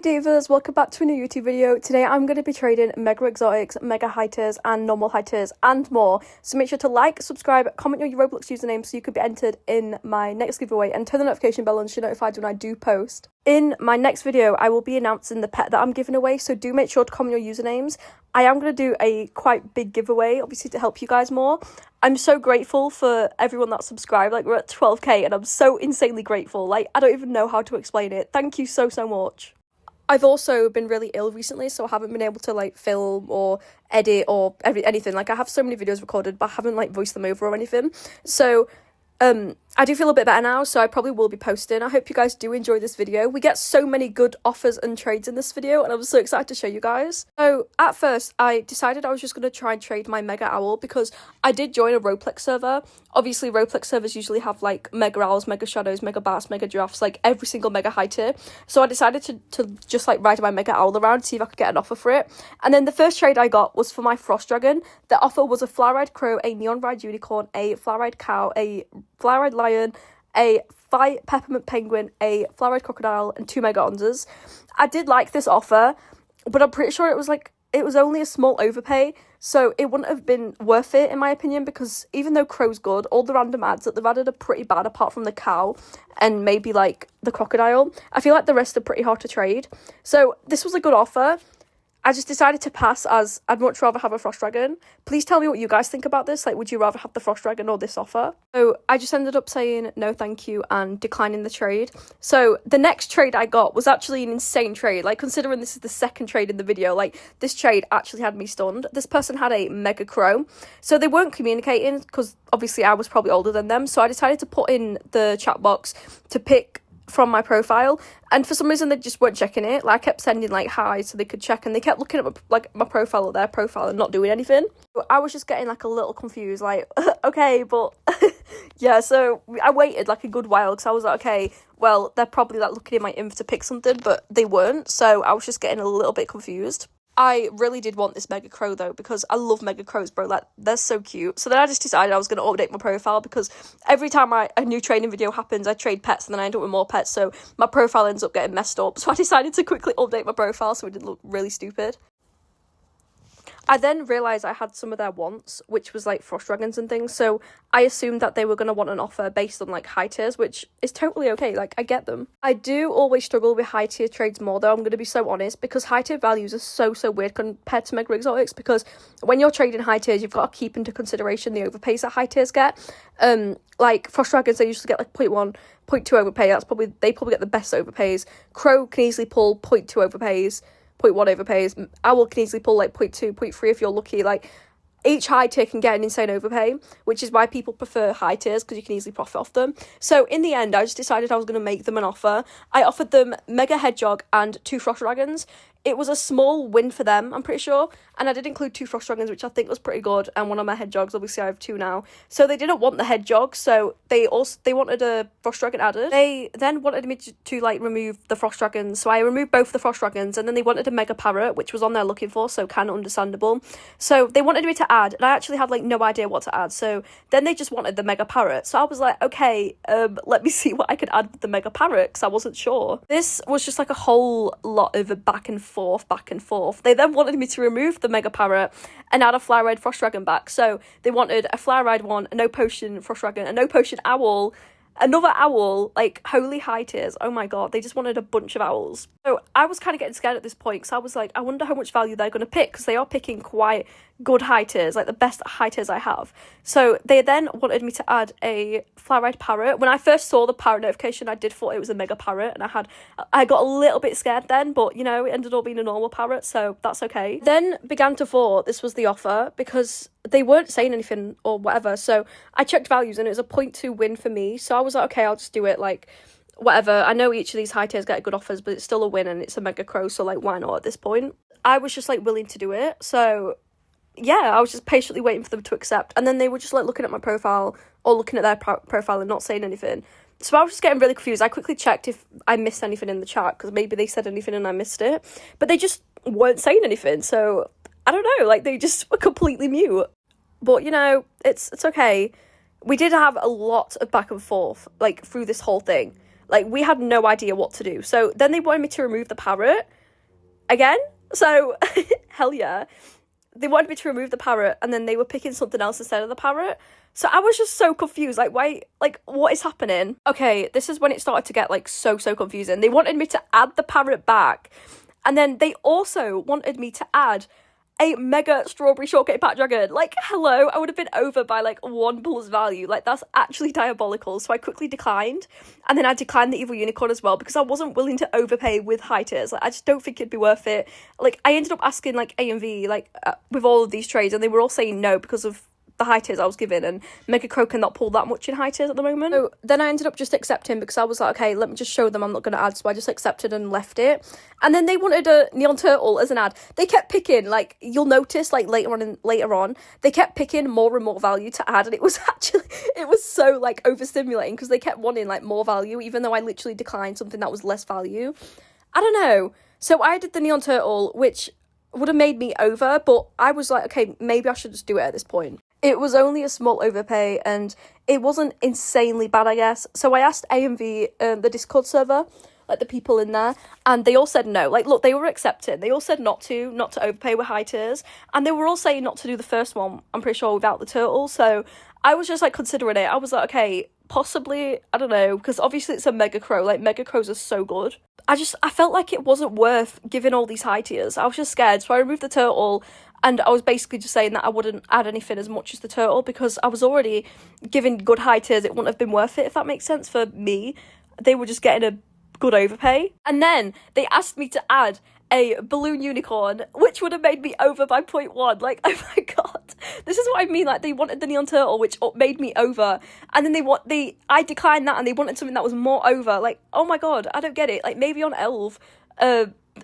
Divas, welcome back to a new YouTube video. Today I'm going to be trading mega exotics, mega high tiers and normal high tiers and more. So make sure to like, subscribe, comment your Roblox username so you could be entered in my next giveaway and turn the notification bell on so you're notified when I do post. In my next video I will be announcing the pet that I'm giving away, so do make sure to comment your usernames. I am going to do a quite big giveaway, obviously to help you guys more. I'm so grateful for everyone that's subscribed. Like, we're at 12k and I'm so insanely grateful. Like, I don't even know how to explain it. Thank you so much. I've also been really ill recently, so I haven't been able to, like, film or edit or anything. Like, I have so many videos recorded, but I haven't, like, voiced them over or anything. So, I do feel a bit better now, so I probably will be posting. I hope you guys do enjoy this video. We get so many good offers and trades in this video, and I was so excited to show you guys. So, at first, I decided I was just going to try and trade my Mega Owl, because I did join a Roblox server. Obviously, Roblox servers usually have, like, Mega Owls, Mega Shadows, Mega Bats, Mega Giraffes, like, every single Mega high tier. So, I decided to just, like, ride my Mega Owl around, see if I could get an offer for it. And then the first trade I got was for my Frost Dragon. The offer was a Flower-Eyed Crow, a Neon-Ride Unicorn, a Flower-Eyed Cow, a Flower-Eyed Lion, a Fight Peppermint Penguin, a Flower-Eyed Crocodile, and 2 Mega Onzas. I did like this offer, but I'm pretty sure it was only a small overpay, so it wouldn't have been worth it in my opinion, because even though Crow's good, all the random ads that they've added are pretty bad apart from the cow and maybe like the crocodile. I feel like the rest are pretty hard to trade. So this was a good offer. I just decided to pass, as I'd much rather have a Frost Dragon. Please tell me what you guys think about this. Like, would you rather have the Frost Dragon or this offer? So I just ended up saying no thank you and declining the trade. So the next trade I got was actually an insane trade. Like, considering this is the second trade in the video, like, this trade actually had me stunned. This person had a Mega Crow. So they weren't communicating because obviously I was probably older than them. So I decided to put in the chat box to pick from my profile, and for some reason they just weren't checking it. Like, I kept sending like hi so they could check, and they kept looking at my profile or their profile and not doing anything. I was just getting like a little confused, like okay, but yeah, so I waited like a good while because I was like, okay, well, they're probably like looking in my inf to pick something, but they weren't, so I was just getting a little bit confused. I really did want this Mega Crow though, because I love Mega Crows, bro. Like, they're so cute. So then I just decided I was going to update my profile, because every time a new trading video happens, I trade pets and then I end up with more pets, so my profile ends up getting messed up. So I decided to quickly update my profile so it didn't look really stupid. I then realised I had some of their wants, which was like Frost Dragons and things, so I assumed that they were going to want an offer based on like high tiers, which is totally okay, like, I get them. I do always struggle with high tier trades more though, I'm going to be so honest, because high tier values are so weird compared to mega exotics, because when you're trading high tiers, you've got to keep into consideration the overpays that high tiers get. Like Frost Dragons, they usually get like 0.1, 0.2 overpay, they probably get the best overpays. Crow can easily pull 0.2 overpays, 0.1 overpays. Owl can easily pull like 0.2, 0.3 if you're lucky. Like, each high tier can get an insane overpay, which is why people prefer high tiers, because you can easily profit off them. So in the end, I just decided I was going to make them an offer. I offered them Mega Hedgehog and 2 Frost Dragons. It was a small win for them, I'm pretty sure. And I did include 2 Frost Dragons, which I think was pretty good. And one of my Hedgehogs, obviously I have 2 now. So they didn't want the Hedgehog, so they wanted a Frost Dragon added. They then wanted me to like remove the Frost Dragons. So I removed both the Frost Dragons, and then they wanted a Mega Parrot, which was on there looking for, so kind of understandable. So they wanted me to add, and I actually had like no idea what to add. So then they just wanted the Mega Parrot. So I was like, okay, let me see what I could add with the Mega Parrot, because I wasn't sure. This was just like a whole lot of a back and forth. They then wanted me to remove the Mega Parrot and add a Flower-Eyed Frost Dragon back. So they wanted a Flower-Eyed one, a No Potion Frost Dragon, a No Potion Owl, another owl, like, holy high tiers. Oh my god, they just wanted a bunch of owls. So I was kind of getting scared at this point, because I was like, I wonder how much value they're going to pick, because they are picking quite good high tiers, like the best high tiers I have. So they then wanted me to add a Flower-Eyed Parrot. When I first saw the parrot notification, I did thought it was a Mega Parrot, and I got a little bit scared then, but you know, it ended up being a normal parrot, so that's okay. Then began to thought this was the offer, because they weren't saying anything or whatever, so I checked values and it was a 0.2 win for me. So I was like, okay, I'll just do it, like, whatever. I know each of these high tiers get good offers, but it's still a win and it's a Mega Crow, so like, why not at this point? I was just like willing to do it, so yeah, I was just patiently waiting for them to accept, and then they were just like looking at my profile or looking at their profile and not saying anything. So I was just getting really confused. I quickly checked if I missed anything in the chat, because maybe they said anything and I missed it, but they just weren't saying anything, so I don't know, like, they just were completely mute. But you know, it's okay. We did have a lot of back and forth, like, through this whole thing. Like, we had no idea what to do. So then they wanted me to remove the parrot again. So hell yeah. They wanted me to remove the parrot, and then they were picking something else instead of the parrot. So I was just so confused, like, why, like, what is happening? Okay, this is when it started to get, like, so confusing. They wanted me to add the parrot back, and then they also wanted me to add a mega strawberry shortcake pat dragon. Like, hello, I would have been over by, like, 1 plus value. Like, that's actually diabolical. So I quickly declined, and then I declined the evil unicorn as well, because I wasn't willing to overpay with high tiers. Like, I just don't think it'd be worth it. Like, I ended up asking, like, A and V, like, with all of these trades, and they were all saying no because of the high tiers I was given, and Mega Crow cannot pull that much in high tiers at the moment. So then I ended up just accepting, because I was like, okay, let me just show them I'm not going to add, so I just accepted and left it. And then they wanted a neon turtle as an ad. They kept picking, like, you'll notice, like, later on, they kept picking more and more value to add, and it was so, like, overstimulating, because they kept wanting, like, more value, even though I literally declined something that was less value. I don't know. So I did the neon turtle, which would have made me over, but I was like, okay, maybe I should just do it at this point. It was only a small overpay, and it wasn't insanely bad, I guess. So I asked A and V, the Discord server, like the people in there, and they all said no. Like, look, they were accepting. They all said not to overpay with high tiers, and they were all saying not to do the first one, I'm pretty sure, without the turtle. So I was just, like, considering it. I was like, okay, possibly, I don't know, because obviously it's a Mega Crow. Like, Mega Crows are so good. I felt like it wasn't worth giving all these high tiers. I was just scared, so I removed the turtle, and I was basically just saying that I wouldn't add anything as much as the turtle, because I was already giving good high tiers. It wouldn't have been worth it, if that makes sense, for me. They were just getting a good overpay. And then they asked me to add a balloon unicorn, which would have made me over by 0.1. Like, oh my god, this is what I mean. Like, they wanted the neon turtle, which made me over, and then I declined that, and they wanted something that was more over. Like, oh my god, I don't get it. Like, maybe on Elf,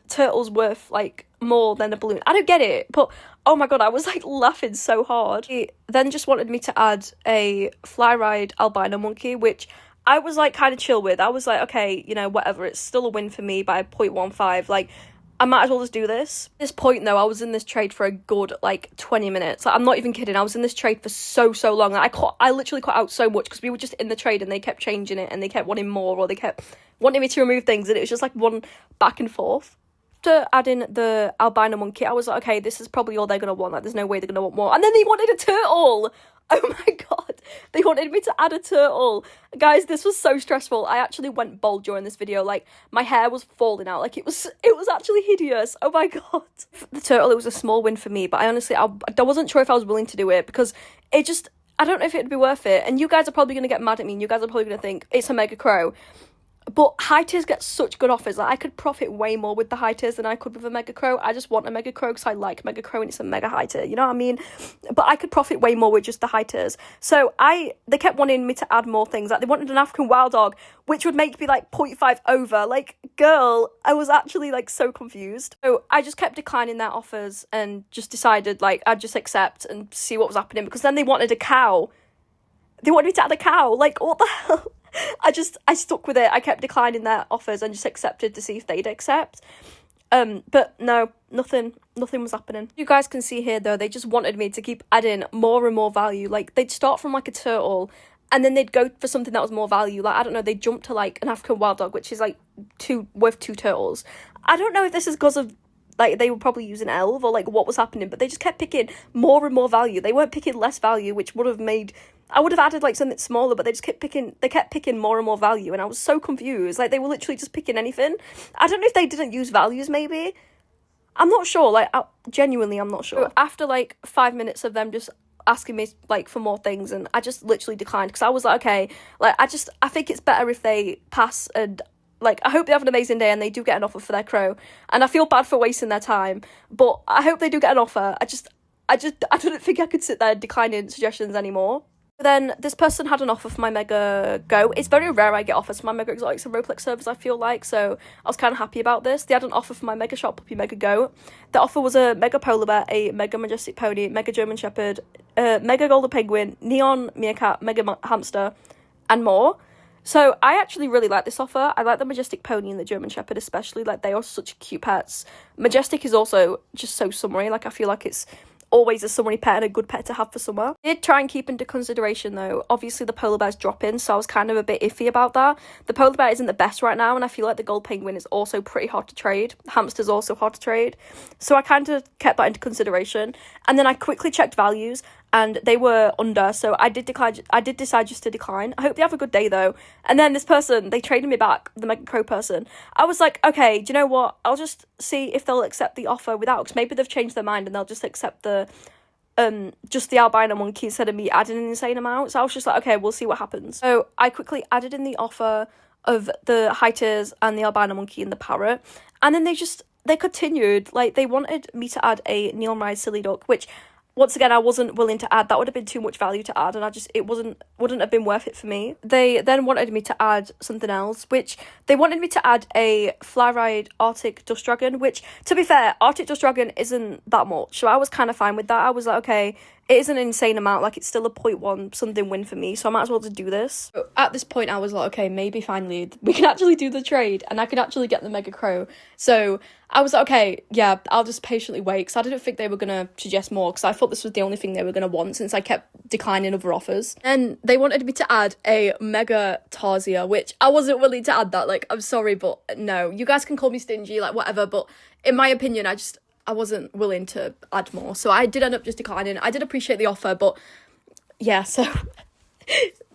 turtle's worth, like, more than a balloon. I don't get it, but oh my god, I was, like, laughing so hard. He then just wanted me to add a fly ride albino monkey, which I was, like, kind of chill with. I was like, okay, you know, whatever, it's still a win for me by 0.15. Like, I might as well just do this. At this point, though, I was in this trade for a good, like, 20 minutes. Like, I'm not even kidding. I was in this trade for so long. Like, I literally cut out so much, because we were just in the trade, and they kept changing it, and they kept wanting more, or they kept wanting me to remove things, and it was just, like, one back and forth. After adding the albino monkey, I was like, okay, this is probably all they're going to want. Like, there's no way they're going to want more. And then they wanted a turtle! Oh my god, they wanted me to add a turtle. Guys, this was so stressful. I actually went bald during this video. Like, my hair was falling out. Like, it was actually hideous. Oh my god. The turtle, it was a small win for me, but I honestly, I wasn't sure if I was willing to do it, because it just, I don't know if it'd be worth it. And you guys are probably going to get mad at me, and you guys are probably going to think it's a Mega Crow. But high tiers get such good offers. Like, I could profit way more with the high tiers than I could with a Mega Crow. I just want a Mega Crow because I like Mega Crow and it's a mega high tier, you know what I mean? But I could profit way more with just the high tiers. So they kept wanting me to add more things. Like, they wanted an African wild dog, which would make me, like, 0.5 over. Like, girl, I was actually, like, so confused. So I just kept declining their offers and just decided, like, I'd just accept and see what was happening, because then they wanted a cow. They wanted me to add a cow. Like, what the hell? I stuck with it. I kept declining their offers and just accepted to see if they'd accept. But no, nothing was happening. You guys can see here, though, they just wanted me to keep adding more and more value. Like, they'd start from, like, a turtle, and then they'd go for something that was more value. Like, I don't know, they'd jump to, like, an African wild dog, which is, like, worth 2 turtles. I don't know if this is because of, like, they were probably using Elf, or, like, what was happening, but they just kept picking more and more value. They weren't picking less value, which would have made, I would have added, like, something smaller, but they kept picking more and more value, and I was so confused. Like, they were literally just picking anything. I don't know if they didn't use values, maybe. I'm not sure. Like, genuinely, I'm not sure. So after, like, 5 minutes of them just asking me, like, for more things, and I just literally declined, because I was like, okay, like, I think it's better if they pass, and, like, I hope they have an amazing day and they do get an offer for their crow, and I feel bad for wasting their time, but I hope they do get an offer. I don't think I could sit there declining suggestions anymore. Then this person had an offer for my Mega Go. It's very rare I get offers for my Mega Exotics and Roblox servers, I feel like, so I was kind of happy about this. They had an offer for my Mega Shop Puppy Mega Go. The offer was a Mega Polar Bear, a Mega Majestic Pony, Mega German Shepherd, Mega Golden Penguin, Neon Meerkat, Mega Hamster, and more. So I actually really like this offer. I like the Majestic Pony and the German Shepherd especially. Like, they are such cute pets. Majestic is also just so summery. Like, I feel like it's always a summery pet and a good pet to have for summer. I did try and keep into consideration though, obviously the polar bear's dropping, so I was kind of a bit iffy about that. The polar bear isn't the best right now, and I feel like the gold penguin is also pretty hard to trade. Hamster's also hard to trade, so I kind of kept that into consideration. And then I quickly checked values and they were under, so I did decide just to decline. I hope they have a good day though. And then this person, they traded me back, the Mega Crow person. I was like, okay, do you know what, I'll just see if they'll accept the offer without, because maybe they've changed their mind and they'll just accept the just the albino monkey instead of me adding an insane amount. So I was just like, okay, we'll see what happens. So I quickly added in the offer of the high tiers and the albino monkey and the parrot, and then they continued. Like, they wanted me to add a neon rise silly duck, which once again I wasn't willing to add. That would have been too much value to add, and it wouldn't have been worth it for me. They then wanted me to add something else, which they wanted me to add a fly ride Arctic dust dragon, which, to be fair, Arctic dust dragon isn't that much, so I was kind of fine with that. I was like, okay, it is an insane amount, like it's still a 0.1 something win for me, so I might as well just do this. So at this point I was like, okay, maybe finally we can actually do the trade and I can actually get the Mega Crow. So I was like, okay, yeah, I'll just patiently wait, because I didn't think they were going to suggest more, because I thought this was the only thing they were going to want since I kept declining other offers. And they wanted me to add a Mega Tarsia, which I wasn't willing to add that. Like, I'm sorry, but no, you guys can call me stingy, like whatever, but in my opinion, I wasn't willing to add more, so I did end up just declining. I did appreciate the offer, but yeah, so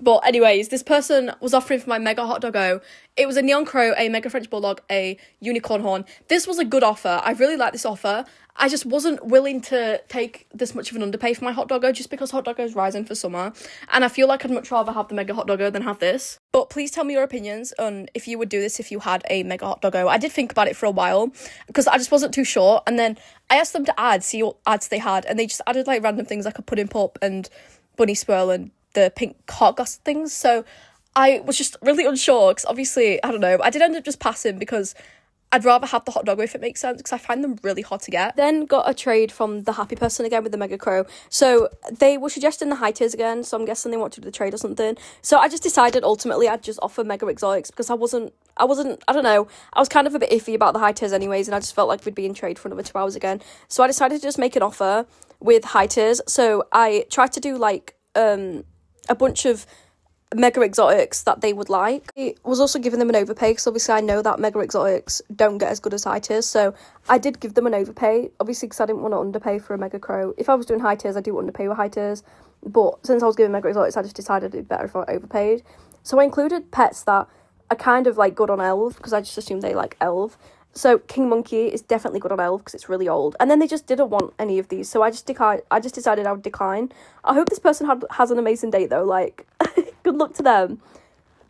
but anyways, this person was offering for my Mega Hot Doggo. It was a Neon Crow, a Mega French Bulldog, a Unicorn Horn. This was a good offer. I really liked this offer. I just wasn't willing to take this much of an underpay for my Hot Doggo, just because Hot Doggo is rising for summer, and I feel like I'd much rather have the Mega Hot Doggo than have this. But please tell me your opinions on if you would do this if you had a Mega Hot Doggo. I did think about it for a while, because I just wasn't too sure, and then I asked them to see what ads they had, and they just added like random things like a pudding pup and bunny swirl and the pink heart gust things, so I was just really unsure, because obviously, I don't know, I did end up just passing because I'd rather have the Hot Doggo, if it makes sense, because I find them really hard to get. Then got a trade from the happy person again with the Mega Crow. So they were suggesting the high tiers again, so I'm guessing they wanted to do the trade or something. So I just decided ultimately I'd just offer Mega Exotics, because I wasn't, I don't know, I was kind of a bit iffy about the high tiers anyways, and I just felt like we'd be in trade for another 2 hours again. So I decided to just make an offer with high tiers. So I tried to do like a bunch of Mega Exotics that they would like. I was also giving them an overpay, because obviously I know that Mega Exotics don't get as good as high tiers, so I did give them an overpay, obviously, because I didn't want to underpay for a Mega Crow. If I was doing high tiers, I do underpay with high tiers, but since I was giving Mega Exotics, I just decided it'd be better if I overpaid. So I included pets that are kind of like good on Elf, because I just assumed they like Elf. So King Monkey is definitely good on Elf, because it's really old. And then they just didn't want any of these, so I just decided I would decline. I hope this person has an amazing day though, like, good luck to them.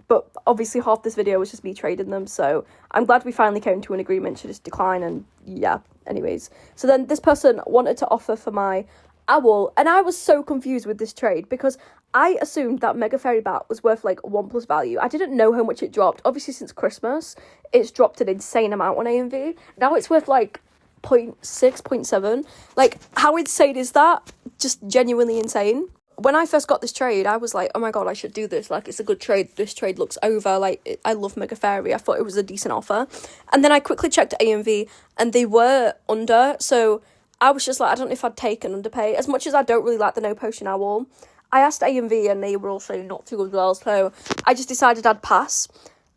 But obviously half this video was just me trading them, so I'm glad we finally came to an agreement to just decline, and yeah, anyways. So then this person wanted to offer for my owl, and I was so confused with this trade, because I assumed that Mega Fairy Bat was worth like 1+ value. I didn't know how much it dropped. Obviously since Christmas, it's dropped an insane amount on AMV. Now it's worth like 0.6, 0.7. Like, how insane is that? Just genuinely insane. When I first got this trade, I was like, oh my god, I should do this. Like, it's a good trade. This trade looks over. Like, I love Mega Fairy. I thought it was a decent offer. And then I quickly checked AMV, and they were under. So I was just like, I don't know if I'd take an underpay. As much as I don't really like the No Potion Owl, I asked AMV, and they were also not too good as well. So I just decided I'd pass.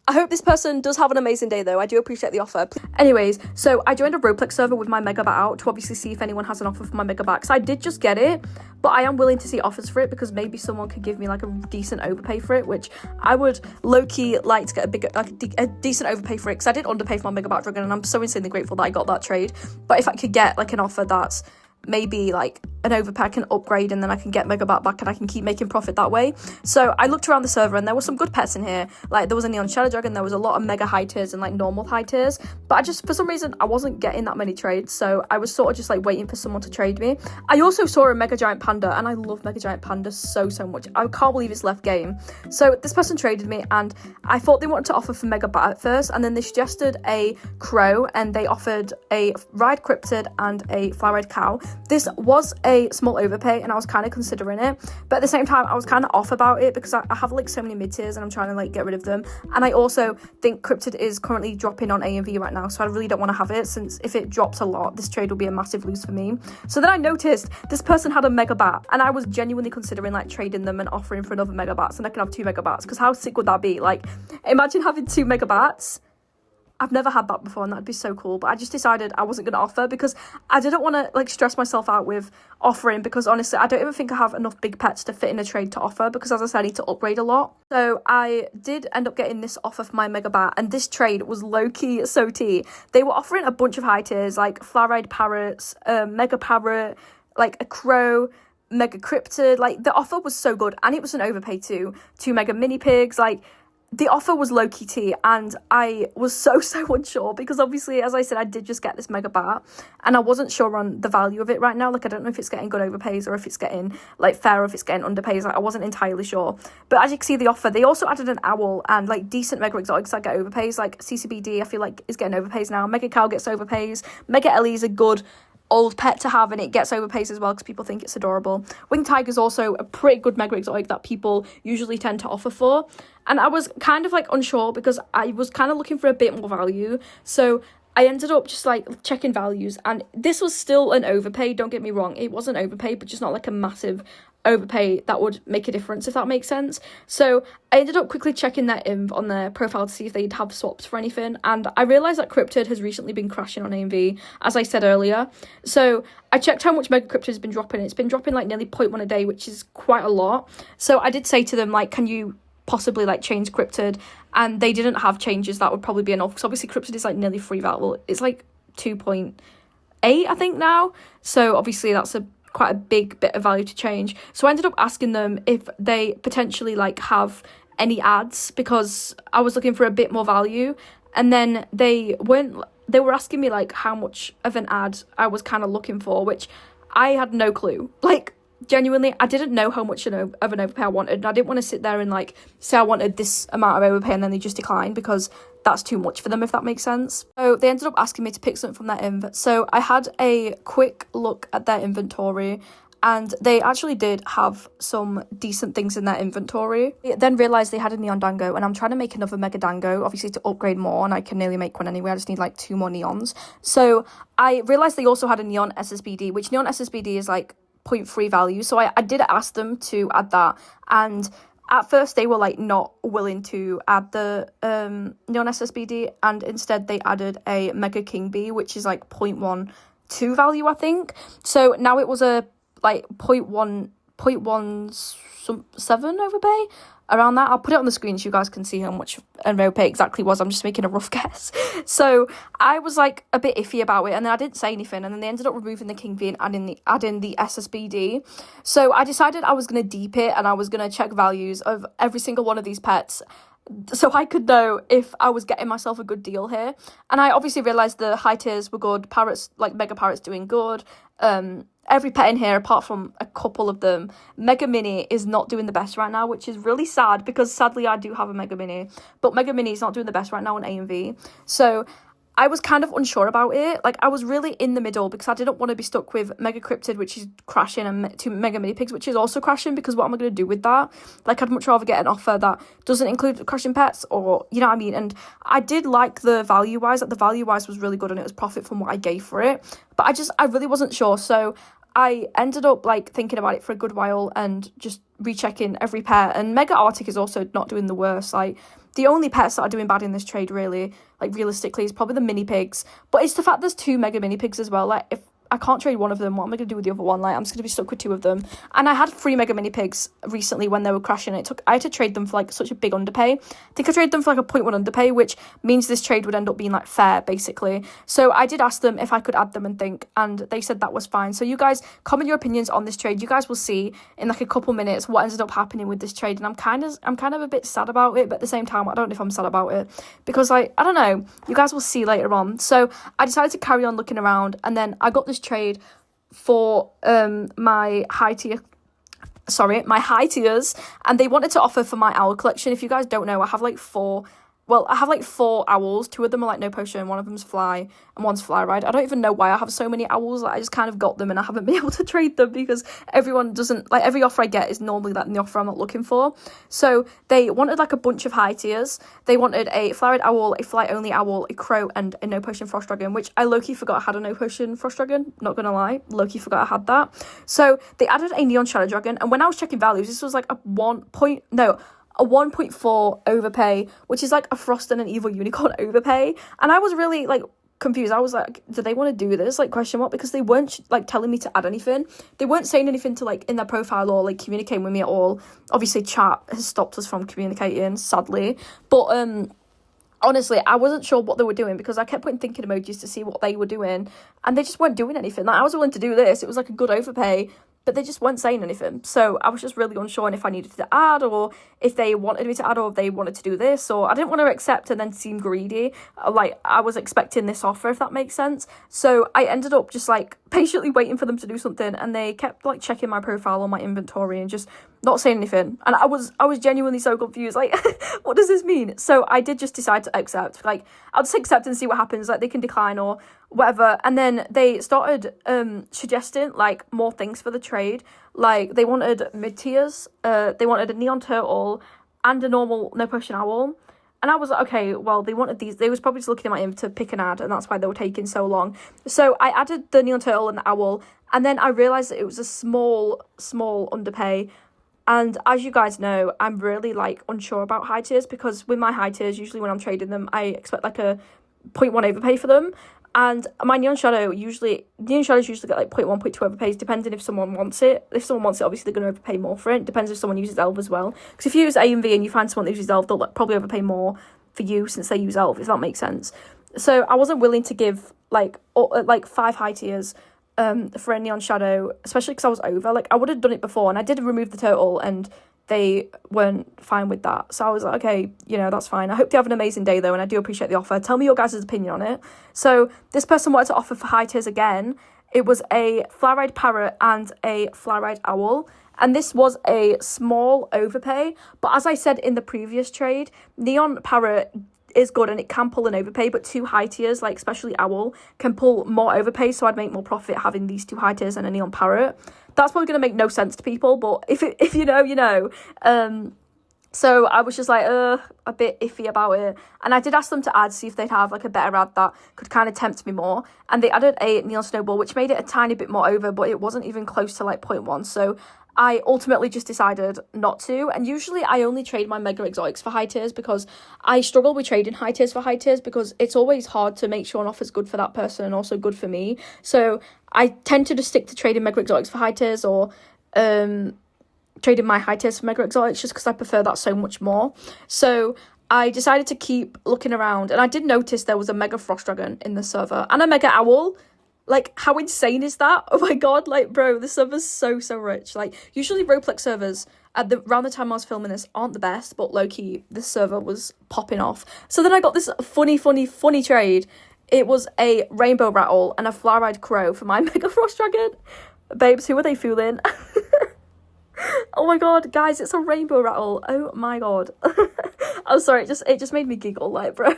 I hope this person does have an amazing day, though. I do appreciate the offer. Anyways, so I joined a Roblox server with my Mega Bat out to obviously see if anyone has an offer for my Mega Bat. Because I did just get it, but I am willing to see offers for it, because maybe someone could give me like a decent overpay for it, which I would low-key like to get a decent overpay for it, because I did underpay for my Mega Bat Dragon, and I'm so insanely grateful that I got that trade. But if I could get like an offer that's maybe like an overpay, I can upgrade, and then I can get Mega Bat back, and I can keep making profit that way. So I looked around the server, and there were some good pets in here. Like, there was a Neon Shadow Dragon, there was a lot of Mega high tiers and like normal high tiers, but I just, for some reason, I wasn't getting that many trades, so I was sort of just like waiting for someone to trade me. I also saw a Mega Giant Panda, and I love Mega Giant Panda so much. I can't believe it's left game. So this person traded me, and I thought they wanted to offer for Mega Bat at first, and then they suggested a Crow, and they offered a Ride Cryptid and a Fly Ride Cow. this was a small overpay and I was kind of considering it, but at the same time I was kind of off about it because I have like so many mid-tiers and I'm trying to like get rid of them. And I also think Cryptid is currently dropping on AMV right now, so I really don't want to have it, since if it drops a lot, this trade will be a massive lose for me. So then I noticed this person had a mega bat, and I was genuinely considering like trading them and offering for another mega bats, and I can have 2 mega bats, because how sick would that be? Like, imagine having 2 mega bats. I've never had that before, and that'd be so cool. But I just decided I wasn't going to offer because I didn't want to like stress myself out with offering, because honestly I don't even think I have enough big pets to fit in a trade to offer, because as I said, I need to upgrade a lot. So I did end up getting this offer for my mega bat, and this trade was low-key so tea. They were offering a bunch of high tiers like flower-eyed parrots, mega parrot, like a crow, mega cryptid. Like, the offer was so good, and it was an overpay too. 2 mega mini pigs. Like, the offer was low-key tea, and I was so unsure, because obviously, as I said, I did just get this mega bat, and I wasn't sure on the value of it right now. Like, I don't know if it's getting good overpays or if it's getting like fair, or if it's getting underpays. Like, I wasn't entirely sure. But as you can see, the offer, they also added an owl and like decent mega exotics that get overpays. Like CCBD, I feel like is getting overpays now. Mega cow gets overpays. Mega Ellie is a good old pet to have, and it gets overpays as well because people think it's adorable. Winged Tiger is also a pretty good mega exotic that people usually tend to offer for, and I was kind of like unsure because I was kind of looking for a bit more value, so I ended up just like checking values, and this was still an overpay. Don't get me wrong, it was an overpay, but just not like a massive overpay that would make a difference, if that makes sense. So I ended up quickly checking their inv on their profile to see if they'd have swaps for anything, and I realised that Cryptid has recently been crashing on AMV, as I said earlier. So I checked how much Mega Cryptid has been dropping. It's been dropping like nearly 0.1 a day, which is quite a lot. So I did say to them, like, can you possibly like change Cryptid? And they didn't have changes that would probably be enough, because obviously Cryptid is like nearly free value. It's like 2.8 I think now, so obviously that's quite a big bit of value to change. So I ended up asking them if they potentially like have any ads, because I was looking for a bit more value, and then they were asking me like how much of an ad I was kind of looking for, which I had no clue. Like, genuinely, I didn't know how much of an overpay I wanted, and I didn't want to sit there and like say I wanted this amount of overpay and then they just decline, because that's too much for them, if that makes sense. So they ended up asking me to pick something from their inv. So I had a quick look at their inventory, and they actually did have some decent things in their inventory. I then realised they had a neon dango, and I'm trying to make another mega dango, obviously to upgrade more, and I can nearly make one anyway. I just need like 2 more neons. So I realised they also had a neon SSBD, which neon SSBD is like 0.3 value. So I did ask them to add that, and at first they were like not willing to add the neon SSBD, and instead they added a mega king bee, which is like 0.12 value, I think. So now it was a like 0.17 overpay, around that. I'll put it on the screen so you guys can see how much an overpay exactly was. I'm just making a rough guess. So I was like a bit iffy about it, and then I didn't say anything, and then they ended up removing the king bee and adding the SSBD. So I decided I was going to deep it, and I was going to check values of every single one of these pets, so I could know if I was getting myself a good deal here. And I obviously realised the high tiers were good. Parrots, like mega parrots, doing good. Every pet in here, apart from a couple of them, Mega Mini is not doing the best right now, which is really sad, because sadly I do have a Mega Mini, but Mega Mini is not doing the best right now on AMV. So I was kind of unsure about it. Like, I was really in the middle, because I didn't want to be stuck with Mega Cryptid, which is crashing, and 2 Mega Mini Pigs, which is also crashing, because what am I going to do with that? Like, I'd much rather get an offer that doesn't include crashing pets, or, you know what I mean? And I did like the value-wise. Like, the value-wise was really good, and it was profit from what I gave for it. But I really wasn't sure, so I ended up, like, thinking about it for a good while and just rechecking every pet. And Mega Arctic is also not doing the worst. Like, the only pets that are doing bad in this trade, really, like, realistically, is probably the mini pigs. But it's the fact there's 2 mega mini pigs as well. Like, if I can't trade one of them, what am I going to do with the other one? Like, I'm just going to be stuck with 2 of them. And I had 3 mega mini pigs recently when they were crashing. I had to trade them for, like, such a big underpay. I think I traded them for, like, a 0.1 underpay, which means this trade would end up being, like, fair, basically. So I did ask them if I could add them and think, and they said that was fine. So you guys, comment your opinions on this trade. You guys will see in, like, a couple minutes what ended up happening with this trade. And I'm kind of a bit sad about it, but at the same time, I don't know if I'm sad about it, because, like, I don't know. You guys will see later on. So I decided to carry on looking around, and then I got this trade for my high tiers, and they wanted to offer for my owl collection. If you guys don't know, I have like 4 well, I have like 4 owls. 2 of them are like no potion, one of them's fly, and one's fly ride. I don't even know why I have so many owls. Like, I just kind of got them and I haven't been able to trade them because everyone doesn't, like, every offer I get is normally like the offer I'm not looking for. So they wanted like a bunch of high tiers. They wanted a fly ride owl, a fly only owl, a crow, and a no potion frost dragon, which I low-key forgot I had a no potion frost dragon, not gonna lie, low-key forgot I had that. So they added a neon shadow dragon, and when I was checking values, this was like a 1.4 overpay, which is like a frost and an evil unicorn overpay. And I was really like confused. I was like, do they want to do this, like, question mark, because they weren't like telling me to add anything. They weren't saying anything to like in their profile or like communicating with me at all. Obviously chat has stopped us from communicating, sadly, but honestly, I wasn't sure what they were doing because I kept putting thinking emojis to see what they were doing, and they just weren't doing anything. Like, I was willing to do this. It was like a good overpay, but they just weren't saying anything. So I was just really unsure on if I needed to add, or if they wanted me to add, or if they wanted to do this, or I didn't want to accept and then seem greedy. Like, I was expecting this offer, if that makes sense. So I ended up just like patiently waiting for them to do something, and they kept like checking my profile on my inventory and just not saying anything. And I was genuinely so confused. Like, what does this mean? So I did just decide to accept. Like, I'll just accept and see what happens. Like, they can decline or whatever. And then they started suggesting like more things for the trade. Like, they wanted mid tiers, they wanted a neon turtle and a normal no potion owl. And I was like, okay, well, they wanted these. They was probably just looking at my inv to pick an ad, and that's why they were taking so long. So I added the neon turtle and the owl, and then I realised that it was a small underpay. And as you guys know, I'm really like unsure about high tiers, because with my high tiers, usually when I'm trading them, I expect like a 0.1 overpay for them. And my neon shadows usually get like 0.1, 0.2 overpays, depending if someone wants it. If someone wants it, obviously they're going to overpay more for it. Depends if someone uses elf as well. Because if you use A and V and you find someone that uses elf, they'll probably overpay more for you since they use elf, if that makes sense. So I wasn't willing to give like 5 high tiers for a neon shadow, especially because I was over. Like, I would have done it before, and I did remove the turtle, and they weren't fine with that. So I was like, okay, you know, that's fine. I hope you have an amazing day though, and I do appreciate the offer. Tell me your guys' opinion on it. So this person wanted to offer for high tiers again. It was a fly-ride parrot and a fly-ride owl. And this was a small overpay. But as I said in the previous trade, neon parrot is good and it can pull an overpay, but 2 high tiers, like especially owl, can pull more overpay, so I'd make more profit having these 2 high tiers and a neon parrot. That's probably going to make no sense to people, but if you know, you know. So I was just like, a bit iffy about it. And I did ask them to add, see if they'd have like a better ad that could kind of tempt me more. And they added a neon snowball, which made it a tiny bit more over, but it wasn't even close to like 0.1. So I ultimately just decided not to. And usually I only trade my mega exotics for high tiers, because I struggle with trading high tiers for high tiers, because it's always hard to make sure an offer's good for that person and also good for me. So I tend to just stick to trading mega exotics for high tiers, or trading my high tiers for mega exotics, just because I prefer that so much more. So I decided to keep looking around, and I did notice there was a mega frost dragon in the server and a mega owl. Like, how insane is that? Oh my god, like, bro, the server's so rich. Like, usually Roblox servers around the time I was filming this aren't the best, but low-key, this server was popping off. So then I got this funny trade. It was a rainbow rattle and a fly-ride crow for my mega frost dragon. Babes, who are they fooling? Oh my god, guys, it's a rainbow rattle. Oh my god. I'm sorry, it just made me giggle, like, bro.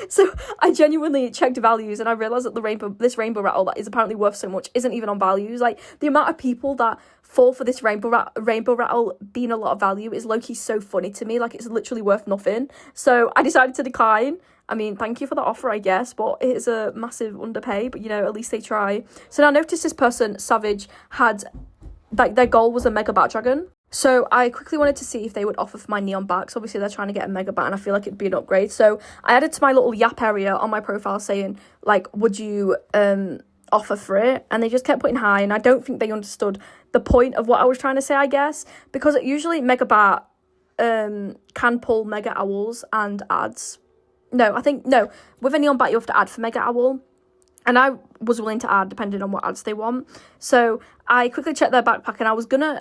So I genuinely checked values, and I realised that this rainbow rattle that is apparently worth so much isn't even on values. Like, the amount of people that fall for this rainbow rattle being a lot of value is low-key so funny to me. Like, it's literally worth nothing. So I decided to decline. I mean, thank you for the offer, I guess, but it is a massive underpay, but, you know, at least they try. So now I noticed this person, Savage, had, like, their goal was a mega bat dragon. So I quickly wanted to see if they would offer for my neon backs. Obviously, they're trying to get a mega bat, and I feel like it'd be an upgrade. So I added to my little yap area on my profile saying, like, would you offer for it? And they just kept putting high, and I don't think they understood the point of what I was trying to say, I guess. Because usually mega bat can pull mega owls and ads. No, with a neon bat you have to add for mega owl. And I was willing to add depending on what ads they want. So I quickly checked their backpack, and I was gonna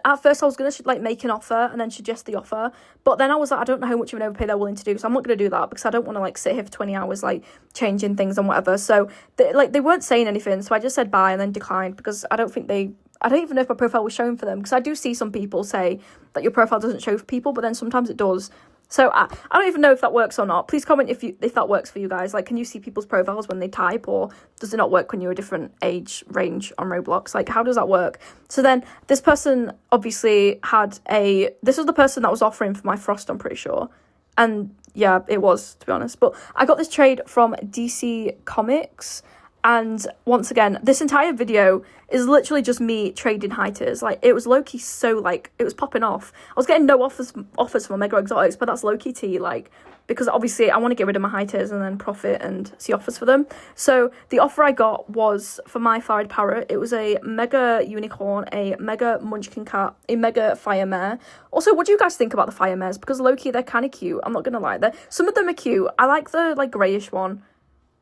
like make an offer and then suggest the offer. But then I was like, I don't know how much of an overpay they're willing to do, so I'm not gonna do that, because I don't want to like sit here for 20 hours like changing things and whatever. So they weren't saying anything, so I just said bye and then declined, because I don't even know if my profile was showing for them, because I do see some people say that your profile doesn't show for people, but then sometimes it does. So I don't even know if that works or not. Please comment if that works for you guys. Like, can you see people's profiles when they type, or does it not work when you're a different age range on Roblox? Like, how does that work? So then this person obviously this was the person that was offering for my Frost, I'm pretty sure. And yeah, it was, to be honest. But I got this trade from DC Comics. And once again, this entire video is literally just me trading high tiers. Like, it was low-key so, like, it was popping off. I was getting no offers for my Mega Exotics, but that's low-key tea, like, because obviously I want to get rid of my high tiers and then profit and see offers for them. So the offer I got was for my Flowered Parrot. It was a Mega Unicorn, a Mega Munchkin Cat, a Mega Fire Mare. Also, what do you guys think about the Fire Mares? Because low-key, they're kind of cute. I'm not going to lie. Some of them are cute. I like the, like, greyish one.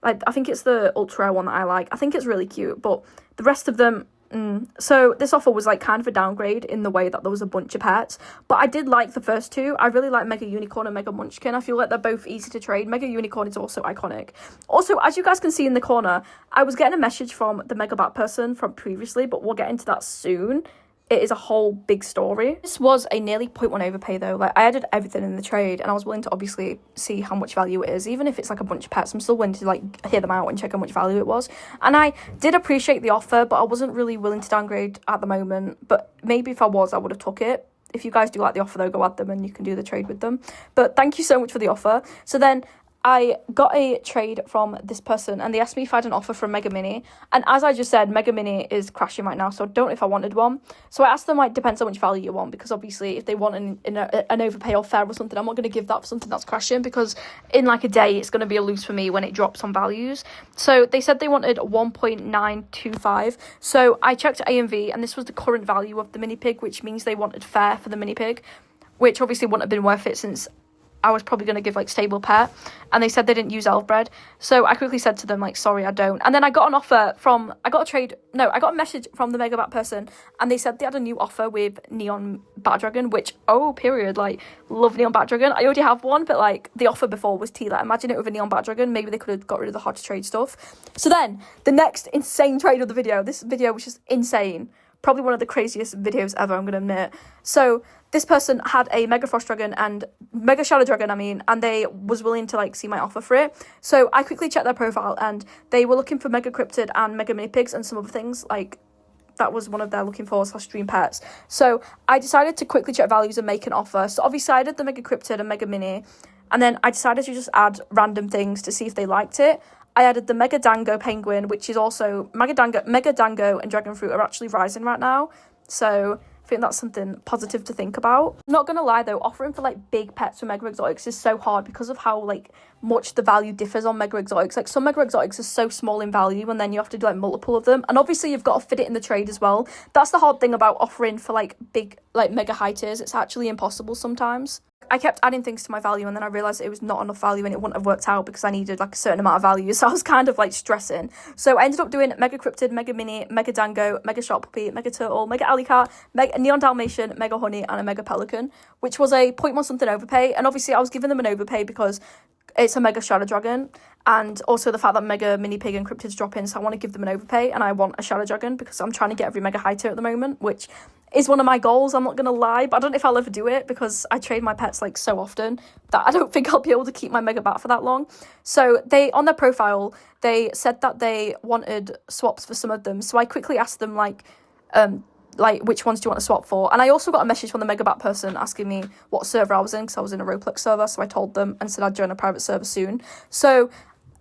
I think it's the ultra rare one that I like. I think it's really cute, but the rest of them, So this offer was like kind of a downgrade in the way that there was a bunch of pets, but I did like the first two. I really like Mega Unicorn and Mega Munchkin. I feel like they're both easy to trade. Mega Unicorn is also iconic. Also, as you guys can see in the corner, I was getting a message from the Mega Bat person from previously, but we'll get into that soon. It is a whole big story. This was a nearly 0.1 overpay though. Like, I added everything in the trade and I was willing to obviously see how much value it is. Even if it's like a bunch of pets, I'm still willing to like hear them out and check how much value it was. And I did appreciate the offer, but I wasn't really willing to downgrade at the moment. But maybe if I was, I would have took it. If you guys do like the offer though, go add them and you can do the trade with them. But thank you so much for the offer. So then I got a trade from this person and they asked me if I had an offer from Mega Mini. And as I just said, Mega Mini is crashing right now, so I don't know if I wanted one. So I asked them, like, depends how much value you want, because obviously if they want an overpay or fair or something, I'm not going to give that for something that's crashing, because in like a day it's going to be a lose for me when it drops on values. So they said they wanted 1.925. So I checked AMV and this was the current value of the mini pig, which means they wanted fair for the mini pig, which obviously wouldn't have been worth it since I was probably going to give like stable pet, and they said they didn't use elf bread. So I quickly said to them, like, sorry, I don't. And then I got a message from the Mega Bat person, and they said they had a new offer with Neon Bat Dragon, which, like, love Neon Bat Dragon. I already have one, but like the offer before was tea. Like, imagine it with a Neon Bat Dragon. Maybe they could have got rid of the hard to trade stuff. So then the next insane trade of the video, this video was just insane. Probably one of the craziest videos ever, I'm going to admit. So this person had a Mega Frost Dragon and Mega Shadow Dragon, and they was willing to like see my offer for it. So I quickly checked their profile and they were looking for Mega Cryptid and Mega Mini Pigs and some other things. Like, that was one of their looking for / dream pets. So I decided to quickly check values and make an offer. So obviously I did the Mega Cryptid and Mega Mini, and then I decided to just add random things to see if they liked it. I added the Mega Dango Penguin, which is also Mega Dango and Dragon Fruit are actually rising right now. So I think that's something positive to think about. I'm not gonna lie though, offering for like big pets for Mega Exotics is so hard because of how like much the value differs on Mega Exotics. Like, some Mega Exotics are so small in value and then you have to do like multiple of them, and obviously you've got to fit it in the trade as well. That's the hard thing about offering for like big, like mega high tiers. It's actually impossible sometimes. I kept adding things to my value and then I realised it was not enough value and it wouldn't have worked out because I needed like a certain amount of value, so I was kind of like stressing. So I ended up doing Mega Cryptid, Mega Mini, Mega Dango, Mega Shark Puppy, Mega Turtle, Mega Alley Cat, Mega Neon Dalmatian, Mega Honey and a Mega Pelican, which was a 0.1 something overpay. And obviously I was giving them an overpay because it's a Mega Shadow Dragon, and also the fact that Mega Mini Pig and Cryptids drop in, so I want to give them an overpay, and I want a Shadow Dragon because I'm trying to get every Mega high tier at the moment, which is one of my goals, I'm not going to lie, but I don't know if I'll ever do it because I trade my pets like so often that I don't think I'll be able to keep my Mega Bat for that long. So they, on their profile, they said that they wanted swaps for some of them, so I quickly asked them like which ones do you want to swap for? And I also got a message from the Mega Bat person asking me what server I was in, because I was in a Roblox server, so I told them and said I'd join a private server soon. So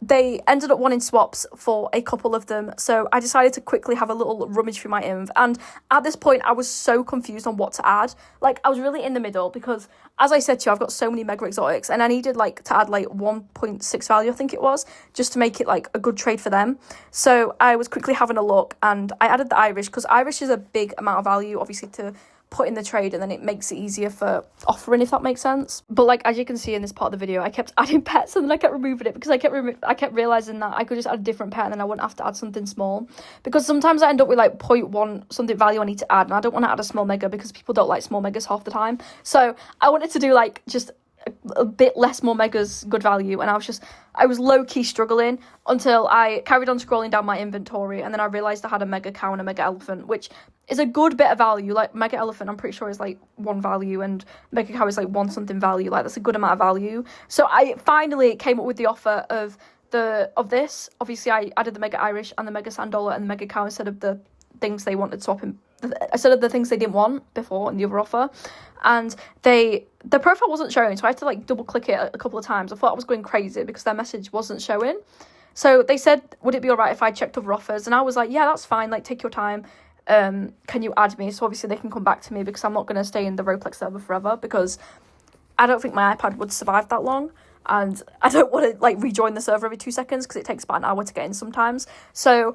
they ended up wanting swaps for a couple of them, so I decided to quickly have a little rummage through my inv, and at this point I was so confused on what to add. Like, I was really in the middle because, as I said to you, I've got so many Mega Exotics and I needed like to add like 1.6 value, I think it was, just to make it like a good trade for them. So I was quickly having a look and I added the Irish, because Irish is a big amount of value obviously to put in the trade, and then it makes it easier for offering, if that makes sense. But like, as you can see in this part of the video, I kept adding pets and then I kept removing it because I kept realizing that I could just add a different pet and then I wouldn't have to add something small, because sometimes I end up with like 0.1 something value I need to add, and I don't want to add a small Mega because people don't like small Megas half the time. So I wanted to do like just a bit less more megas good value, and I was low-key struggling until I carried on scrolling down my inventory, and then I realised I had a mega cow and a mega elephant, which is a good bit of value. Like, mega elephant, I'm pretty sure is like 1 value, and mega cow is like 1 something value. Like, that's a good amount of value. So I finally came up with the offer of this. Obviously, I added the mega Irish and the mega sand dollar and the mega cow instead of the things they wanted swapping, instead of the things they didn't want before in the other offer. And the profile wasn't showing, so I had to like double click it a couple of times. I thought I was going crazy because their message wasn't showing. So they said, would it be all right if I checked other offers? And I was like, yeah, that's fine, like, take your time. Can you add me? So obviously they can come back to me, because I'm not going to stay in the Roblox server forever, because I don't think my iPad would survive that long. And I don't want to like rejoin the server every 2 seconds, because it takes about an hour to get in sometimes. So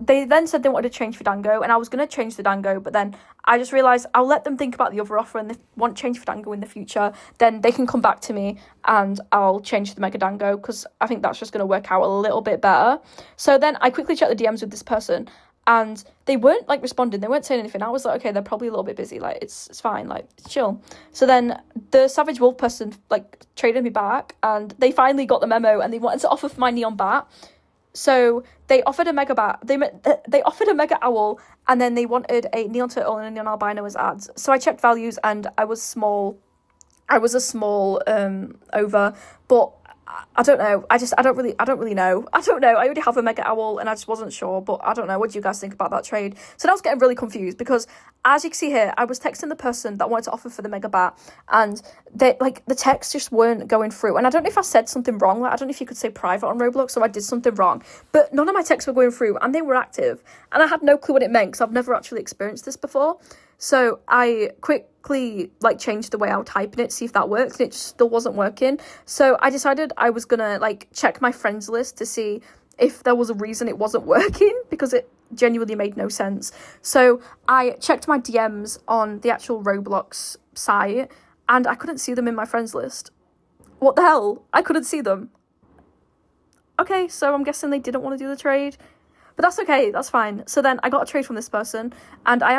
they then said they wanted to change for Dango, and I was going to change the Dango, but then I just realised I'll let them think about the other offer, and if they want to change for Dango in the future, then they can come back to me and I'll change the Mega Dango, because I think that's just going to work out a little bit better. So then I quickly checked the DMs with this person, and they weren't like responding, they weren't saying anything. I was like, okay, they're probably a little bit busy, like it's fine, like it's chill. So then the Savage Wolf person like traded me back, and they finally got the memo, and they wanted to offer for my neon bat. So they offered a mega bat, they offered a mega owl, and then they wanted a neon turtle and a neon albino as ads. So I checked values, and I was a small over, but I don't know. I don't really know. I don't know. I already have a mega owl, and I just wasn't sure, but I don't know. What do you guys think about that trade? So now I was getting really confused, because as you can see here, I was texting the person that wanted to offer for the mega bat, and they like the texts just weren't going through. And I don't know if I said something wrong. Like, I don't know if you could say private on Roblox, so I did something wrong. But none of my texts were going through, and they were active, and I had no clue what it meant, because I've never actually experienced this before. So I quickly like changed the way I was typing it to see if that worked, and it just still wasn't working. So I decided I was gonna like check my friends list to see if there was a reason it wasn't working, because it genuinely made no sense. So I checked my DMs on the actual Roblox site, and I couldn't see them in my friends list. What the hell? I couldn't see them. Okay, so I'm guessing they didn't want to do the trade. But that's okay, that's fine. So then I got a trade from this person, and I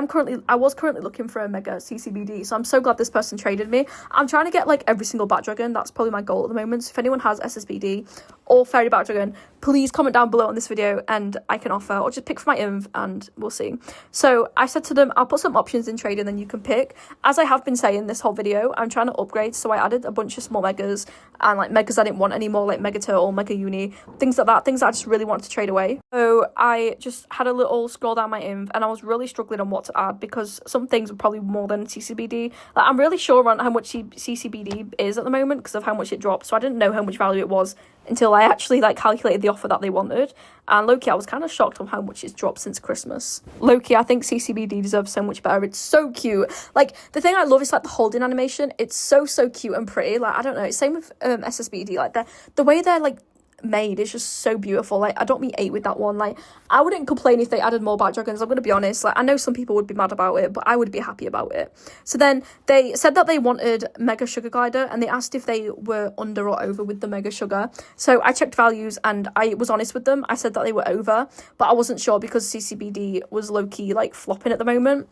was currently looking for a mega CCBD, so I'm so glad this person traded me. I'm trying to get like every single Bat Dragon. That's probably my goal at the moment. So if anyone has SSBD or Fairy Bat Dragon, please comment down below on this video and I can offer, or just pick for my inv and we'll see. So I said to them, I'll put some options in trade and then you can pick. As I have been saying this whole video, I'm trying to upgrade, so I added a bunch of small megas and like megas I didn't want anymore, like Mega Turtle, Mega Uni, things like that, things that I just really wanted to trade away. So I just had a little scroll down my inv, and I was really struggling on what to add, because some things were probably more than CCBD. Like, I'm really sure on how much CCBD is at the moment because of how much it dropped, so I didn't know how much value it was until I actually like calculated the offer that they wanted. And low-key, I was kind of shocked on how much it's dropped since Christmas. Low-key, I think CCBD deserves so much better. It's so cute. Like, the thing I love is like the holding animation. It's so cute and pretty. Like, I don't know, same with SSBD. Like, the way they're like made is just so beautiful. Like, I don't mean 8 with that one. Like, I wouldn't complain if they added more Bat Dragons, I'm gonna be honest. Like, I know some people would be mad about it, but I would be happy about it. So then they said that they wanted Mega Sugar Glider, and they asked if they were under or over with the Mega Sugar. So I checked values and I was honest with them. I said that they were over, but I wasn't sure because CCBD was low-key like flopping at the moment.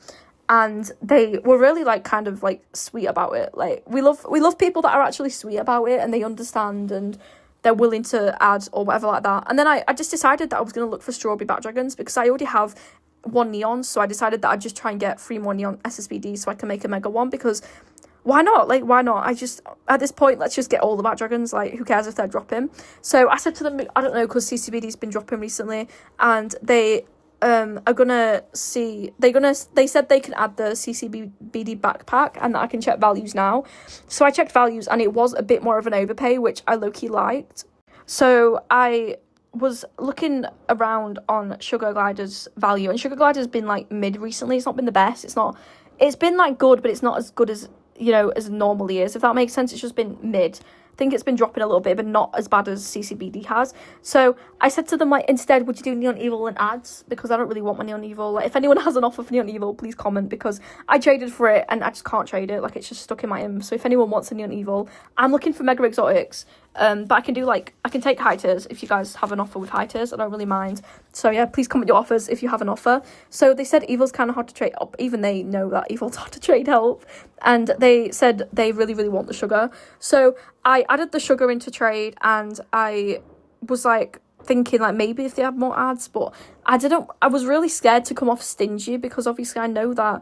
And they were really like kind of like sweet about it. Like, we love people that are actually sweet about it and they understand and they're willing to add or whatever like that. And then I just decided that I was going to look for Strawberry Bat Dragons, because I already have 1 neon, so I decided that I'd just try and get 3 more neon SSBD so I can make a mega one, because why not? Like, why not? At this point, let's just get all the Bat Dragons. Like, who cares if they're dropping? So I said to them, I don't know, because CCBD's been dropping recently, and they are gonna see, they said they can add the CCBD backpack and that I can check values now. So I checked values and it was a bit more of an overpay, which I low-key liked. So I was looking around on Sugar Glider's value, and Sugar Glider's been like mid recently. It's not been the best. It's been like good, but it's not as good as, you know, as normally is, if that makes sense. It's just been mid. I think it's been dropping a little bit, but not as bad as CCBD has. So I said to them, like, instead, would you do Neon Evil and ads? Because I don't really want my Neon Evil. Like, if anyone has an offer for Neon Evil, please comment, because I traded for it and I just can't trade it. Like, it's just stuck in my inv. So if anyone wants a Neon Evil, I'm looking for Mega Exotics. But I can take high tiers if you guys have an offer with high tiers. I don't really mind. So yeah, please comment your offers if you have an offer. So they said evil's kind of hard to trade up. Even they know that evil's hard to trade help. And they said they really, really want the sugar. So I added the sugar into trade, and I was like thinking like maybe if they had more ads, but I was really scared to come off stingy, because obviously I know that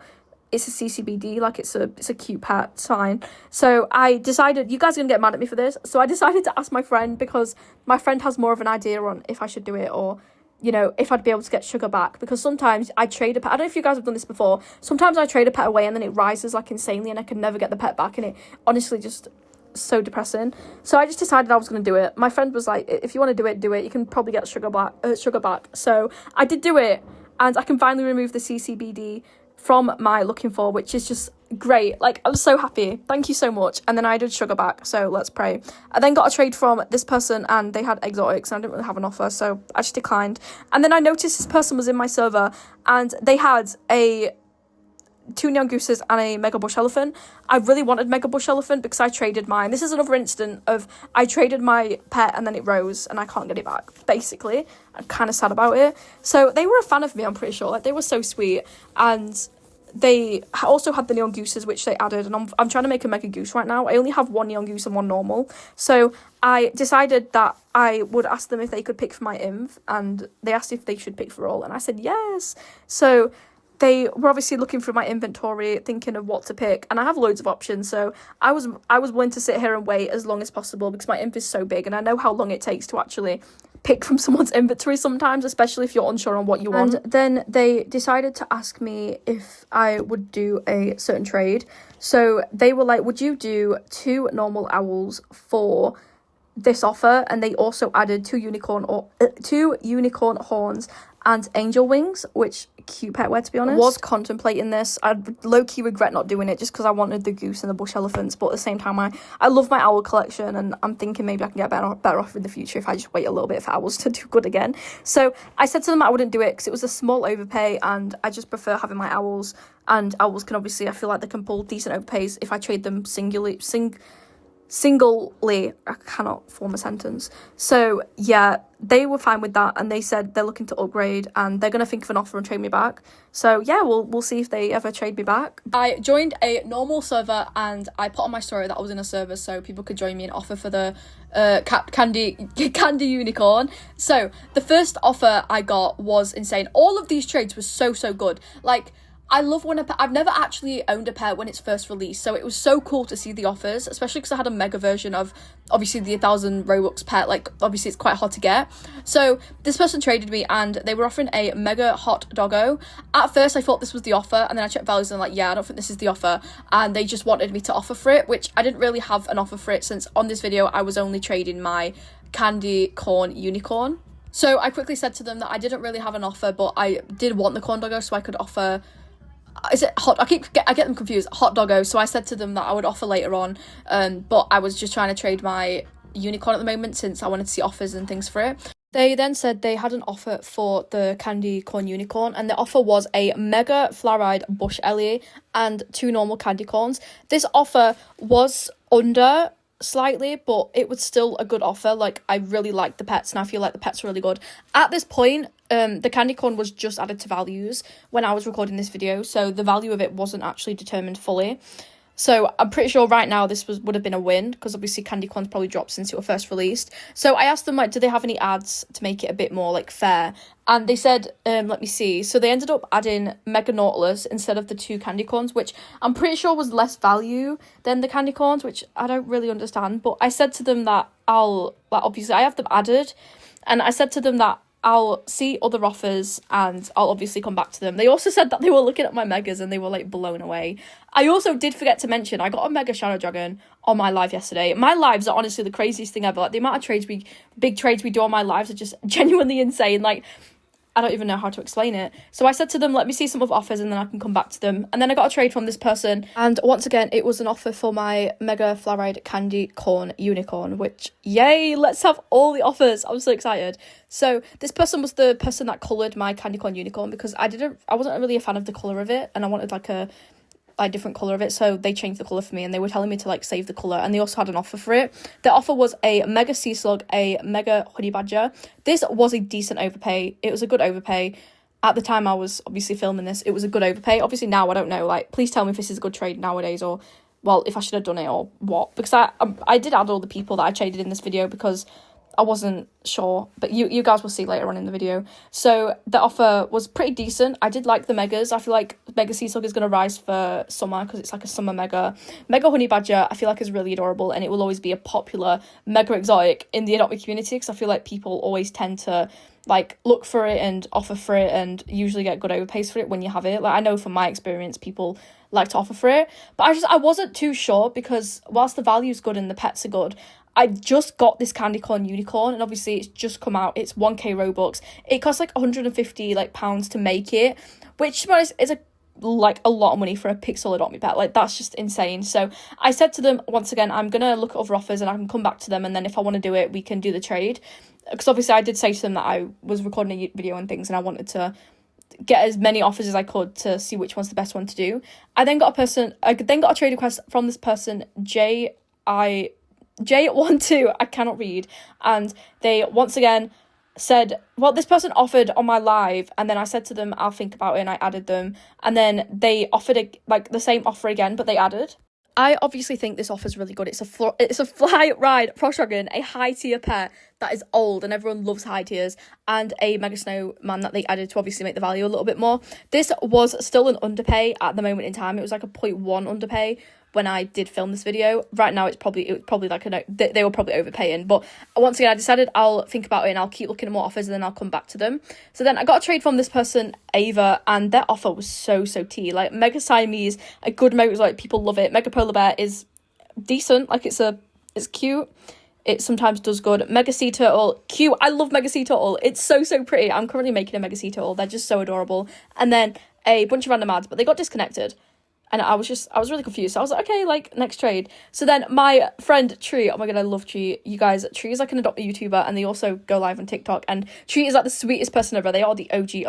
it's a CCBD, like it's a cute pet, it's fine. So I decided, you guys are gonna get mad at me for this, so I decided to ask my friend, because my friend has more of an idea on if I should do it, or you know, if I'd be able to get sugar back, because sometimes I trade a pet. I don't know if you guys have done this before. Sometimes I trade a pet away and then it rises like insanely and I can never get the pet back, and it honestly just so depressing. So I just decided I was going to do it. My friend was like, if you want to do it, you can probably get sugar back. So I did do it, and I can finally remove the CCBD from my looking for, which is just great. Like, I'm so happy, thank you so much. And then I did sugar back, so let's pray. I then got a trade from this person, and they had exotics, and I didn't really have an offer, so I just declined. And then I noticed this person was in my server, and they had two neon gooses and a mega bush elephant. I really wanted mega bush elephant because I traded mine. This is another instant of I traded my pet and then it rose and I can't get it back, basically. I'm kind of sad about it. So they were a fan of me, I'm pretty sure. Like, they were so sweet. And they also had the neon gooses, which they added, and I'm trying to make a mega goose right now. I only have one neon goose and one normal, so I decided that I would ask them if they could pick for my inv, and they asked if they should pick for all, and I said yes. So they were obviously looking through my inventory, thinking of what to pick, and I have loads of options, so I was willing to sit here and wait as long as possible, because my inv is so big, and I know how long it takes to actually pick from someone's inventory sometimes, especially if you're unsure on what you want. And then they decided to ask me if I would do a certain trade. So they were like, would you do 2 normal owls for this offer? And they also added 2 unicorn horns and angel wings, which cute pet wear, to be honest. I was contemplating this. I low-key regret not doing it just because I wanted the goose and the bush elephants, but at the same time I love my owl collection, and I'm thinking maybe I can get a better offer in the future if I just wait a little bit for owls to do good again. So I said to them I wouldn't do it because it was a small overpay, and I just prefer having my owls, and owls can obviously, I feel like they can pull decent overpays if I trade them singly. I cannot form a sentence. So yeah, they were fine with that, and they said they're looking to upgrade and they're gonna think of an offer and trade me back. So yeah, we'll see if they ever trade me back. I joined a normal server, and I put on my story that I was in a server so people could join me and offer for the candy unicorn. So the first offer I got was insane. All of these trades were so good. Like, I love when I've never actually owned a pet when it's first released, so it was so cool to see the offers, especially because I had a mega version of, obviously, the 1,000 Robux pet. Like, obviously, it's quite hard to get. So this person traded me, and they were offering a mega hot doggo. At first, I thought this was the offer, and then I checked values, and I'm like, yeah, I don't think this is the offer. And they just wanted me to offer for it, which I didn't really have an offer for it, since on this video, I was only trading my candy corn unicorn. So I quickly said to them that I didn't really have an offer, but I did want the corn doggo, so I could offer... Is it hot? I get them confused. Hot doggo. So I said to them that I would offer later on, but I was just trying to trade my unicorn at the moment since I wanted to see offers and things for it. They then said they had an offer for the candy corn unicorn, and the offer was a mega flaride bush ellie and 2 normal candy corns. This offer was under slightly, but it was still a good offer. Like, I really liked the pets, and I feel like the pets are really good. At this point, the candy corn was just added to values when I was recording this video, so the value of it wasn't actually determined fully. So I'm pretty sure right now this would have been a win, because obviously candy corns probably dropped since it was first released. So I asked them, like, do they have any ads to make it a bit more, like, fair? And they said, let me see. So they ended up adding Mega Nautilus instead of the 2 candy corns, which I'm pretty sure was less value than the candy corns, which I don't really understand. But I said to them that obviously I have them added, and I said to them that I'll see other offers and I'll obviously come back to them. They also said that they were looking at my megas and they were, like, blown away. I also did forget to mention, I got a mega shadow dragon on my live yesterday. My lives are honestly the craziest thing ever. Like, the amount of big trades we do on my lives are just genuinely insane. Like, I don't even know how to explain it. So I said to them, let me see some of offers and then I can come back to them. And then I got a trade from this person. And once again, it was an offer for my mega flaride candy corn unicorn, which, yay, let's have all the offers. I'm so excited. So this person was the person that coloured my candy corn unicorn, because I wasn't really a fan of the colour of it. And I wanted like a like different colour of it, so they changed the colour for me, and they were telling me to like save the colour, and they also had an offer for it. The offer was a mega sea slug, a mega honey badger. This was a decent overpay. It was a good overpay. At the time I was obviously filming this, it was a good overpay. Obviously now I don't know, like please tell me if this is a good trade nowadays, or well, if I should have done it or what, because I did add all the people that I traded in this video because I wasn't sure, but you guys will see later on in the video. So the offer was pretty decent. I did like the megas. I feel like mega sea slug is going to rise for summer because it's like a summer mega. Mega honey badger I feel like is really adorable, and it will always be a popular mega exotic in the Adopt Me community, because I feel like people always tend to like look for it and offer for it, and usually get good overpays for it when you have it. Like I know from my experience people like to offer for it, but I wasn't too sure, because whilst the value's good and the pets are good, I just got this candy corn unicorn, and obviously it's just come out. It's 1k Robux. It costs like 150 like pounds to make it, which to be honest is a lot of money for a pixel Adopt Me pet. Like that's just insane. So I said to them, once again, I'm gonna look at other offers and I can come back to them, and then if I want to do it we can do the trade, because obviously I did say to them that I was recording a video and things, and I wanted to get as many offers as I could to see which one's the best one to do. I then got a trade request from this person, J12, I cannot read, and they once again said, well, this person offered on my live, and then I said to them I'll think about it, and I added them, and then they offered the same offer again, but they added. I obviously think this offer is really good. It's a fly ride frost dragon, a high tier pet that is old and everyone loves high tiers, and a mega snowman that they added to obviously make the value a little bit more. This was still an underpay at the moment in time. It was like a 0.1 underpay when I did film this video. Right now it was probably like they were probably overpaying, but once again I decided I'll think about it and I'll keep looking at more offers, and then I'll come back to them. So then I got a trade from this person, Ava, and their offer was so tea. Like mega Siamese, a good mega, like people love it. Mega polar bear is decent, like it's cute. It sometimes does good. Mega sea turtle, cute. I love mega sea turtle. It's so pretty. I'm currently making a mega sea turtle. They're just so adorable. And then a bunch of random ads, but they got disconnected. And I was really confused. So I was like, okay, like, next trade. So then my friend Tree, oh my god, I love Tree. You guys, Tree is like an Adopt Me YouTuber, and they also go live on TikTok. And Tree is like the sweetest person ever. They are the OG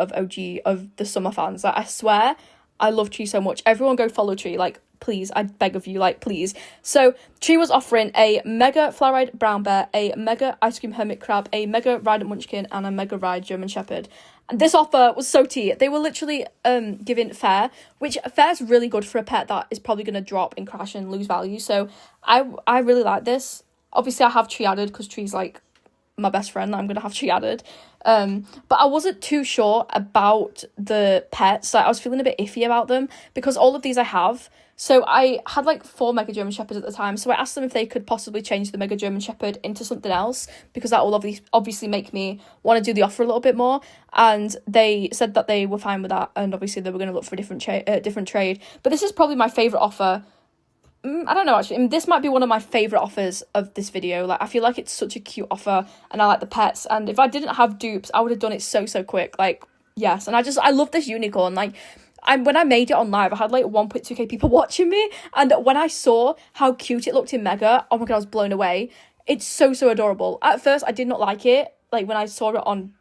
of the summer fans. Like, I swear, I love Tree so much. Everyone go follow Tree. Like, please, I beg of you, like, please. So Tree was offering a mega fly-ride brown bear, a mega ice cream hermit crab, a mega ride munchkin, and a mega ride German shepherd. And this offer was so tea. They were literally giving fair, which fair is really good for a pet that is probably going to drop and crash and lose value. So I really like this. Obviously, I have Tree added because Tree's like my best friend that I'm going to have Tree added. But I wasn't too sure about the pets. Like, I was feeling a bit iffy about them because all of these I have. So I had like 4 mega German shepherds at the time. So I asked them if they could possibly change the mega German shepherd into something else, because that will obviously make me want to do the offer a little bit more. And they said that they were fine with that, and obviously they were going to look for a different trade. But this is probably my favourite offer. I don't know, actually. This might be one of my favourite offers of this video. Like, I feel like it's such a cute offer, and I like the pets. And if I didn't have dupes, I would have done it so quick. Like, yes. And I love this unicorn. Like, when I made it on live, I had like 1.2k people watching me, and when I saw how cute it looked in Mega, oh my god, I was blown away. It's so adorable. At first, I did not like it, like when I saw it on,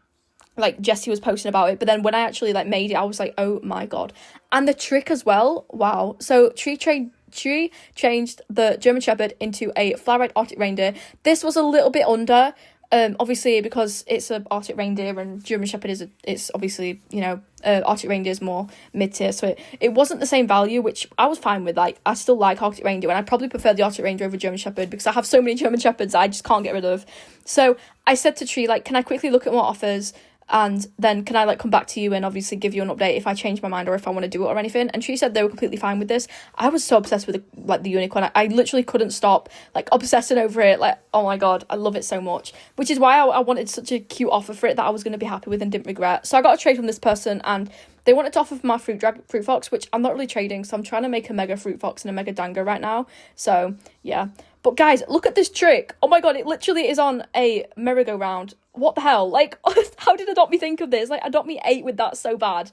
like, Jessie was posting about it, but then when I actually like made it, I was like, oh my god. And the trick as well, wow. So Tree changed the German Shepherd into a fly-ride Arctic reindeer. This was a little bit under, obviously because it's an Arctic reindeer, and German Shepherd it's obviously, you know, Arctic reindeer is more mid-tier, so it wasn't the same value, which I was fine with. Like, I still like Arctic reindeer, and I probably prefer the Arctic reindeer over German Shepherd because I have so many German Shepherds I just can't get rid of. So I said to Tree, like, can I quickly look at more offers, and then can I like come back to you and obviously give you an update if I change my mind or if I want to do it or anything? And she said they were completely fine with this. I was so obsessed with the unicorn. I literally couldn't stop like obsessing over it. Like, oh my god, I love it so much, which is why I wanted such a cute offer for it that I was going to be happy with and didn't regret. So I got a trade from this person, and they wanted to offer for my fruit fox, which I'm not really trading, so I'm trying to make a mega fruit fox and a mega dango right now. So yeah, but guys, look at this trick. Oh my god, it literally is on a merry-go-round. What the hell? Like, how did Adopt Me think of this? Like, Adopt Me ate with that so bad.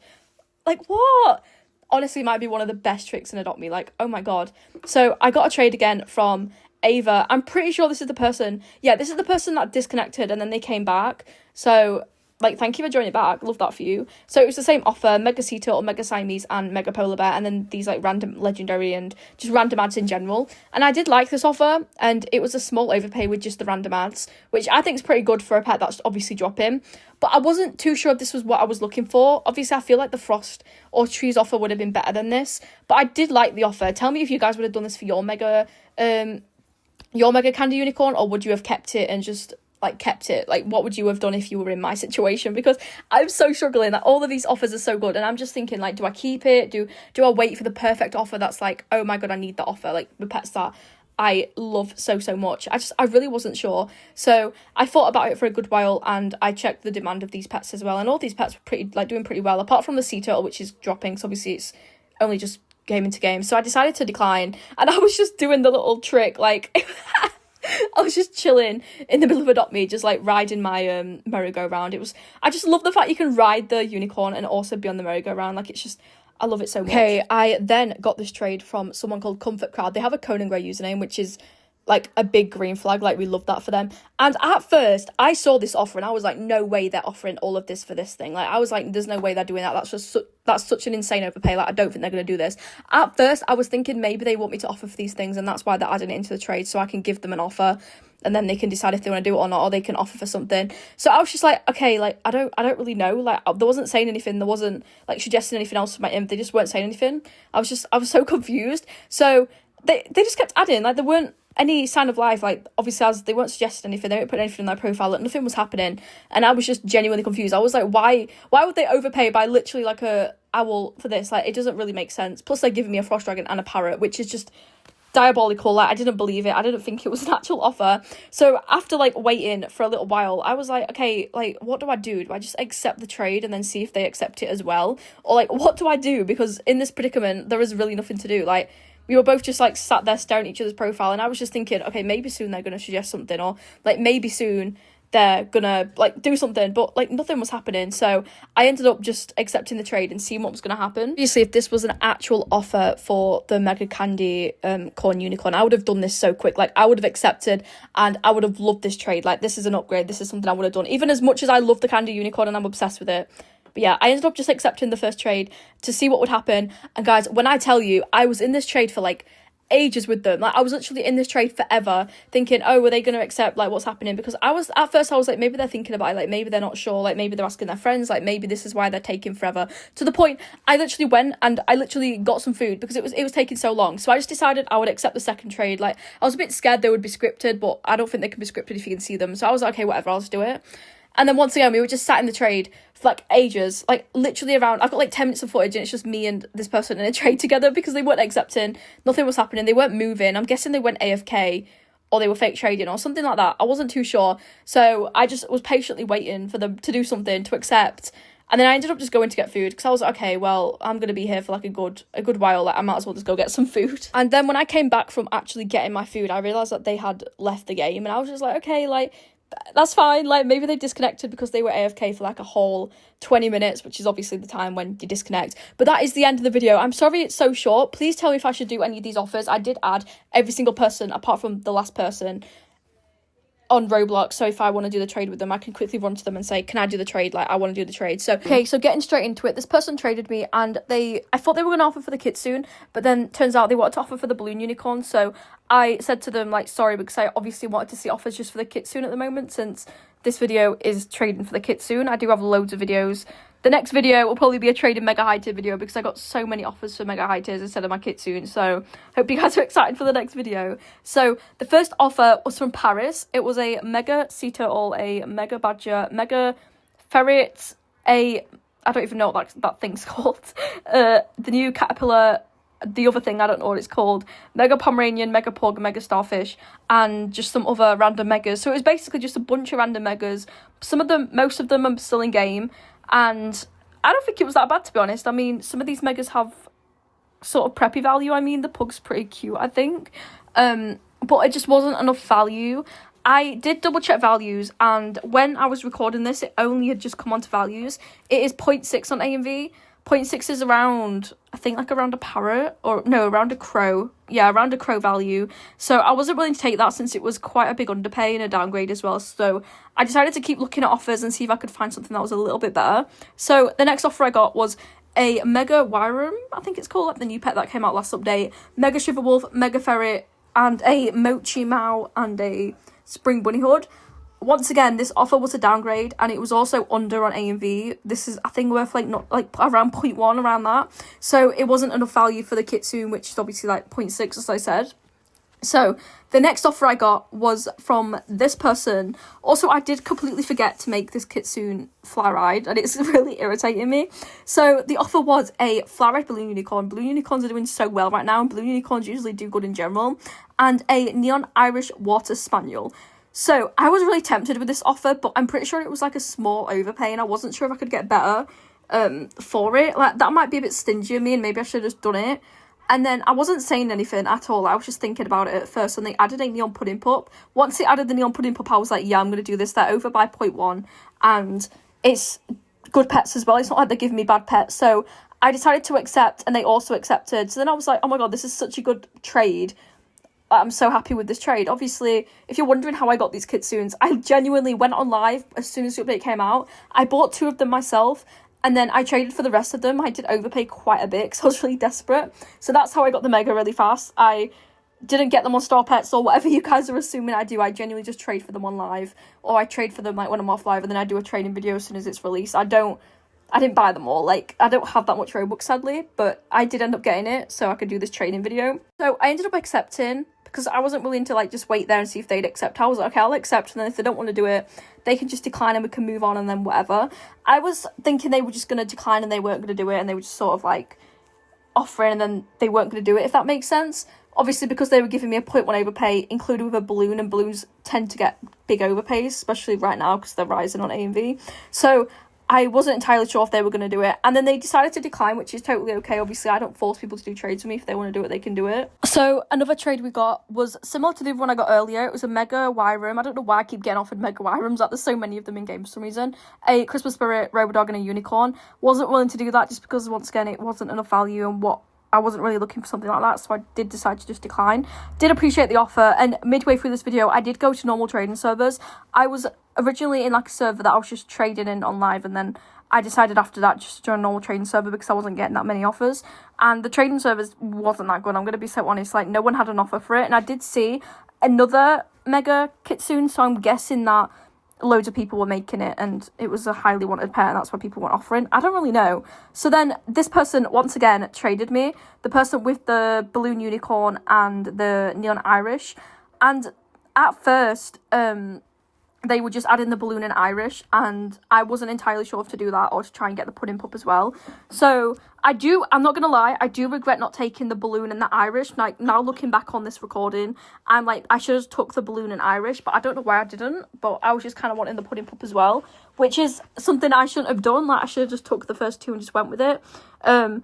Like, what? Honestly, might be one of the best tricks in Adopt Me. Like, oh my god. So I got a trade again from Ava. I'm pretty sure this is the person. Yeah, this is the person that disconnected and then they came back. So like, thank you for joining it back. Love that for you. So it was the same offer, Mega Sea Turtle, Mega Siamese, and Mega Polar Bear, and then these, like, random legendary and just random ads in general. And I did like this offer, and it was a small overpay with just the random ads, which I think is pretty good for a pet that's obviously dropping. But I wasn't too sure if this was what I was looking for. Obviously, I feel like the Frost or Trees offer would have been better than this, but I did like the offer. Tell me if you guys would have done this for your Mega Candy Unicorn, or would you have kept it and just, like, kept it? Like, what would you have done if you were in my situation? Because I'm so struggling. Like, all of these offers are so good, and I'm just thinking, like, do I keep it? Do I wait for the perfect offer that's like, oh my god, I need that offer, like the pets that I love so much. I really wasn't sure. So I thought about it for a good while, and I checked the demand of these pets as well, and all these pets were doing pretty well, apart from the Sea Turtle, which is dropping, so obviously it's only just game into game. So I decided to decline, and I was just doing the little trick, like I was just chilling in the middle of Adopt Me, just, like, riding my merry-go-round. I just love the fact you can ride the unicorn and also be on the merry-go-round. Like, it's just, I love it so much. Okay, I then got this trade from someone called Comfort Crowd. They have a Conan Gray username, which is, like, a big green flag. Like, we love that for them. And at first, I saw this offer and I was like, no way they're offering all of this for this thing. Like, I was like, there's no way they're doing that. That's such an insane overpay. Like, I don't think they're going to do this. At first, I was thinking maybe they want me to offer for these things, and that's why they're adding it into the trade, so I can give them an offer, and then they can decide if they want to do it or not, or they can offer for something. So I was just like, okay, like, I don't really know. Like, there wasn't saying anything. There wasn't, like, suggesting anything else for my imp. They just weren't saying anything. I was so confused. So they just kept adding. Like, there weren't any sign of life. Like, obviously, they weren't suggesting anything. They weren't putting anything in their profile. Like, nothing was happening. And I was just genuinely confused. I was like, why would they overpay by literally, like, a owl for this? Like, it doesn't really make sense. Plus, they're giving me a frost dragon and a parrot, which is just diabolical. Like, I didn't believe it. I didn't think it was an actual offer. So after, like, waiting for a little while, I was like, okay, like, what do I do? Do I just accept the trade and then see if they accept it as well? Or, like, what do I do? Because in this predicament, there is really nothing to do. Like, we were both just, like, sat there staring at each other's profile, and I was just thinking, okay, maybe soon they're going to suggest something, or, like, maybe soon they're gonna, like, do something, but, like, nothing was happening. So I ended up just accepting the trade and seeing what was gonna happen. Obviously, if this was an actual offer for the Mega Candy Corn Unicorn, I would have done this so quick. Like, I would have accepted, and I would have loved this trade. Like, this is an upgrade. This is something I would have done, even as much as I love the Candy Unicorn and I'm obsessed with it. But yeah, I ended up just accepting the first trade to see what would happen. And guys, when I tell you, I was in this trade for, like, ages with them. Like, I was literally in this trade forever, thinking, oh, were they going to accept, like, what's happening? Because I was like, maybe they're thinking about it, like, maybe they're not sure, like, maybe they're asking their friends, like, maybe this is why they're taking forever. To the point, I literally went and I literally got some food because it was taking so long. So I just decided I would accept the second trade. Like, I was a bit scared they would be scripted, but I don't think they can be scripted if you can see them. So I was like, okay, whatever, I'll just do it. And then once again, we were just sat in the trade for, like, ages, like, literally around, I've got, like, 10 minutes of footage, and it's just me and this person in a trade together because they weren't accepting, nothing was happening, they weren't moving. I'm guessing they went AFK, or they were fake trading, or something like that. I wasn't too sure. So I just was patiently waiting for them to do something, to accept. And then I ended up just going to get food because I was like, okay, well, I'm going to be here for, like, a good while. Like, I might as well just go get some food. And then when I came back from actually getting my food, I realised that they had left the game, and I was just like, okay, like, that's fine. Like, maybe they disconnected because they were AFK for, like, a whole 20 minutes, which is obviously the time when you disconnect. But that is the end of the video. I'm sorry it's so short. Please tell me if I should do any of these offers. I did add every single person apart from the last person on Roblox, so if I want to do the trade with them, I can quickly run to them and say, can I do the trade? Like, I want to do the trade. So, okay, so getting straight into it, this person traded me, and I thought they were going to offer for the kitsune, but then turns out they wanted to offer for the balloon unicorn. So I said to them, like, sorry, because I obviously wanted to see offers just for the kitsune at the moment, since this video is trading for the kitsune. I do have loads of videos. The next video will probably be a trading mega high tier video because I got so many offers for mega high tiers instead of my kitsune. So hope you guys are excited for the next video. So the first offer was from Paris. It was a mega sea turtle, a mega badger, mega ferret, I don't even know what that thing's called. The new caterpillar, the other thing, I don't know what it's called, mega pomeranian, mega pug, mega starfish, and just some other random megas. So it was basically just a bunch of random megas. Most of them are still in game, and I don't think it was that bad, to be honest. I mean, some of these megas have sort of preppy value. I mean, the pug's pretty cute, I think, but it just wasn't enough value. I did double check values, and when I was recording this, it only had just come onto values. It is 0.6 on AMV. 0.6 is around, I think, like around a parrot, or no, around a crow. Yeah, around a crow value. So I wasn't willing to take that since it was quite a big underpay and a downgrade as well. So I decided to keep looking at offers and see if I could find something that was a little bit better. So the next offer I got was a Mega Wyram, I think it's called, like the new pet that came out last update. Mega Shiver Wolf, Mega Ferret, and a Mochi Mao and a Spring Bunny Hood. Once again, this offer was a downgrade, and it was also under on A&V. This is, I think, worth like not like around 0.1, around that. So it wasn't enough value for the kitsune, which is obviously like 0.6, as I said. So the next offer I got was from this person. Also, I did completely forget to make this kitsune fly ride, and it's really irritating me. So the offer was a fly ride balloon unicorn. Balloon unicorns are doing so well right now, and balloon unicorns usually do good in general. And a neon Irish water spaniel. So I was really tempted with this offer, but I'm pretty sure it was like a small overpay, and I wasn't sure if I could get better for it. Like, that might be a bit stingy of me, and maybe I should have just done it. And then I wasn't saying anything at all. I was just thinking about it at first, and they added a neon pudding pup. Once they added the neon pudding pup, I was like, yeah, I'm going to do this. They're over by 0.1, and it's good pets as well. It's not like they're giving me bad pets. So I decided to accept, and they also accepted. So then I was like, oh my god, this is such a good trade. I'm so happy with this trade. Obviously, if you're wondering how I got these kitsunes, I genuinely went on live as soon as the update came out. I bought 2 of them myself, and then I traded for the rest of them. I did overpay quite a bit because I was really desperate. So that's how I got the Mega really fast. I didn't get them on Star Pets or whatever you guys are assuming I do. I genuinely just trade for them on live, or I trade for them like when I'm off live, and then I do a trading video as soon as it's released. I didn't buy them all. Like, I don't have that much Robux, sadly, but I did end up getting it so I could do this trading video. So I ended up accepting, because I wasn't willing to like just wait there and see if they'd accept. I was like, okay, I'll accept, and then if they don't want to do it, they can just decline and we can move on, and then whatever. I was thinking they were just going to decline and they weren't going to do it, and they were just sort of like offering and then they weren't going to do it, if that makes sense. Obviously, because they were giving me a 0.1 overpay included with a balloon, and balloons tend to get big overpays, especially right now because they're rising on A&V. So I wasn't entirely sure if they were going to do it, and then they decided to decline, which is totally okay. Obviously, I don't force people to do trades with me. If they want to do it, they can do it. So another trade we got was similar to the one I got earlier. It was a Mega Wyram. I don't know why I keep getting offered Mega Wyrams. Like, there's so many of them in game for some reason. A Christmas Spirit, Robodog, and a Unicorn. Wasn't willing to do that just because, once again, it wasn't enough value, and I wasn't really looking for something like that, so I did decide to just decline. Did appreciate the offer, and midway through this video, I did go to normal trading servers. I was originally in like a server that I was just trading in on live, and then I decided after that just to join a normal trading server because I wasn't getting that many offers. And the trading servers wasn't that good, I'm going to be so honest. Like, no one had an offer for it, and I did see another Mega Kitsune, so I'm guessing that loads of people were making it, and it was a highly wanted pet, and that's why people weren't offering. I don't really know. So then this person once again traded me, the person with the balloon unicorn and the neon Irish, and at first they were just adding the balloon and Irish, and I wasn't entirely sure if to do that or to try and get the pudding pup as well. So I'm not gonna lie, I do regret not taking the balloon and the Irish. Like, now looking back on this recording, I'm like, I should have took the balloon and Irish, but I don't know why I didn't. But I was just kind of wanting the pudding pup as well, which is something I shouldn't have done. Like, I should have just took the first 2 and just went with it. And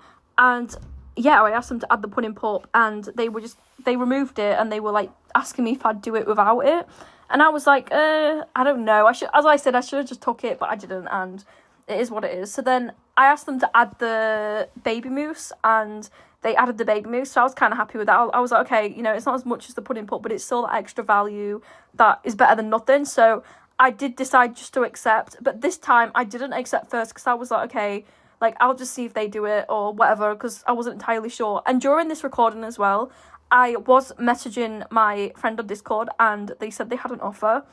yeah, I asked them to add the pudding pup, and they removed it, and they were like asking me if I'd do it without it. And I was like, I don't know. As I said, I should have just took it, but I didn't, and it is what it is. So then I asked them to add the baby moose, and they added the baby moose, so I was kind of happy with that. I was like, okay, you know, it's not as much as the pudding pup, but it's still that extra value that is better than nothing. So I did decide just to accept, but this time I didn't accept first because I was like, okay, like, I'll just see if they do it or whatever, because I wasn't entirely sure. And during this recording as well, I was messaging my friend on Discord, and they said they had an offer.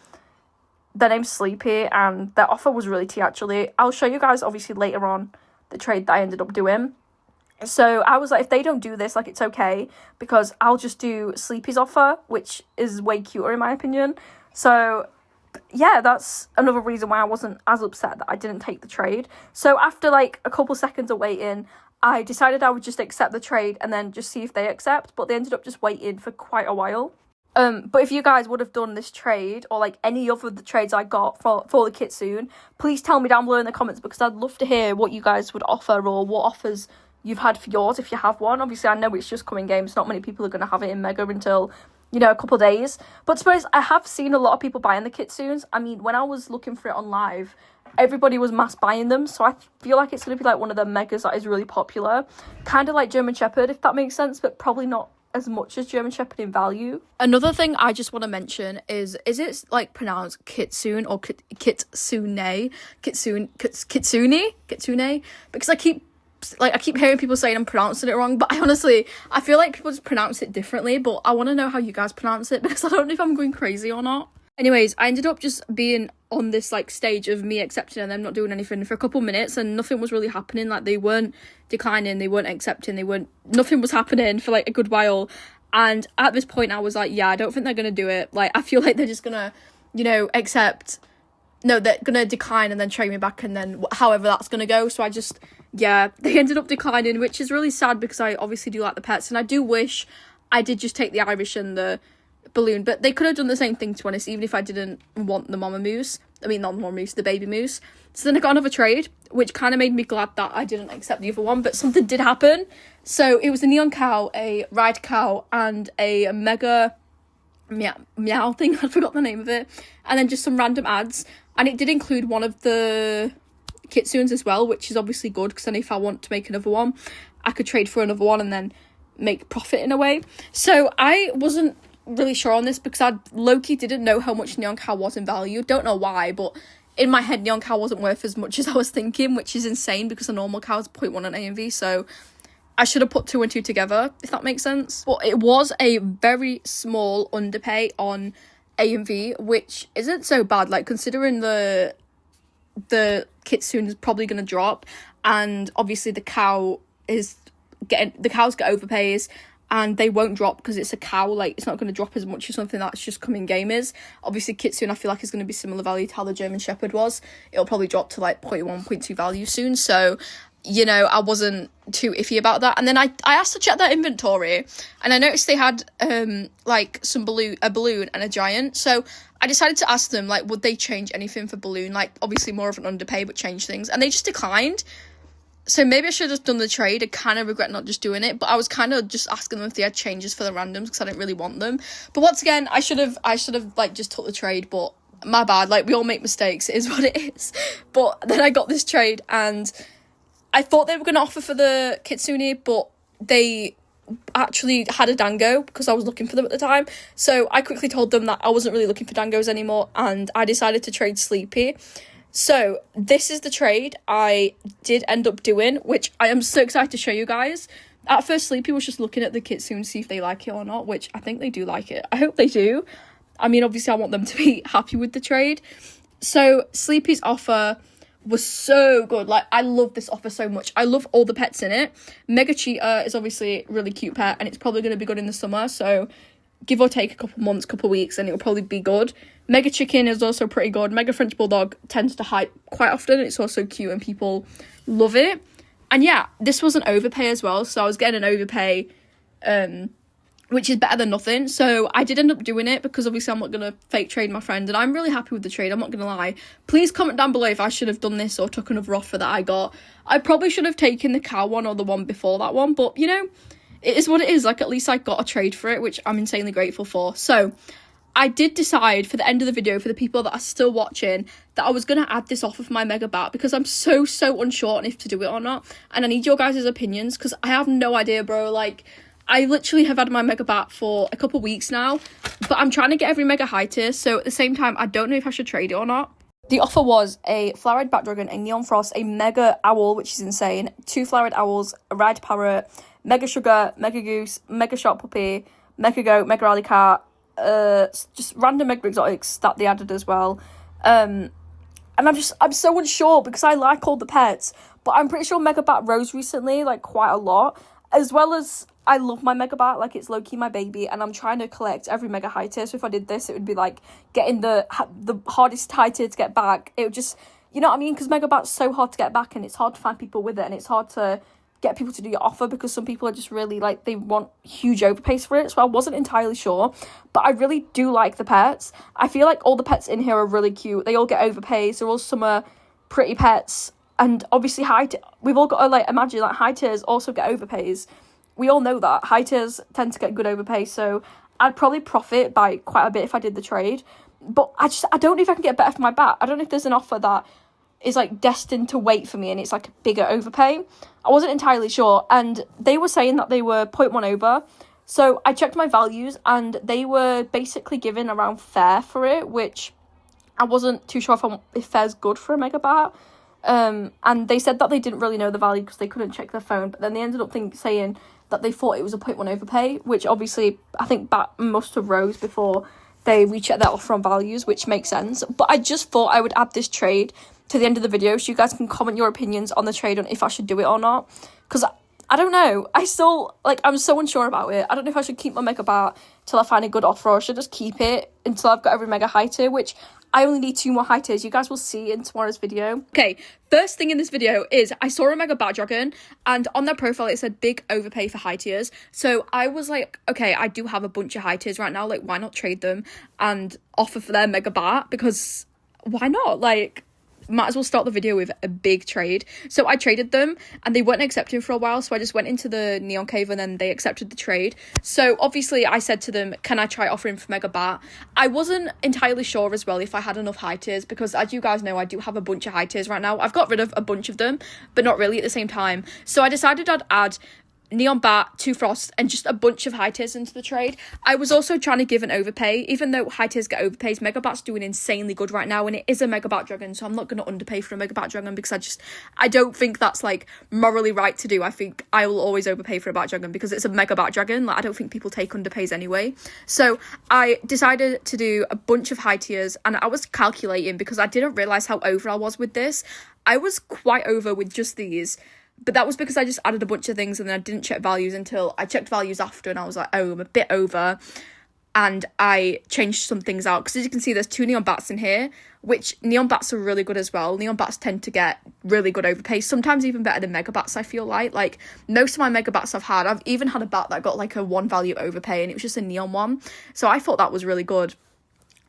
Their name's Sleepy, and their offer was really tea, actually. I'll show you guys, obviously, later on the trade that I ended up doing. So I was like, if they don't do this, like, it's okay, because I'll just do Sleepy's offer, which is way cuter, in my opinion. So yeah, that's another reason why I wasn't as upset that I didn't take the trade. So after, like, a couple seconds of waiting, I decided I would just accept the trade and then just see if they accept, but they ended up just waiting for quite a while. But if you guys would have done this trade, or like any other of the trades I got for the kitsune, please tell me down below in the comments, because I'd love to hear what you guys would offer, or what offers you've had for yours if you have one. Obviously, I know it's just coming games, not many people are going to have it in Mega until you know, a couple days. But to be honest, I have seen a lot of people buying the kitsunes. I mean, when I was looking for it on live, everybody was mass buying them, so I feel like it's going to be like one of the megas that is really popular, kind of like German Shepherd, if that makes sense, but probably not as much as German Shepherd in value. Another thing I just want to mention is it like pronounced kitsune or kitsune, because I keep hearing people saying I'm pronouncing it wrong, but I feel like people just pronounce it differently, but I want to know how you guys pronounce it, because I don't know if I'm going crazy or not. Anyways, I ended up just being on this like stage of me accepting and them not doing anything for a couple minutes, and nothing was really happening. Like, they weren't declining, they weren't accepting, nothing was happening for like a good while. And at this point I was like, yeah, I don't think they're gonna do it. Like, I feel like they're just gonna, you know, they're gonna decline and then trade me back, and then however that's gonna go. So they ended up declining, which is really sad, because I obviously do like the pets, and I do wish I did just take the Irish and the balloon, but they could have done the same thing, to be honest, even if I didn't want the the baby moose. So then I got another trade, which kind of made me glad that I didn't accept the other one, but something did happen. So it was a neon cow, a ride cow, and a mega meow thing. I forgot the name of it. And then just some random ads, and it did include one of the kitsunes as well, which is obviously good, because then if I want to make another one, I could trade for another one and then make profit in a way. So I wasn't really sure on this, because I low-key didn't know how much neon cow was in value. Don't know why, but in my head neon cow wasn't worth as much as I was thinking, which is insane, because a normal cow is 0.1 on AMV, so I should have put 2 and 2 together, if that makes sense. But it was a very small underpay on AMV, which isn't so bad, like, considering the kitsune is probably going to drop, and obviously the cows get overpays, and they won't drop because it's a cow. Like, it's not going to drop as much as something that's just come in game is. Obviously, kitsune, I feel like, is going to be similar value to how the German Shepherd was. It'll probably drop to, like, 0.1, 0.2 value soon. So, you know, I wasn't too iffy about that. And then I asked to check their inventory, and I noticed they had, like, a balloon and a giant. So I decided to ask them, like, would they change anything for balloon? Like, obviously more of an underpay, but change things. And they just declined. So maybe I should have done the trade. I kind of regret not just doing it, but I was kind of just asking them if they had changes for the randoms, because I didn't really want them. But once again, I should have like just took the trade, but my bad. Like, we all make mistakes. It is what it is. But then I got this trade, and I thought they were going to offer for the kitsune, but they actually had a dango, because I was looking for them at the time. So I quickly told them that I wasn't really looking for dangos anymore, and I decided to trade Sleepy. So this is the trade I did end up doing, which I am so excited to show you guys. At first, Sleepy was just looking at the kitsune to see if they like it or not, which I think they do like it. I hope they do. I mean, obviously I want them to be happy with the trade. So Sleepy's offer was so good. Like, I love this offer so much. I love all the pets in it. Mega Cheetah is obviously a really cute pet, and it's probably going to be good in the summer, so give or take a couple months, couple weeks, and it will probably be good. Mega Chicken is also pretty good. Mega French Bulldog tends to hype quite often. It's also cute and people love it. And yeah, this was an overpay as well, so I was getting an overpay, which is better than nothing. So I did end up doing it, because obviously I'm not going to fake trade my friend, and I'm really happy with the trade, I'm not going to lie. Please comment down below if I should have done this or took another offer that I got. I probably should have taken the cow one or the one before that one, but, you know, it is what it is. Like, at least I got a trade for it, which I'm insanely grateful for. So I did decide for the end of the video, for the people that are still watching, that I was going to add this offer for my mega bat, because I'm so unsure on if to do it or not. And I need your guys' opinions, because I have no idea, bro. Like, I literally have had my mega bat for a couple weeks now, but I'm trying to get every mega high tier. So at the same time, I don't know if I should trade it or not. The offer was a flowered bat dragon, a neon frost, a mega owl, which is insane, 2 flowered owls, a red parrot, mega sugar, mega goose, mega shark puppy, mega goat, mega alley cat, just random mega exotics that they added as well. And I'm so unsure, because I like all the pets, but I'm pretty sure mega bat rose recently, like, quite a lot, as well as I love my mega bat. Like, it's low-key my baby, and I'm trying to collect every mega high tier. So if I did this, it would be like getting the hardest high tier to get back. It would just, you know what I mean, because mega bat's so hard to get back, and it's hard to find people with it, and it's hard to get people to do your offer, because some people are just really, like, they want huge overpays for it. So I wasn't entirely sure, but I really do like the pets. I feel like all the pets in here are really cute. They all get overpays. They're all summer pretty pets, and obviously we've all got to, like, imagine, like, high tiers also get overpays. We all know that high tiers tend to get good overpay, so I'd probably profit by quite a bit if I did the trade. But I don't know if I can get better for my bat. I don't know if there's an offer that is like destined to wait for me and it's like a bigger overpay. I wasn't entirely sure, and they were saying that they were 0.1 over. So I checked my values and they were basically giving around fair for it, which I wasn't too sure if fair's good for a megabat. And they said that they didn't really know the value because they couldn't check their phone, but then they ended up saying that they thought it was a 0.1 overpay, which obviously I think bat must have rose before they rechecked their offer on values, which makes sense. But I just thought I would add this trade to the end of the video so you guys can comment your opinions on the trade on if I should do it or not, because I don't know. I still, I'm so unsure about it. I don't know if I should keep my mega bat till I find a good offer, or I should just keep it until I've got every mega high tier, which I only need 2 more high tiers. You guys will see in tomorrow's video. Okay, first thing in this video is I saw a mega bat dragon, and on their profile it said big overpay for high tiers. So I was like, okay, I do have a bunch of high tiers right now. Like, why not trade them and offer for their mega bat? Because why not? Like, might as well start the video with a big trade. So I traded them and they weren't accepting for a while, so I just went into the neon cave and then they accepted the trade. So obviously I said to them, can I try offering for mega bat? I wasn't entirely sure as well if I had enough high tiers, because as you guys know, I do have a bunch of high tiers right now. I've got rid of a bunch of them, but not really at the same time. So I decided I'd add Neon Bat, 2 Frost, and just a bunch of high tiers into the trade. I was also trying to give an overpay, even though high tiers get overpays. Megabat's doing insanely good right now, and it is a Megabat dragon, so I'm not going to underpay for a Megabat dragon, because I don't think that's like morally right to do. I think I will always overpay for a Bat dragon because it's a Megabat dragon. Like, I don't think people take underpays anyway. So I decided to do a bunch of high tiers, and I was calculating because I didn't realize how over I was with this. I was quite over with just these. But that was because I just added a bunch of things and then I didn't check values until I checked values after, and I was like, oh, I'm a bit over. And I changed some things out, because as you can see, there's 2 neon bats in here, which neon bats are really good as well. Neon bats tend to get really good overpays, sometimes even better than mega bats, I feel like. Like, most of my mega bats I've even had a bat that got like a 1 value overpay, and it was just a neon one. So I thought that was really good.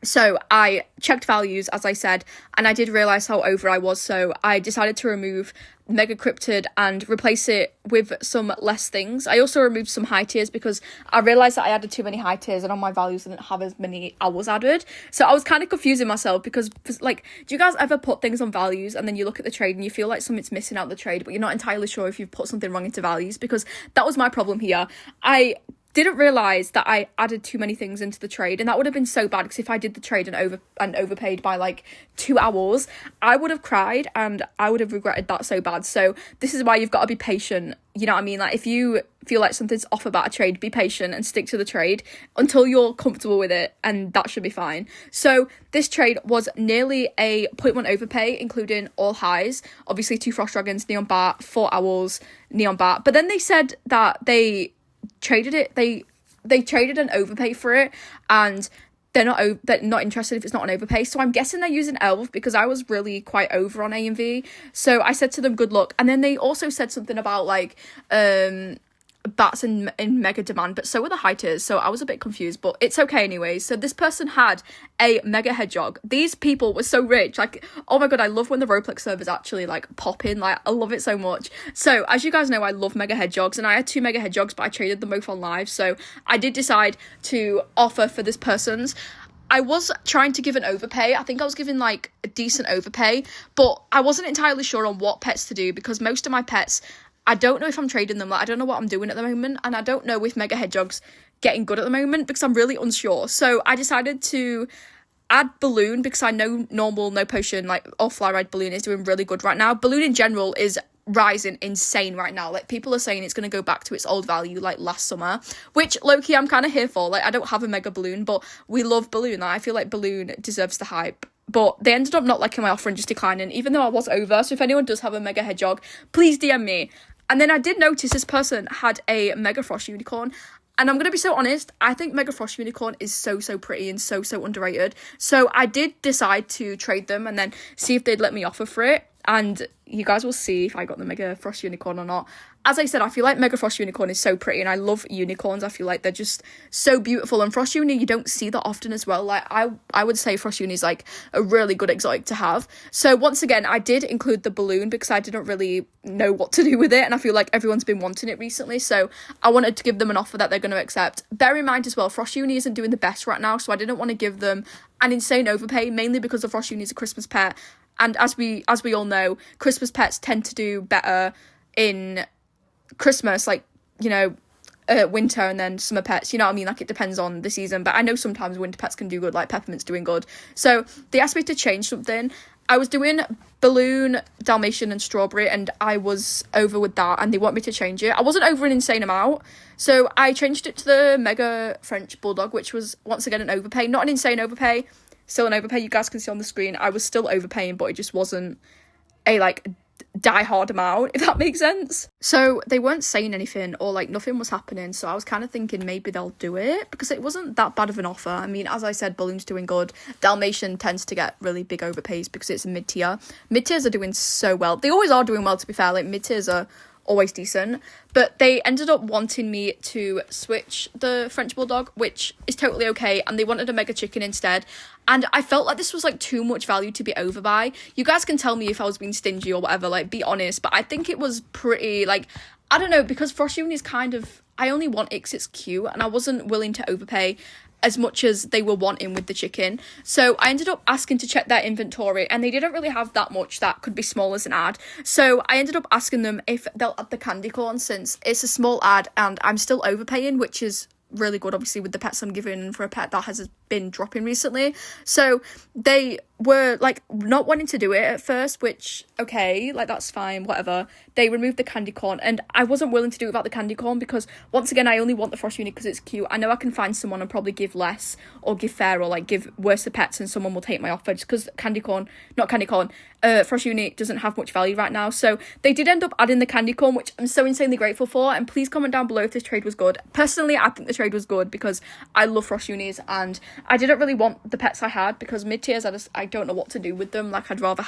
So I checked values, as I said, and I did realise how over I was, so I decided to remove Mega Cryptid and replace it with some less things. I also removed some high tiers because I realised that I added too many high tiers and on my values I didn't have as many hours added. So I was kind of confusing myself because, like, do you guys ever put things on values and then you look at the trade and you feel like something's missing out the trade, but you're not entirely sure if you've put something wrong into values? Because that was my problem here. I didn't realise that I added too many things into the trade, and that would have been so bad, because if I did the trade and overpaid by like 2 hours, I would have cried and I would have regretted that so bad. So this is why you've got to be patient, you know what I mean? Like, if you feel like something's off about a trade, be patient and stick to the trade until you're comfortable with it, and that should be fine. So this trade was nearly a 0.1 overpay, including all highs. Obviously 2 Frost Dragons, Neon Bat, 4 Owls, Neon Bat. But then they said that they traded it, they traded an overpay for it, and they're not interested if it's not an overpay. So I'm guessing they're using Elf, because I was really quite over on A and V. So I said to them, good luck. And then they also said something about like bats in mega demand, but so were the high tiers, so I was a bit confused, but it's okay anyway. So this person had a mega hedgehog. These people were so rich, like, oh my god, I love when the Roblox servers actually like pop in, like, I love it so much. So as you guys know, I love mega hedgehogs, and I had 2 mega hedgehogs, but I traded them both on live, so I did decide to offer for this person's. I was trying to give an overpay. I think I was giving like a decent overpay, but I wasn't entirely sure on what pets to do, because most of my pets, I don't know if I'm trading them. Like, I don't know what I'm doing at the moment, and I don't know if Mega Hedgehog's getting good at the moment, because I'm really unsure. So I decided to add Balloon, because I know normal, no potion, like, or fly ride Balloon is doing really good right now. Balloon in general is rising insane right now. Like, people are saying it's going to go back to its old value like last summer, which low-key I'm kind of here for. Like, I don't have a Mega Balloon, but we love Balloon. Like, I feel like Balloon deserves the hype. But they ended up not liking my offer and just declining, even though I was over. So if anyone does have a Mega Hedgehog, please DM me. And then I did notice this person had a Mega Frost Unicorn. And I'm going to be so honest, I think Mega Frost Unicorn is so pretty and so underrated. So I did decide to trade them and then see if they'd let me offer for it. and you guys will see if I got the Mega Frost Unicorn or not. As I said, I feel like Mega Frost Unicorn is so pretty, and I love unicorns. I feel like they're just so beautiful, and Frost Uni, you don't see that often as well. Like, I would say Frost Uni is like a really good exotic to have. So once again, I did include the balloon because I didn't really know what to do with it, and I feel like everyone's been wanting it recently, so I wanted to give them an offer that they're going to accept. Bear in mind as well, Frost Uni isn't doing the best right now, so I didn't want to give them an insane overpay, mainly because the Frost Uni is a Christmas pet, and as we all know, Christmas pets tend to do better in Christmas, like, you know, winter and then summer pets, you know what I mean? Like, it depends on the season, but I know sometimes winter pets can do good, like Peppermint's doing good. So they asked me to change something. I was doing balloon, Dalmatian and strawberry, and I was over with that, and they want me to change it. I wasn't over an insane amount, so I changed it to the Mega French Bulldog, which was once again an overpay. Not an insane overpay, still an overpay. You guys can see on the screen I was still overpaying, but it just wasn't a like die hard amount, if that makes sense. So they weren't saying anything, or like nothing was happening, so I was kind of thinking maybe they'll do it, because it wasn't that bad of an offer. I mean, as I said, balloon's doing good. Dalmatian tends to get really big overpays because it's a mid-tier. Mid-tiers are doing so well. They always are doing well, to be fair. Like, mid-tiers are always decent, but they ended up wanting me to switch the French Bulldog, which is totally okay, and they wanted a Mega Chicken instead, and I felt like this was like too much value to be over by. You guys can tell me if I was being stingy or whatever, like, be honest, but I think it was pretty, like, I don't know, because Frost Uni is kind of, I only want it 'cause it's cute, and I wasn't willing to overpay as much as they were wanting with the chicken. So I ended up asking to check their inventory, and they didn't really have that much that could be small as an ad. So I ended up asking them if they'll add the candy corn, since it's a small ad and I'm still overpaying, which is really good, obviously, with the pets I'm giving for a pet that has been dropping recently. So they were like not wanting to do it at first, which, okay, like, that's fine, whatever. They removed the candy corn, and I wasn't willing to do it without the candy corn, because once again, I only want the Frost Uni because it's cute. I know I can find someone and probably give less or give fair or like give worse to pets, and someone will take my offer, just because Frost Uni doesn't have much value right now. So they did end up adding the candy corn, which I'm so insanely grateful for, and please comment down below if this trade was good. Personally, I think the trade was good because I love Frost Unis, and I didn't really want the pets I had, because mid-tiers, I don't know what to do with them. Like, I'd rather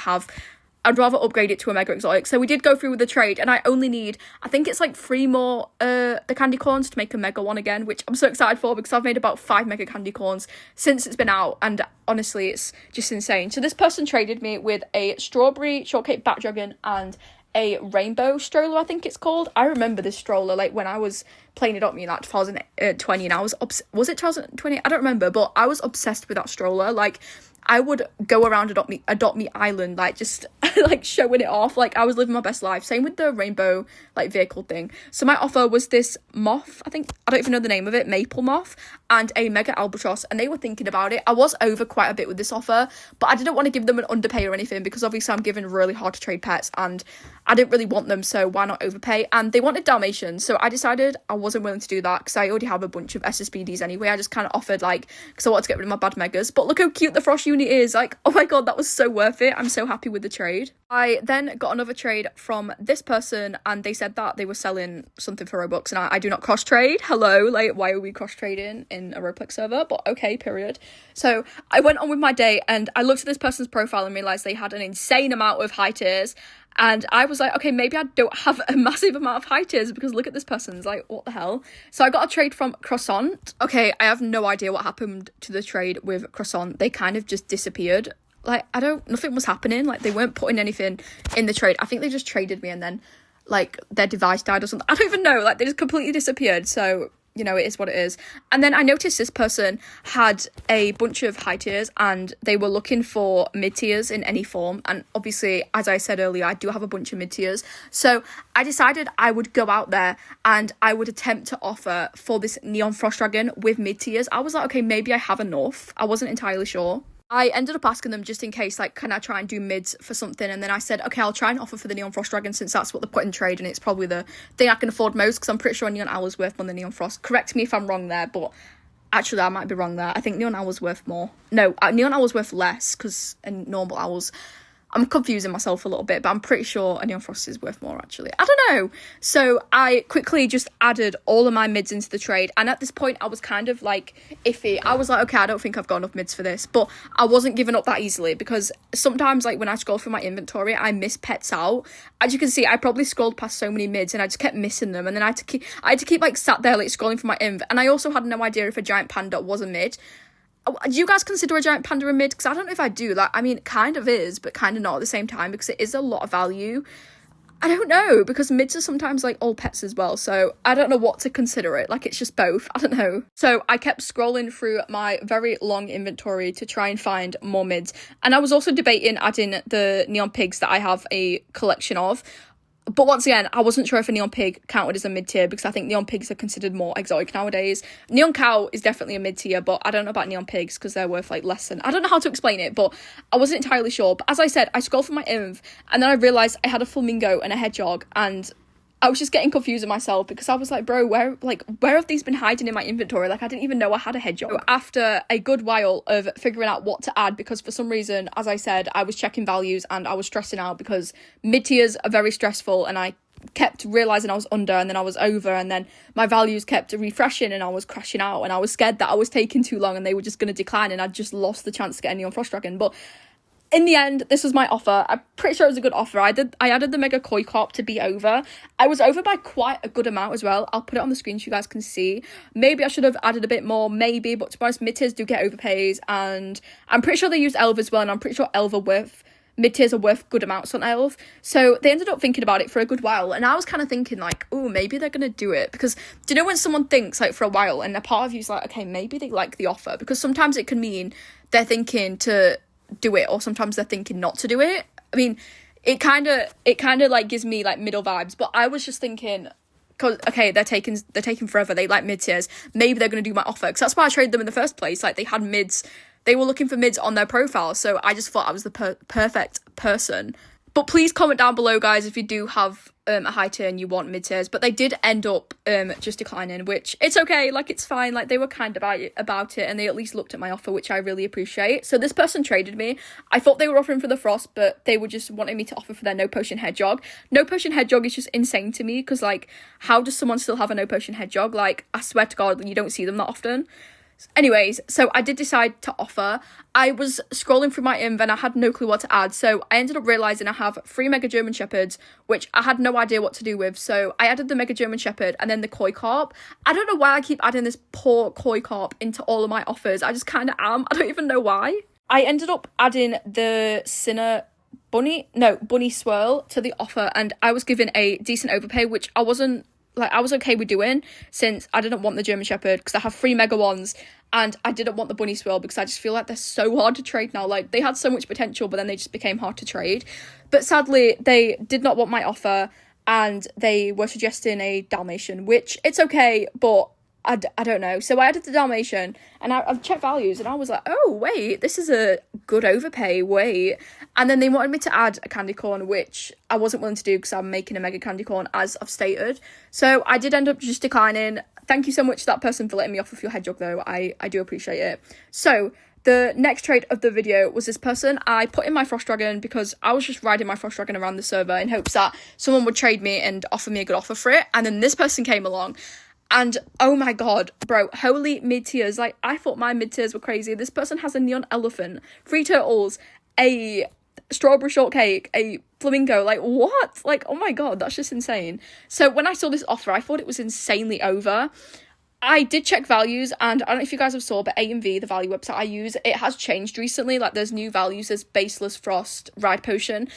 upgrade it to a Mega Exotic. So we did go through with the trade, and I only need, I think it's like 3 more the candy corns to make a Mega one again, which I'm so excited for, because I've made about 5 Mega candy corns since it's been out, and honestly, it's just insane. So this person traded me with a strawberry shortcake bat dragon and a rainbow stroller, I think it's called. I remember this stroller, like, when I was playing Adopt Me in like 2020, and I was it 2020? I don't remember, but I was obsessed with that stroller. Like, I would go around Adopt Me Island, like, just like showing it off. Like, I was living my best life. Same with the rainbow like vehicle thing. So my offer was this moth, I don't even know the name of it, maple moth, and a Mega Albatross, and they were thinking about it. I was over quite a bit with this offer, but I didn't want to give them an underpay or anything, because obviously I'm giving really hard to trade pets, and I didn't really want them, so why not overpay? And they wanted Dalmatians, so I decided I wasn't willing to do that, because I already have a bunch of SSBDs anyway. I just kind of offered, like, because I wanted to get rid of my bad Megas. But look how cute the Frost Uni is. Like, oh my god, that was so worth it. I'm so happy with the trade. I then got another trade from this person, and they said that they were selling something for Robux, and I do not cross trade. Hello, like, why are we cross trading in a Roblox server? But okay, period. So I went on with my day, and I looked at this person's profile and realized they had an insane amount of high tiers. And I was like, okay, maybe I don't have a massive amount of high tiers, because look at this person's, like, what the hell? So I got a trade from Croissant. Okay, I have no idea what happened to the trade with Croissant. They kind of just disappeared. Like, nothing was happening. Like, they weren't putting anything in the trade. I think they just traded me, and then, like, their device died or something. I don't even know. Like, they just completely disappeared. So, you know, it is what it is. And then I noticed this person had a bunch of high tiers, and they were looking for mid tiers in any form. And obviously, as I said earlier, I do have a bunch of mid tiers. So I decided I would go out there and I would attempt to offer for this Neon Frost Dragon with mid tiers. I was like, okay, maybe I have enough. I wasn't entirely sure. I ended up asking them just in case, like, can I try and do mids for something? And then I said, okay, I'll try and offer for the Neon Frost Dragon, since that's what they put in trade, and it's probably the thing I can afford most, because I'm pretty sure Neon Owl's worth more than Neon Frost. Correct me if I'm wrong there, but actually I might be wrong there. I think Neon Owl's worth more. No, Neon Owl's worth less, because in normal owls, I'm confusing myself a little bit, but I'm pretty sure a Neon Frost is worth more, actually. I don't know. So I quickly just added all of my mids into the trade, and at this point I was kind of like iffy. I was like, okay, I don't think I've got enough mids for this, but I wasn't giving up that easily, because sometimes, like, when I scroll through my inventory, I miss pets out. As you can see, I probably scrolled past so many mids and I just kept missing them, and then I had to keep like sat there like scrolling through my inv, and I also had no idea if a giant panda was a mid. Do you guys consider a giant panda a mid? Because I don't know if I do. Like, I mean, it kind of is, but kind of not at the same time, because it is a lot of value. I don't know, because mids are sometimes like all pets as well, so I don't know what to consider it. Like, it's just both. I don't know. So I kept scrolling through my very long inventory to try and find more mids, and I was also debating adding the neon pigs that I have a collection of. But once again, I wasn't sure if a neon pig counted as a mid-tier, because I think neon pigs are considered more exotic nowadays. Neon cow is definitely a mid-tier, but I don't know about neon pigs, because they're worth like less than... I don't know how to explain it, but I wasn't entirely sure. But as I said, I scrolled through my inv, and then I realised I had a flamingo and a hedgehog, and I was just getting confused with myself, because I was like, bro, where have these been hiding in my inventory? Like, I didn't even know I had a hedgehog. So after a good while of figuring out what to add, because for some reason, as I said, I was checking values and I was stressing out, because mid-tiers are very stressful, and I kept realising I was under, and then I was over, and then my values kept refreshing and I was crashing out, and I was scared that I was taking too long and they were just going to decline and I'd just lost the chance to get a Neon Frost Dragon. But in the end, this was my offer. I'm pretty sure it was a good offer. I added the Mega Koi Carp to be over. I was over by quite a good amount as well. I'll put it on the screen so you guys can see. Maybe I should have added a bit more, maybe, but to be honest, mid-tiers do get overpays, and I'm pretty sure they use Elv as well, and I'm pretty sure Elv are worth... mid-tiers are worth good amounts on Elf. So they ended up thinking about it for a good while, and I was kind of thinking like, oh, maybe they're gonna do it, because do you know when someone thinks like for a while and a part of you's like, okay, maybe they like the offer, because sometimes it can mean they're thinking to do it, or sometimes they're thinking not to do it. I mean, it kind of like gives me like middle vibes, but I was just thinking, because okay, they're taking forever, they like mid-tiers, maybe they're gonna do my offer, because that's why I traded them in the first place. Like, they had mids. They were looking for mids on their profile, so I just thought I was the perfect person. But please comment down below, guys, if you do have a high tier and you want mid-tiers. But they did end up just declining, which it's okay, like, it's fine. Like, they were kind about it, and they at least looked at my offer, which I really appreciate. So this person traded me. I thought they were offering for the Frost, but they were just wanting me to offer for their No Potion Hedgehog. No Potion Hedgehog is just insane to me, because, like, how does someone still have a No Potion Hedgehog? Like, I swear to God, you don't see them that often. Anyways, so I did decide to offer. I was scrolling through my inv and I had no clue what to add, so I ended up realising I have 3 Mega German Shepherds, which I had no idea what to do with, so I added the Mega German Shepherd and then the Koi Carp. I don't know why I keep adding this poor Koi Carp into all of my offers. I just kind of am. I don't even know why. I ended up adding the Bunny Swirl to the offer, and I was given a decent overpay, which I was okay with doing, since I didn't want the German Shepherd, because I have 3 Mega ones, and I didn't want the Bunny Swirl, because I just feel like they're so hard to trade now. Like, they had so much potential, but then they just became hard to trade. But sadly, they did not want my offer, and they were suggesting a Dalmatian, which, it's okay, but I don't know. So I added the Dalmatian, and I've checked values, and I was like, oh, wait, this is a good overpay, wait. And then they wanted me to add a candy corn, which I wasn't willing to do, because I'm making a mega candy corn, as I've stated. So I did end up just declining. Thank you so much to that person for letting me offer for your hedgehog, though. I do appreciate it. So the next trade of the video was this person. I put in my Frost Dragon, because I was just riding my Frost Dragon around the server in hopes that someone would trade me and offer me a good offer for it. And then this person came along, and oh my god, bro, holy mid-tiers. Like, I thought my mid-tiers were crazy. This person has a neon elephant, 3 turtles, a strawberry shortcake, a flamingo. Like, what? Like, oh my god, that's just insane. So when I saw this offer, I thought it was insanely over. I did check values, and I don't know if you guys have saw, but A&V, the value website I use, it has changed recently. Like, there's new values. There's baseless, Frost, ride potion,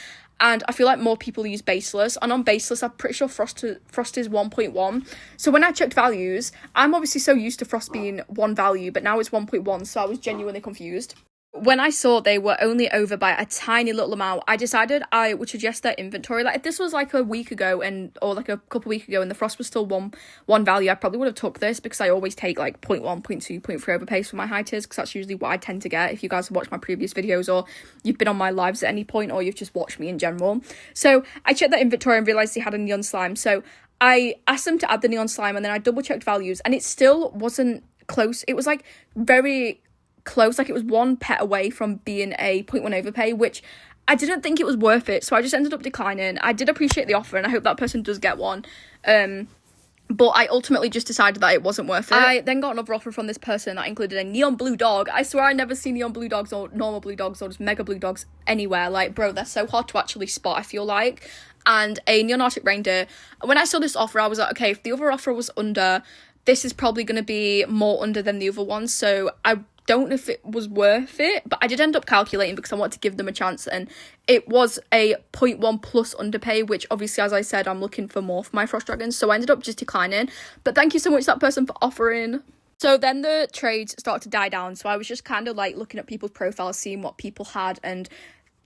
and I feel like more people use baseless. And on baseless, I'm pretty sure Frost is 1.1. So when I checked values, I'm obviously so used to Frost being 1 value, but now it's 1.1, so I was genuinely confused. When I saw they were only over by a tiny little amount, I decided I would suggest their inventory. Like, if this was like a week ago, or like a couple weeks ago, and the Frost was still one value, I probably would have took this, because I always take like 0.1, 0.2, 0.3 overpays for my high tiers, because that's usually what I tend to get. If you guys have watched my previous videos, or you've been on my lives at any point, or you've just watched me in general. So I checked their inventory and realised they had a neon slime. So I asked them to add the neon slime, and then I double checked values, and it still wasn't close. It was like very close, like it was 1 pet away from being a 0.1 overpay, which I didn't think it was worth it, so I just ended up declining. I did appreciate the offer, and I hope that person does get one. But I ultimately just decided that it wasn't worth it. I then got another offer from this person that included a neon blue dog. I swear I never see neon blue dogs or normal blue dogs or just mega blue dogs anywhere. Like, bro, they're so hard to actually spot, I feel like. And a neon Arctic reindeer. When I saw this offer, I was like, okay, if the other offer was under, this is probably going to be more under than the other one. So I don't know if it was worth it, but I did end up calculating because I wanted to give them a chance, and it was a 0.1 plus underpay, which obviously, as I said, I'm looking for more for my frost dragons, so I ended up just declining. But thank you so much to that person for offering. So then the trades started to die down, so I was just kind of like looking at people's profiles, seeing what people had, and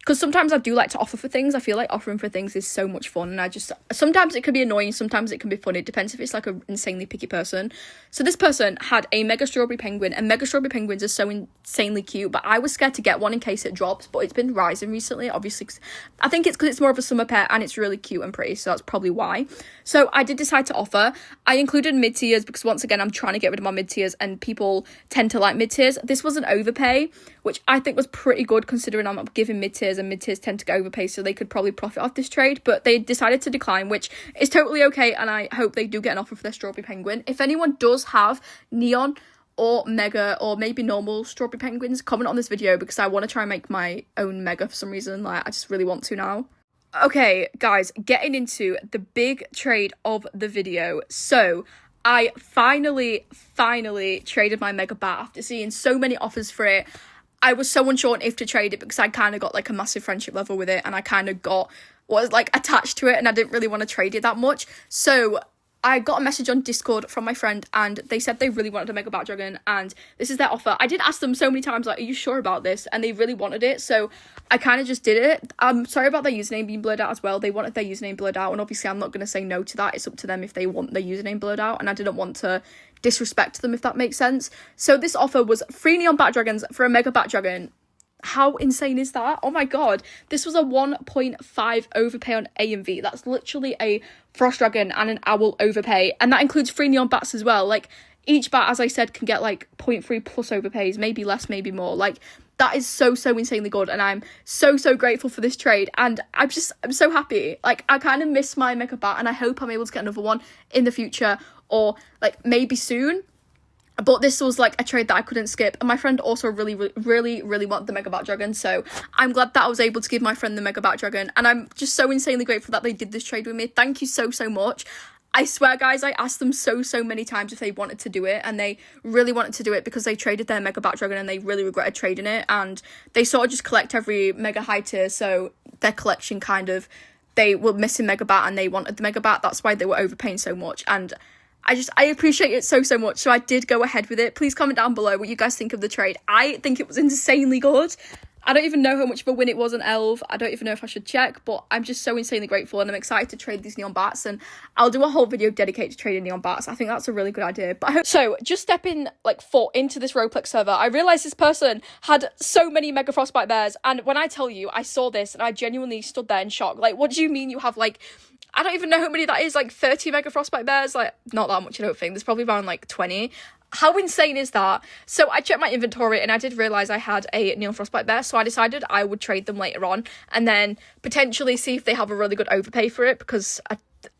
because sometimes I do like to offer for things. I feel like offering for things is so much fun, and sometimes it can be annoying, sometimes it can be fun. It depends if it's like an insanely picky person. So this person had a mega strawberry penguin, and mega strawberry penguins are so insanely cute, but I was scared to get one in case it drops, but it's been rising recently, obviously. I think it's because it's more of a summer pet, and it's really cute and pretty, so that's probably why. So I did decide to offer. I included mid-tiers because, once again, I'm trying to get rid of my mid-tiers, and people tend to like mid-tiers. This was an overpay, which I think was pretty good considering I'm giving mid-tiers, and mid-tiers tend to go overpay, so they could probably profit off this trade, but they decided to decline, which is totally okay, and I hope they do get an offer for their strawberry penguin. If anyone does have neon or mega or maybe normal strawberry penguins, comment on this video because I want to try and make my own mega for some reason. Like, I just really want to now. Okay, guys, getting into the big trade of the video. So I finally traded my mega bat after seeing so many offers for it. I was so unsure if to trade it because I kind of got like a massive friendship level with it, and I kind of was like attached to it, and I didn't really want to trade it that much. So I got a message on Discord from my friend, and they said they really wanted a mega bat dragon, and this is their offer. I did ask them so many times, like, are you sure about this? And they really wanted it, so I kind of just did it. I'm sorry about their username being blurred out as well. They wanted their username blurred out, and obviously I'm not going to say no to that. It's up to them if they want their username blurred out, and I didn't want to disrespect them, if that makes sense. So this offer was 3 neon bat dragons for a mega bat dragon. How insane is that? Oh my god. This was a 1.5 overpay on A and V. That's literally a frost dragon and an owl overpay, and that includes 3 neon bats as well. Like, each bat, as I said, can get like 0.3 plus overpays, maybe less, maybe more. Like, that is so insanely good, and I'm so grateful for this trade, and I'm so happy. Like, I kind of miss my mega bat, and I hope I'm able to get another one in the future, or like maybe soon. But this was like a trade that I couldn't skip, and my friend also really wanted the mega bat dragon, so I'm glad that I was able to give my friend the mega bat dragon, and I'm just so insanely grateful that they did this trade with me. Thank you so much. I swear, guys, I asked them so many times if they wanted to do it, and they really wanted to do it because they traded their mega bat dragon and they really regretted trading it, and they sort of just collect every mega high tier, so their collection they were missing mega bat and they wanted the mega bat. That's why they were overpaying so much, and I appreciate it so much, so I did go ahead with it. Please comment down below what you guys think of the trade. I think it was insanely good. I don't even know how much of a win it was on Elv. I don't even know if I should check, but I'm just so insanely grateful, and I'm excited to trade these neon bats, and I'll do a whole video dedicated to trading neon bats. I think that's a really good idea. But so, just stepping like foot into this Roblox server, I realised this person had so many mega frostbite bears, and when I tell you, I saw this and I genuinely stood there in shock. Like, what do you mean you have like, I don't even know how many that is, like 30 mega frostbite bears? Like, not that much, I don't think. There's probably around like 20. How insane is that? So I checked my inventory and I did realise I had a neon frostbite bear, so I decided I would trade them later on and then potentially see if they have a really good overpay for it, because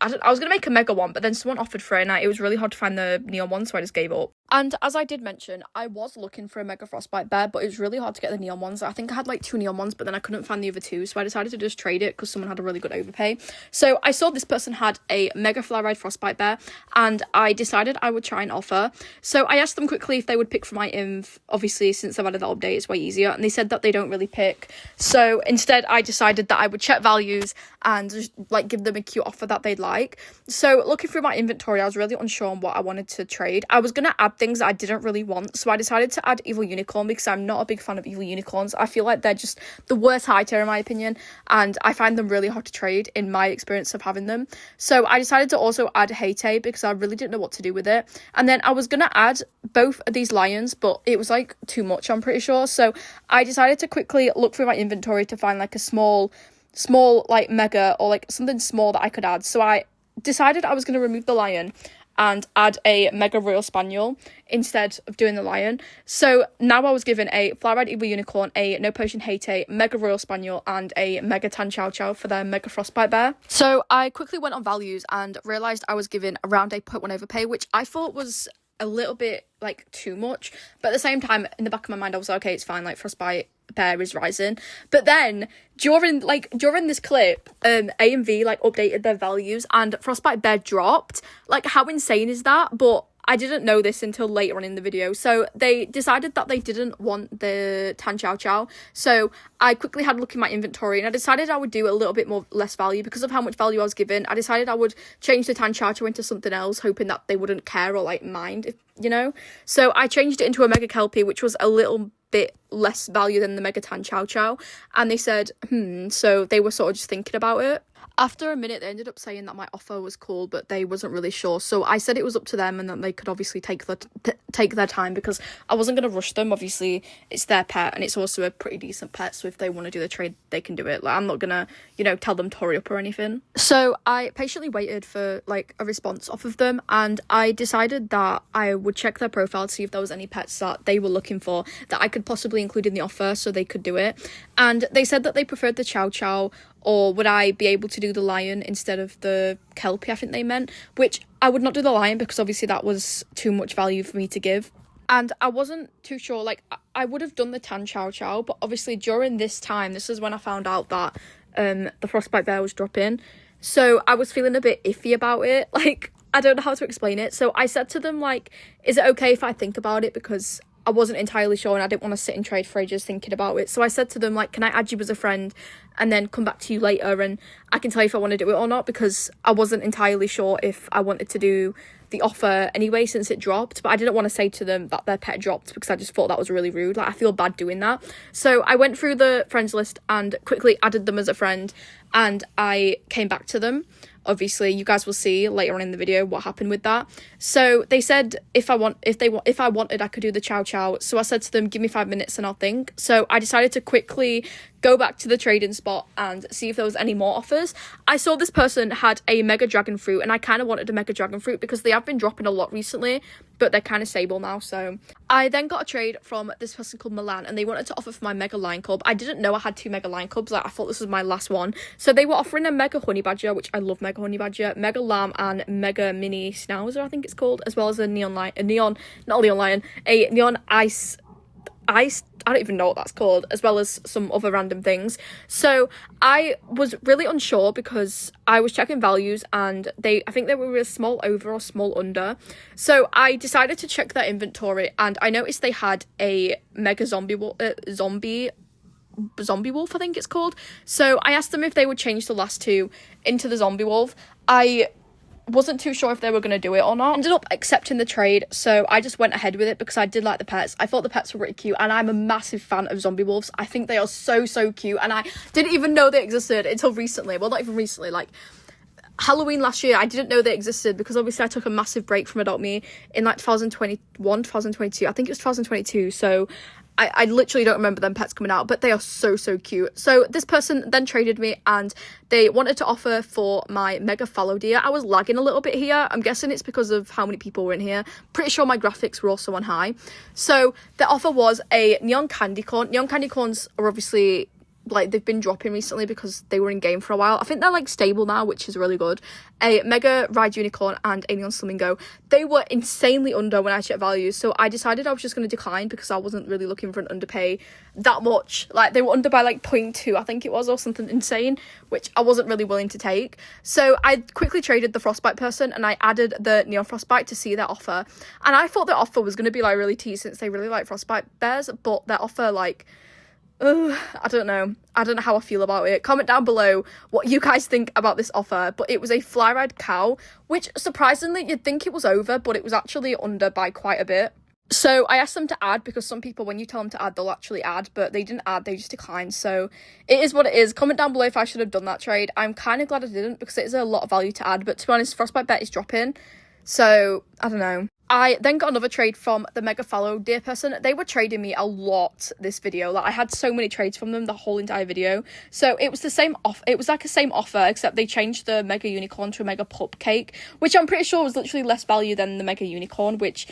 I was going to make a mega one, but then someone offered for it and it was really hard to find the neon one, so I just gave up. And as I did mention, I was looking for a mega frostbite bear, but it was really hard to get the neon ones. I think I had like 2 neon ones, but then I couldn't find the other 2, so I decided to just trade it because someone had a really good overpay. So I saw this person had a mega fly-ride frostbite bear, and I decided I would try and offer. So I asked them quickly if they would pick from my inv. Obviously, since I've added that update, it's way easier, and they said that they don't really pick. So instead, I decided that I would check values and just like give them a cute offer that they'd like. So looking through my inventory, I was really unsure on what I wanted to trade. I was going to add things that I didn't really want, so I decided to add evil unicorn because I'm not a big fan of evil unicorns. I feel like they're just the worst high tier in my opinion, and I find them really hard to trade in my experience of having them. So I decided to also add Hate because I really didn't know what to do with it, and then I was going to add both of these lions, but it was like too much, I'm pretty sure. So I decided to quickly look through my inventory to find like a small like mega or like something small that I could add. So I decided I was going to remove the lion and add a Mega Royal Spaniel instead of doing the lion. So now I was given a Fly-Red Evil Unicorn, a No Potion Hate, Mega Royal Spaniel, and a Mega Tan Chow Chow for their Mega Frostbite Bear. So I quickly went on values and realised I was given around a 0.1 overpay, which I thought was a little bit like too much, but at the same time in the back of my mind I was like, okay, it's fine, like Frostbite Bear is rising. But then during this clip, A and V like updated their values and Frostbite Bear dropped. Like, how insane is that? But I didn't know this until later on in the video. So they decided that they didn't want the Tan Chow Chow. So I quickly had a look in my inventory and I decided I would do a little bit more less value because of how much value I was given. I decided I would change the Tan Chow Chow into something else, hoping that they wouldn't care or like mind, if you know. So I changed it into a Mega Kelpie, which was a little bit less value than the Mega Tan Chow Chow. And they said, so they were sort of just thinking about it. After a minute, they ended up saying that my offer was cool, but they wasn't really sure. So I said it was up to them and that they could obviously take their time because I wasn't going to rush them. Obviously, it's their pet and it's also a pretty decent pet. So if they want to do the trade, they can do it. Like, I'm not going to, tell them to hurry up or anything. So I patiently waited for like a response off of them. And I decided that I would check their profile to see if there was any pets that they were looking for that I could possibly include in the offer so they could do it. And they said that they preferred the Chow Chow, or would I be able to do the lion instead of the Kelpie, I think they meant, which I would not do the lion because obviously that was too much value for me to give. And I wasn't too sure, like, I would have done the Tan Chow Chow, but obviously during this time, this is when I found out that the Frostbite Bear was dropping. So I was feeling a bit iffy about it. Like, I don't know how to explain it. So I said to them, like, is it okay if I think about it? Because I wasn't entirely sure and I didn't want to sit and trade for ages thinking about it. So I said to them, like, can I add you as a friend and then come back to you later and I can tell you if I want to do it or not, because I wasn't entirely sure if I wanted to do the offer anyway since it dropped. But I didn't want to say to them that their pet dropped because I just thought that was really rude. Like, I feel bad doing that. So I went through the friends list and quickly added them as a friend and I came back to them. Obviously, you guys will see later on in the video what happened with that. So they said if I wanted, I could do the Chow Chow. So I said to them, give me 5 minutes and I'll think. So I decided to quickly go back to the trading spot and see if there was any more offers. I saw this person had a Mega Dragon Fruit and I kind of wanted a Mega Dragon Fruit because they have been dropping a lot recently, but they're kind of stable now. So I then got a trade from this person called Milan and they wanted to offer for my Mega Lion Cub. I didn't know I had 2 Mega Lion Cubs. Like, I thought this was my last one. So they were offering a Mega Honey Badger, which I love Mega Honey Badger, Mega Lamb and Mega Mini Schnauzer, I think it's called, as well as a neon ice, I don't even know what that's called, as well as some other random things. So I was really unsure because I was checking values and I think they were a small over or small under. So I decided to check their inventory and I noticed they had a Mega Zombie Wolf, I think it's called. So I asked them if they would change the last 2 into the Zombie Wolf. I wasn't too sure if they were going to do it or not. Ended up accepting the trade, so I just went ahead with it because I did like the pets. I thought the pets were pretty cute and I'm a massive fan of zombie wolves. I think they are so cute and I didn't even know they existed until recently. Well, not even recently, like Halloween last year, I didn't know they existed because obviously I took a massive break from Adopt Me in like 2021, 2022. I think it was 2022, so I literally don't remember them pets coming out, but they are so cute. So this person then traded me and they wanted to offer for my Mega Fallow Deer. I was lagging a little bit here. I'm guessing it's because of how many people were in here. Pretty sure my graphics were also on high. So the offer was a Neon Candy Corn. Neon Candy Corns are obviously, like, they've been dropping recently because they were in game for a while. I think they're like stable now, which is really good. A Mega Ride Unicorn and a Neon Flamingo. They were insanely under when I checked values, so I decided I was just going to decline because I wasn't really looking for an underpay that much. Like, they were under by like 0.2, I think it was, or something insane, which I wasn't really willing to take. So I quickly traded the Frostbite person and I added the Neon Frostbite to see their offer. And I thought their offer was going to be like really tea since they really like Frostbite bears, but their offer, like, I don't know how I feel about it. Comment down below what you guys think about this offer. But it was a Fly-Red cow, which surprisingly you'd think it was over, but it was actually under by quite a bit. So I asked them to add because some people, when you tell them to add, they'll actually add, but they didn't add, they just declined. So it is what it is. Comment down below if I should have done that trade. I'm kind of glad I didn't because it is a lot of value to add, but to be honest, Frostbite bet is dropping. So I don't know. I then got another trade from the mega fallow deer person. They were trading me a lot this video. Like, I had so many trades from them the whole entire video. So it was the same off. It was like a same offer, except they changed the mega unicorn to a mega pup cake, which I'm pretty sure was literally less value than the mega unicorn, which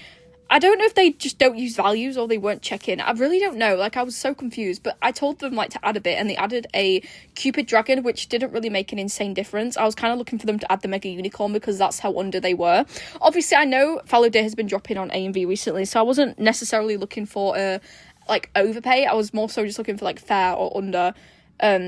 I don't know if they just don't use values or they weren't checking. I really don't know. Like, I was so confused, but I told them, like, to add a bit, and they added a Cupid dragon, which didn't really make an insane difference. I was kind of looking for them to add the mega unicorn because that's how under they were. Obviously, I know fallow deer has been dropping on A&V recently, so I wasn't necessarily looking for a, like, overpay. I was more so just looking for, like, fair or under.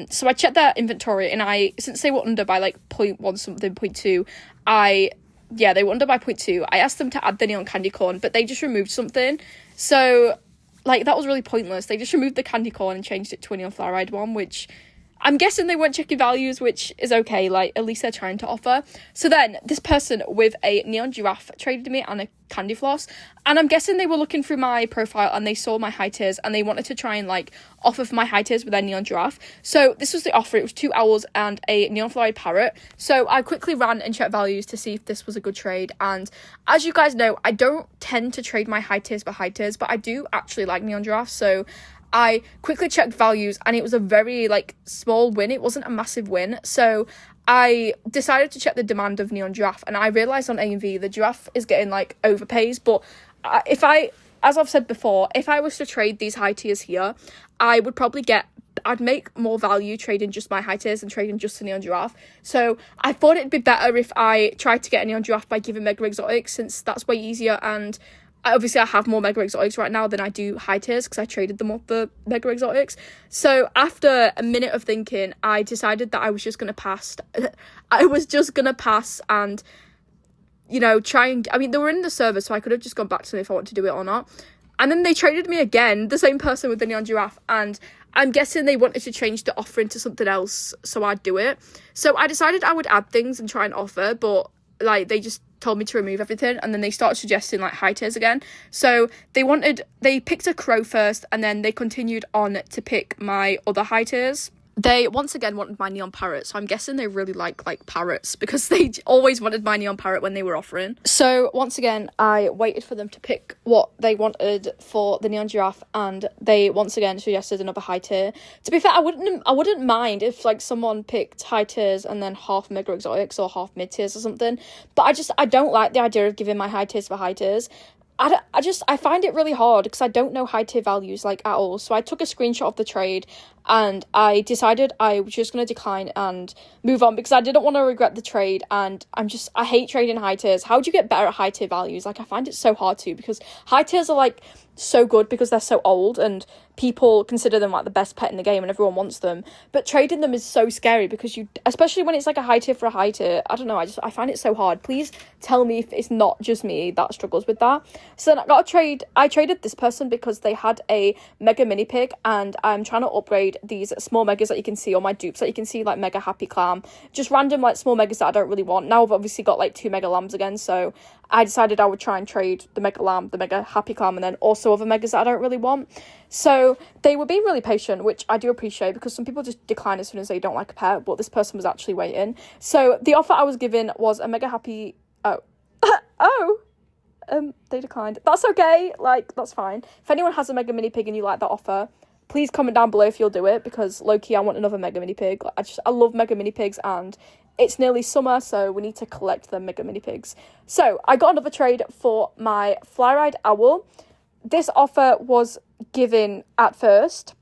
So I checked their inventory, and since they were under by, like, 0.1 something, 0.2, yeah, they were under by 0.2. I asked them to add the neon candy corn, but they just removed something. So, like, that was really pointless. They just removed the candy corn and changed it to a neon fluoride one, which I'm guessing they weren't checking values, which is okay. Like, at least they're trying to offer. So then this person with a neon giraffe traded me and a candy floss, and I'm guessing they were looking through my profile and they saw my high tiers and they wanted to try and, like, offer for my high tiers with their neon giraffe. So this was the offer. It was 2 owls and a neon fluoride parrot. So I quickly ran and checked values to see if this was a good trade, and as you guys know, I don't tend to trade my high tiers for high tiers, but I do actually like neon giraffes. So I quickly checked values and it was a very, like, small win. It wasn't a massive win. So I decided to check the demand of neon giraffe, and I realised on A&V the giraffe is getting, like, overpays. But as I've said before, if I was to trade these high tiers here, I'd make more value trading just my high tiers than trading just the neon giraffe. So I thought it'd be better if I tried to get a neon giraffe by giving mega exotics, since that's way easier, and obviously I have more mega exotics right now than I do high tiers because I traded them up for mega exotics. So after a minute of thinking, I decided that I was just going to pass. And, you know, they were in the server, so I could have just gone back to them if I wanted to do it or not. And then they traded me again, the same person with the neon giraffe, and I'm guessing they wanted to change the offer into something else, so I'd do it. So I decided I would add things and try and offer, but, like, they just told me to remove everything, and then they started suggesting, like, high tiers again. So they picked a crow first, and then they continued on to pick my other high tiers. They once again wanted my neon parrot, so I'm guessing they really like parrots, because they always wanted my neon parrot when they were offering. So once again, I waited for them to pick what they wanted for the neon giraffe, and they once again suggested another high tier. To be fair, I wouldn't mind if, like, someone picked high tiers and then half mega exotics or half mid tiers or something, but I don't like the idea of giving my high tiers for high tiers. I find it really hard because I don't know high tier values, like, at all. So I took a screenshot of the trade and I decided I was just going to decline and move on because I didn't want to regret the trade, and I hate trading high tiers. How do you get better at high tier values? Like, I find it so hard to, because high tiers are, like, so good because they're so old and people consider them, like, the best pet in the game and everyone wants them, but trading them is so scary because especially when it's like a high tier for a high tier. I don't know, I find it so hard. Please tell me if it's not just me that struggles with that. So then I traded this person because they had a mega mini pig, and I'm trying to upgrade these small megas that you can see, or my dupes that you can see, like mega happy clam, just random, like, small megas that I don't really want. Now I've obviously got, like, 2 mega lambs again, so I decided I would try and trade the mega lamb, the mega happy clam, and then also other megas that I don't really want. So they were being really patient, which I do appreciate, because some people just decline as soon as they don't like a pet, but this person was actually waiting. So the offer I was given was a mega happy they declined. That's okay, like, that's fine. If anyone has a mega mini pig and you like that offer, please comment down below if you'll do it, because low-key I want another mega mini pig. I love mega mini pigs, and it's nearly summer, so we need to collect the mega mini pigs. So I got another trade for my fly-ride owl. This offer was given at first.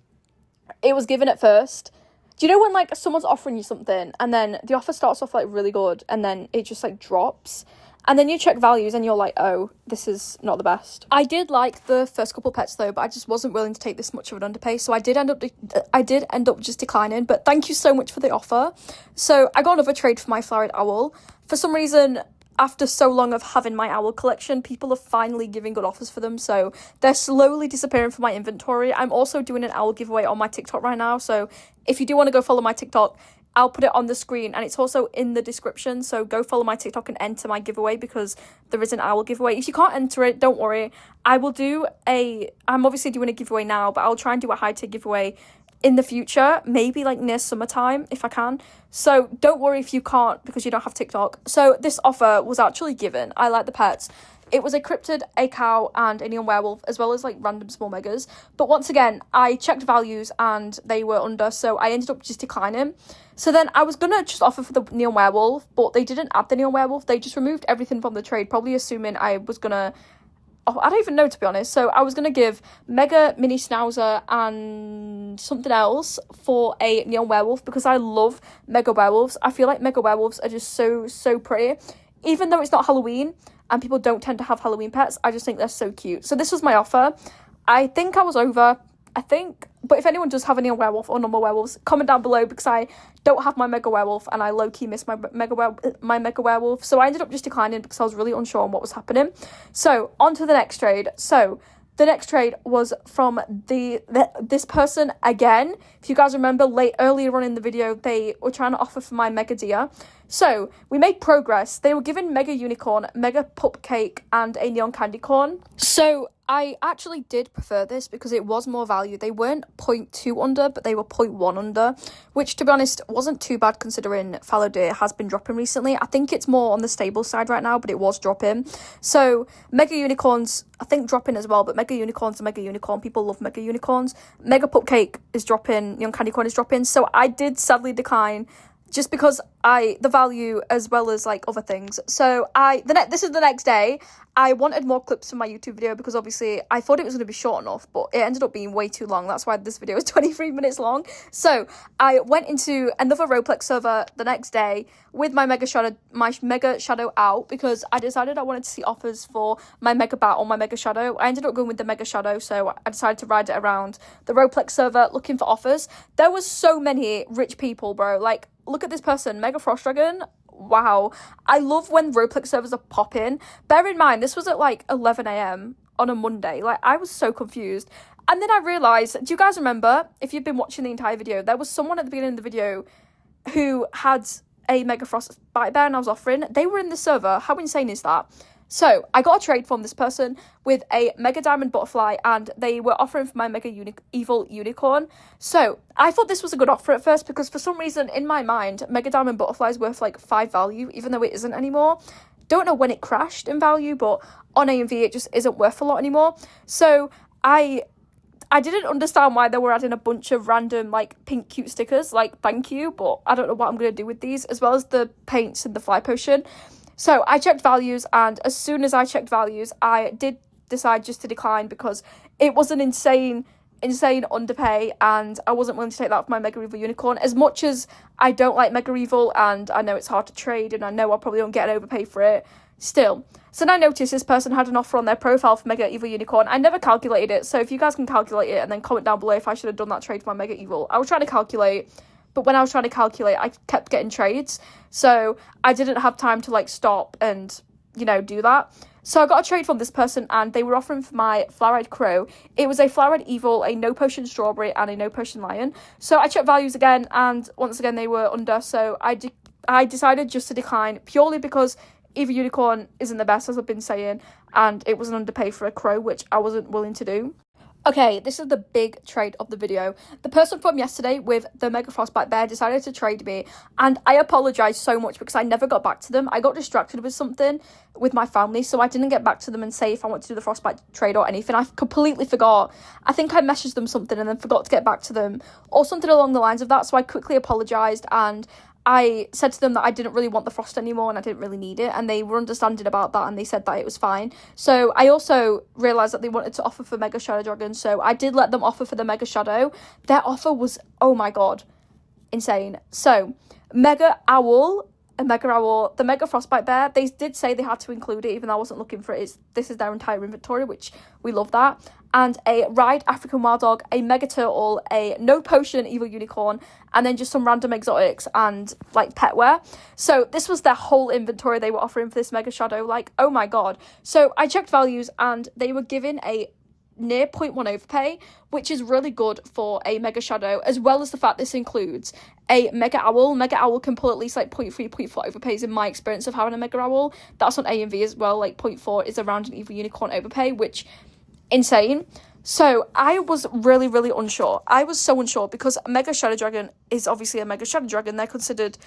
It was given at first. Do you know when, like, someone's offering you something and then the offer starts off, like, really good and then it just, like, drops? And then you check values and you're like, oh, this is not the best. I did like the first couple pets though, but I just wasn't willing to take this much of an underpay. So I did end up just declining, but thank you so much for the offer. So I got another trade for my flowered owl. For some reason, after so long of having my owl collection, people are finally giving good offers for them. So they're slowly disappearing from my inventory. I'm also doing an owl giveaway on my TikTok right now. So if you do want to go follow my TikTok, I'll put it on the screen and it's also in the description. So go follow my TikTok and enter my giveaway, because there is an owl giveaway. If you can't enter it, don't worry. I'm obviously doing a giveaway now, but I'll try and do a high tier giveaway in the future, maybe like near summertime if I can. So don't worry if you can't, because you don't have TikTok. So this offer was actually given. I like the pets. It was a cryptid, a cow, and a neon werewolf, as well as like random small megas. But once again, I checked values and they were under, so I ended up just declining. So then I was gonna just offer for the neon werewolf, but they didn't add the neon werewolf. They just removed everything from the trade, probably assuming I was gonna... Oh, I don't even know, to be honest. So I was going to give Mega Mini Schnauzer and something else for a neon werewolf because I love Mega Werewolves. I feel like Mega Werewolves are just so pretty. Even though it's not Halloween and people don't tend to have Halloween pets, I just think they're so cute. So this was my offer. I think I was over. But if anyone does have a neon werewolf or normal werewolves, comment down below because I don't have my Mega Werewolf and I low-key miss my Mega Werewolf. So I ended up just declining because I was really unsure on what was happening. So on to the next trade. So the next trade was from this person again. If you guys remember, earlier on in the video, they were trying to offer for my Mega Deer. So we made progress. They were given Mega Unicorn, Mega Pup Cake, and a Neon Candy Corn. So I actually did prefer this because it was more value. They weren't 0.2 under, but they were 0.1 under, which, to be honest, wasn't too bad considering fallow deer has been dropping recently. I think it's more on the stable side right now, but it was dropping. So Mega Unicorns, I think, dropping as well, but Mega Unicorns are Mega Unicorn. People love Mega Unicorns. Mega Pup Cake is dropping, Neon Candy Corn is dropping. So I did sadly decline just because the value as well as like other things. So this is the next day. I wanted more clips for my YouTube video because obviously I thought it was going to be short enough, but it ended up being way too long. That's why this video is 23 minutes long. So I went into another Roblox server the next day with my Mega Shadow out because I decided I wanted to see offers for my Mega Bat or my Mega Shadow. I ended up going with the Mega Shadow, so I decided to ride it around the Roblox server looking for offers. There was so many rich people, bro. Like, look at this person, Mega Frost Dragon. Wow. I love when Roblox servers are popping. Bear in mind, this was at like 11 a.m. on a Monday. Like, I was so confused. And then I realised, do you guys remember, if you've been watching the entire video, there was someone at the beginning of the video who had a Mega Frost Bite Bear and I was offering. They were in the server. How insane is that? So I got a trade from this person with a Mega Diamond Butterfly and they were offering for my Mega Evil Unicorn. So I thought this was a good offer at first because for some reason in my mind, Mega Diamond Butterfly is worth like 5 value, even though it isn't anymore. Don't know when it crashed in value, but on AMV it just isn't worth a lot anymore. So I didn't understand why they were adding a bunch of random like pink cute stickers, like thank you, but I don't know what I'm going to do with these, as well as the paints and the fly potion. So I checked values, and as soon as I checked values, I did decide just to decline because it was an insane underpay, and I wasn't willing to take that for my Mega Evil Unicorn. As much as I don't like Mega Evil, and I know it's hard to trade, and I know I probably won't get an overpay for it, still. So then I noticed this person had an offer on their profile for Mega Evil Unicorn. I never calculated it, so if you guys can calculate it, and then comment down below if I should have done that trade for my Mega Evil. I was trying to calculate, but when I was trying to calculate, I kept getting trades. So I didn't have time to like stop and, you know, do that. So I got a trade from this person and they were offering for my Flower-Eyed Crow. It was a Flower-Eyed Evil, a No Potion Strawberry and a No Potion Lion. So I checked values again and once again they were under. So I decided just to decline purely because Evil Unicorn isn't the best, as I've been saying, and it was an underpay for a crow, which I wasn't willing to do. Okay, this is the big trade of the video. The person from yesterday with the Mega Frostbite Bear decided to trade me, and I apologise so much because I never got back to them. I got distracted with something with my family, so I didn't get back to them and say if I want to do the Frostbite trade or anything. I completely forgot. I think I messaged them something and then forgot to get back to them, or something along the lines of that, so I quickly apologised, and I said to them that I didn't really want the frost anymore and I didn't really need it, and they were understanding about that and they said that it was fine. So I also realised that they wanted to offer for Mega Shadow Dragon, so I did let them offer for the Mega Shadow. Their offer was, oh my god, insane. So Mega Owl, the Mega Frostbite Bear, they did say they had to include it even though I wasn't looking for it. This is their entire inventory, which we love that. And a Ride African Wild Dog, a Mega Turtle, a No Potion Evil Unicorn, and then just some random exotics and like pet wear. So this was their whole inventory they were offering for this Mega Shadow. Like, oh my god. So I checked values and they were given a near 0.1 overpay, which is really good for a Mega Shadow, as well as the fact this includes a Mega Owl. Mega Owl can pull at least like 0.3, 0.4 overpays in my experience of having a Mega Owl. That's on AMV as well, like 0.4 is around an Evil Unicorn overpay, which insane. So I was really unsure. I was so unsure because Mega Shadow Dragon is obviously a Mega Shadow Dragon. They're considered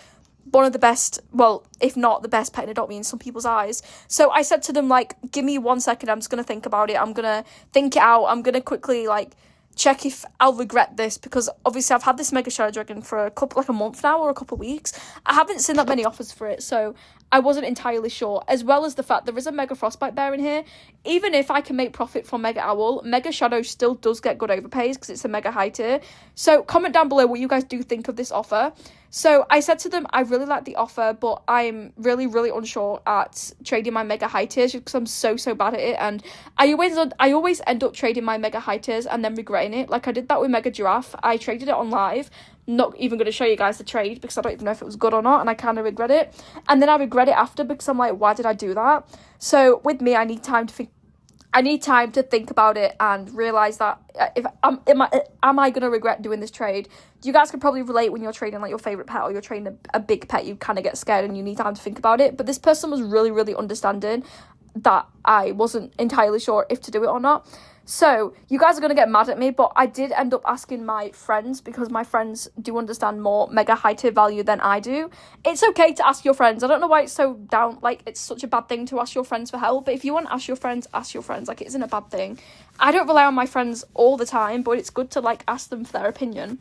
one of the best, well, if not the best pet in adopt me in some people's eyes. So I said to them, like, give me 1 second, I'm just going to think about it, I'm going to think it out, I'm going to quickly, like, check if I'll regret this, because obviously I've had this Mega Shadow Dragon for a month now, or a couple of weeks. I haven't seen that many offers for it, so I wasn't entirely sure, as well as the fact there is a Mega Frostbite Bear in here. Even if I can make profit from Mega Owl, Mega Shadow still does get good overpays because it's a Mega high tier. So comment down below what you guys do think of this offer. So I said to them, I really like the offer, but I'm really, really unsure at trading my Mega high tiers because I'm so bad at it. And I always end up trading my Mega high tiers and then regretting it. Like I did that with Mega Giraffe. I traded it on live. Not even going to show you guys the trade because I don't even know if it was good or not, and I kind of regret it. And then I regret it after because I'm like, why did I do that? So with me, I need time to think. I need time to think about it and realise that am I going to regret doing this trade? You guys can probably relate when you're trading like your favourite pet, or you're trading a big pet, you kind of get scared and you need time to think about it. But this person was really, really understanding that I wasn't entirely sure if to do it or not. So you guys are going to get mad at me, but I did end up asking my friends, because my friends do understand more Mega high tier value than I do. It's okay to ask your friends. I don't know why it's so down, like it's such a bad thing to ask your friends for help. But if you want to ask your friends, like it isn't a bad thing. I don't rely on my friends all the time, but it's good to like ask them for their opinion.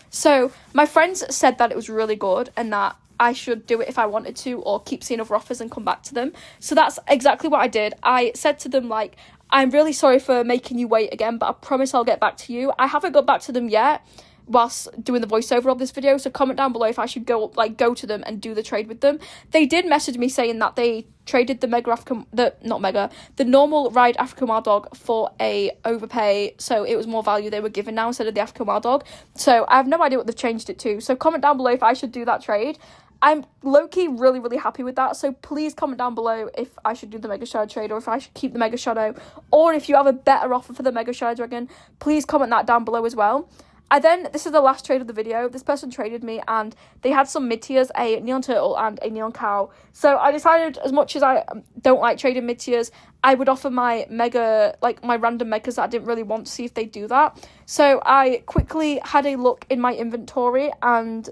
So my friends said that it was really good and that I should do it if I wanted to, or keep seeing other offers and come back to them. So that's exactly what I did. I said to them, like, I'm really sorry for making you wait again, but I promise I'll get back to you. I haven't got back to them yet whilst doing the voiceover of this video, so comment down below if I should go to them and do the trade with them. They did message me saying that they traded the normal ride African Wild Dog for a overpay, so it was more value they were giving now instead of the African Wild Dog. So I have no idea what they've changed it to. So comment down below if I should do that trade. I'm low-key really, really happy with that. So please comment down below if I should do the Mega Shadow trade, or if I should keep the Mega Shadow, or if you have a better offer for the Mega Shadow Dragon, please comment that down below as well. This is the last trade of the video. This person traded me and they had some mid-tiers, a Neon Turtle and a Neon Cow. So I decided, as much as I don't like trading mid-tiers, I would offer my Mega, like my random Megas that I didn't really want, to see if they do that. So I quickly had a look in my inventory and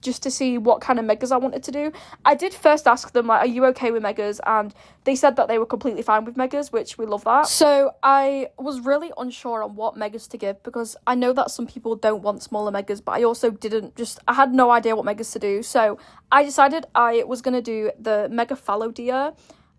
just to see what kind of Megas I wanted to do. I did first ask them, like, are you okay with Megas? And they said that they were completely fine with Megas, which we love that. So I was really unsure on what Megas to give, because I know that some people don't want smaller Megas, but I also I had no idea what Megas to do. So I decided I was going to do the Mega Fallow Deer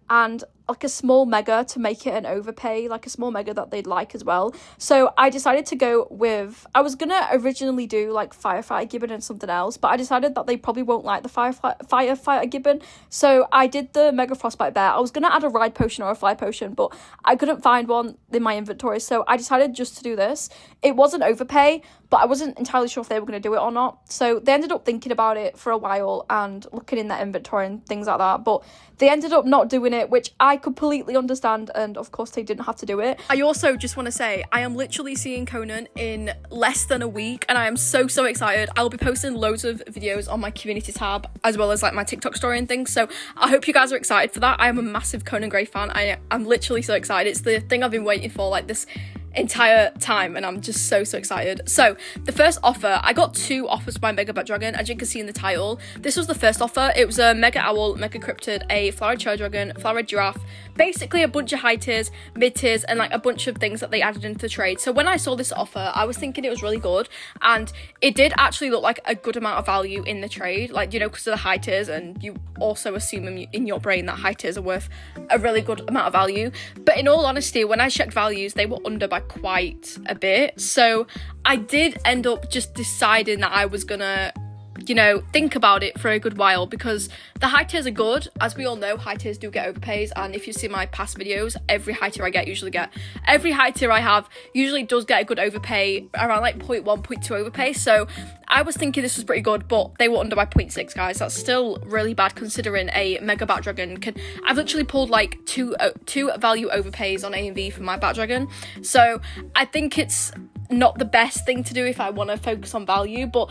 and like a small Mega to make it an overpay, like a small Mega that they'd like as well. So I decided to go with, I was gonna originally do like Firefighter Gibbon and something else, but I decided that they probably won't like the Firefighter Gibbon. So I did the Mega Frostbite Bear. I was gonna add a ride potion or a fly potion, but I couldn't find one in my inventory, so I decided just to do this. It was an overpay, but I wasn't entirely sure if they were going to do it or not. So they ended up thinking about it for a while and looking in their inventory and things like that. But they ended up not doing it, which I completely understand. And of course, they didn't have to do it. I also just want to say, I am literally seeing Conan in less than a week. And I am so excited. I'll be posting loads of videos on my community tab, as well as like my TikTok story and things. So I hope you guys are excited for that. I am a massive Conan Gray fan. I'm literally so excited. It's the thing I've been waiting for, like this entire time, and I'm just so excited. So the first offer, I got 2 offers for my Mega Bat Dragon, as you can see in the title. This was the first offer. It was a Mega Owl, Mega Cryptid, a Flowered Cherry Dragon, Flowered Giraffe, basically a bunch of high tiers, mid tiers, and like a bunch of things that they added into the trade. So when I saw this offer, I was thinking it was really good, and it did actually look like a good amount of value in the trade, like, you know, because of the high tiers, and you also assume in your brain that high tiers are worth a really good amount of value. But in all honesty, when I checked values, they were under by quite a bit. So I did end up just deciding that I was gonna, you know, think about it for a good while, because the high tiers are good. As we all know, high tiers do get overpays, and if you see my past videos, every high tier I have usually does get a good overpay, around like 0.1, 0.2 overpay. So I was thinking this was pretty good, but they were under by 0.6, guys. That's still really bad considering a Mega Bat Dragon can, I've literally pulled like two value overpays on A&V for my Bat Dragon. So I think it's not the best thing to do if I want to focus on value. But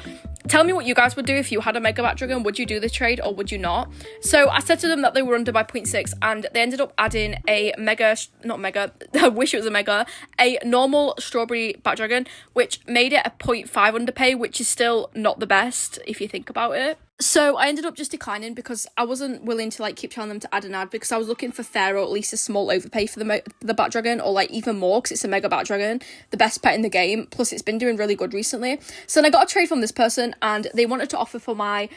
tell me what you guys would do if you had a Mega Bat Dragon. Would you do this trade or would you not? So I said to them that they were under by 0.6, and they ended up adding a I wish it was a Mega, a normal Strawberry Bat Dragon, which made it a 0.5 underpay, which is still not the best if you think about it. So I ended up just declining because I wasn't willing to like keep telling them to add an ad, because I was looking for fair or at least a small overpay for the bat dragon, or like even more because it's a mega bat dragon, the best pet in the game, plus it's been doing really good recently. So then I got a trade from this person and they wanted to offer for my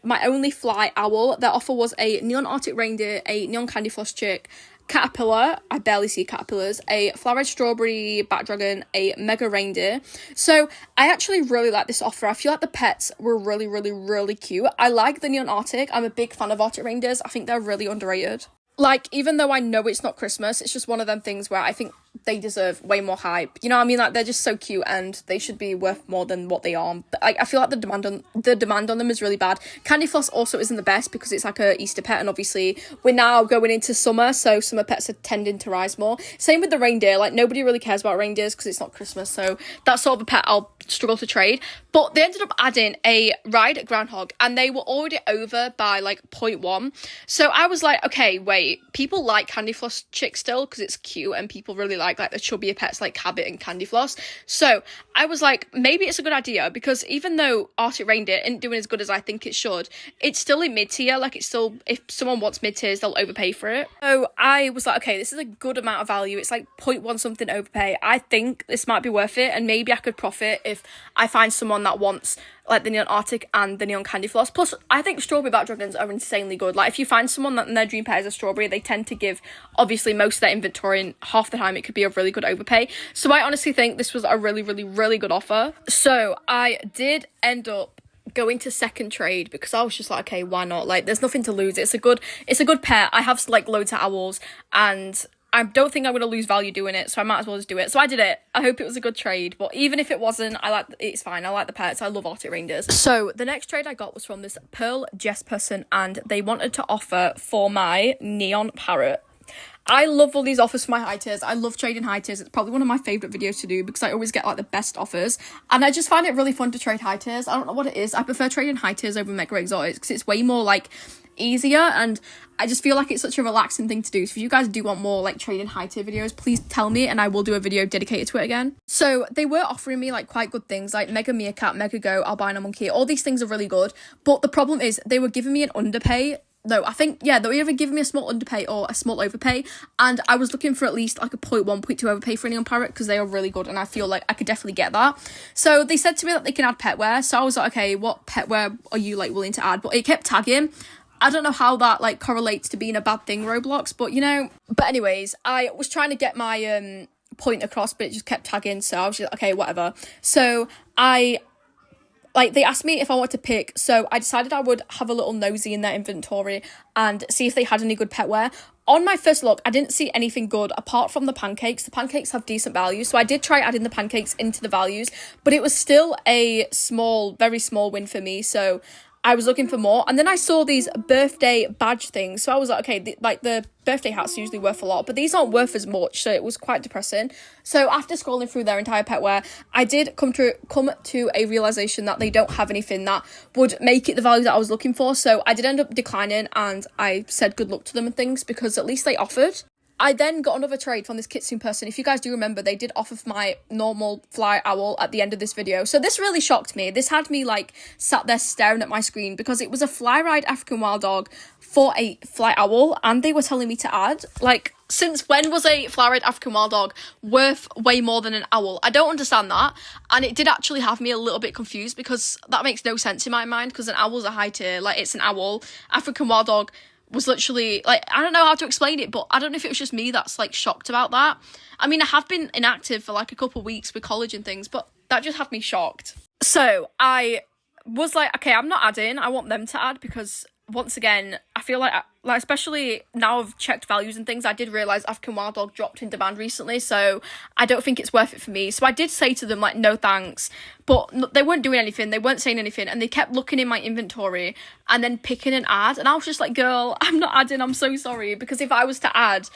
only fly owl. Their offer was a neon arctic reindeer, a neon candy floss chick, caterpillar, I barely see caterpillars, a flower red strawberry bat dragon, a mega reindeer. So I actually really like this offer. I feel like the pets were really, really, really cute. I like the neon arctic. I'm a big fan of arctic reindeers. I think they're really underrated. Like, even though I know it's not Christmas, it's just one of them things where I think they deserve way more hype. You know what I mean? Like, they're just so cute and they should be worth more than what they are. But, like, I feel like the demand on them is really bad. Candy floss also isn't the best because it's like a Easter pet, and obviously we're now going into summer, so summer pets are tending to rise more. Same with the reindeer. Like, nobody really cares about reindeers because it's not Christmas, so that's sort of a pet I'll struggle to trade. But they ended up adding a ride groundhog and they were already over by like 0.1. So I was like, okay, wait, people like candy floss chick still because it's cute and people really like the chubbier pets like Cabot and Candy Floss. So I was like, maybe it's a good idea, because even though Arctic Reindeer isn't doing as good as I think it should, it's still in mid-tier. Like, it's still, if someone wants mid-tiers, they'll overpay for it. So I was like, okay, this is a good amount of value. It's like 0.1 something overpay. I think this might be worth it, and maybe I could profit if I find someone that wants like the neon arctic and the neon candy floss. Plus, I think strawberry bat dragons are insanely good. Like, if you find someone that in their dream pet is a strawberry, they tend to give obviously most of their inventory, and half the time it could be a really good overpay. So I honestly think this was a really, really, really good offer. So I did end up going to second trade because I was just like, okay, why not? Like, there's nothing to lose. It's a good pet. I have like loads of owls and I don't think I'm going to lose value doing it, so I might as well just do it. So I did it. I hope it was a good trade, but even if it wasn't, it's fine. I like the pets. I love Arctic reindeers. So the next trade I got was from this Pearl Jess person, and they wanted to offer for my neon parrot. I love all these offers for my high tiers. I love trading high tiers. It's probably one of my favourite videos to do because I always get like the best offers. And I just find it really fun to trade high tiers. I don't know what it is. I prefer trading high tiers over mega exotics because it's way more like easier, and I just feel like it's such a relaxing thing to do. So if you guys do want more like trading high tier videos, please tell me and I will do a video dedicated to it again. So they were offering me like quite good things like mega meerkat, mega goat, albino monkey. All these things are really good, but the problem is they were giving me an underpay. No, I think, yeah, they were either giving me a small underpay or a small overpay, and I was looking for at least like a 0.1, 0.2 overpay for a neon parrot because they are really good, and I feel like I could definitely get that. So they said to me that they can add pet wear, so I was like, okay, what pet wear are you like willing to add? But it kept tagging. I don't know how that like correlates to being a bad thing, Roblox, but you know. But anyways, I was trying to get my point across, but it just kept tagging, so I was just like, okay, whatever. So they asked me if I wanted to pick, so I decided I would have a little nosy in their inventory and see if they had any good pet wear. On my first look, I didn't see anything good apart from the pancakes. The pancakes have decent value, so I did try adding the pancakes into the values, but it was still a very small win for me, so I was looking for more. And then I saw these birthday badge things, so I was like, okay, the birthday hats are usually worth a lot, but these aren't worth as much, so it was quite depressing. So after scrolling through their entire pet wear, I did come to a realization that they don't have anything that would make it the value that I was looking for, so I did end up declining, and I said good luck to them and things because at least they offered. I then got another trade from this Kitsune person. If you guys do remember, they did offer for my normal fly owl at the end of this video. So this really shocked me. This had me like sat there staring at my screen because it was a fly ride African wild dog for a fly owl, and they were telling me to add. Like, since when was a fly ride African wild dog worth way more than an owl? I don't understand that. And it did actually have me a little bit confused because that makes no sense in my mind because an owl's a high tier. Like, it's an owl. African wild dog was literally, like, I don't know how to explain it, but I don't know if it was just me that's, like, shocked about that. I mean, I have been inactive for, like, a couple of weeks with college and things, but that just had me shocked. So I was like, okay, I'm not adding. I want them to add because, once again, I feel like especially now I've checked values and things, I did realise African wild dog dropped in demand recently, so I don't think it's worth it for me. So I did say to them, like, no thanks, but they weren't doing anything, they weren't saying anything, and they kept looking in my inventory and then picking an ad, and I was just like, girl, I'm not adding, I'm so sorry, because if I was to add,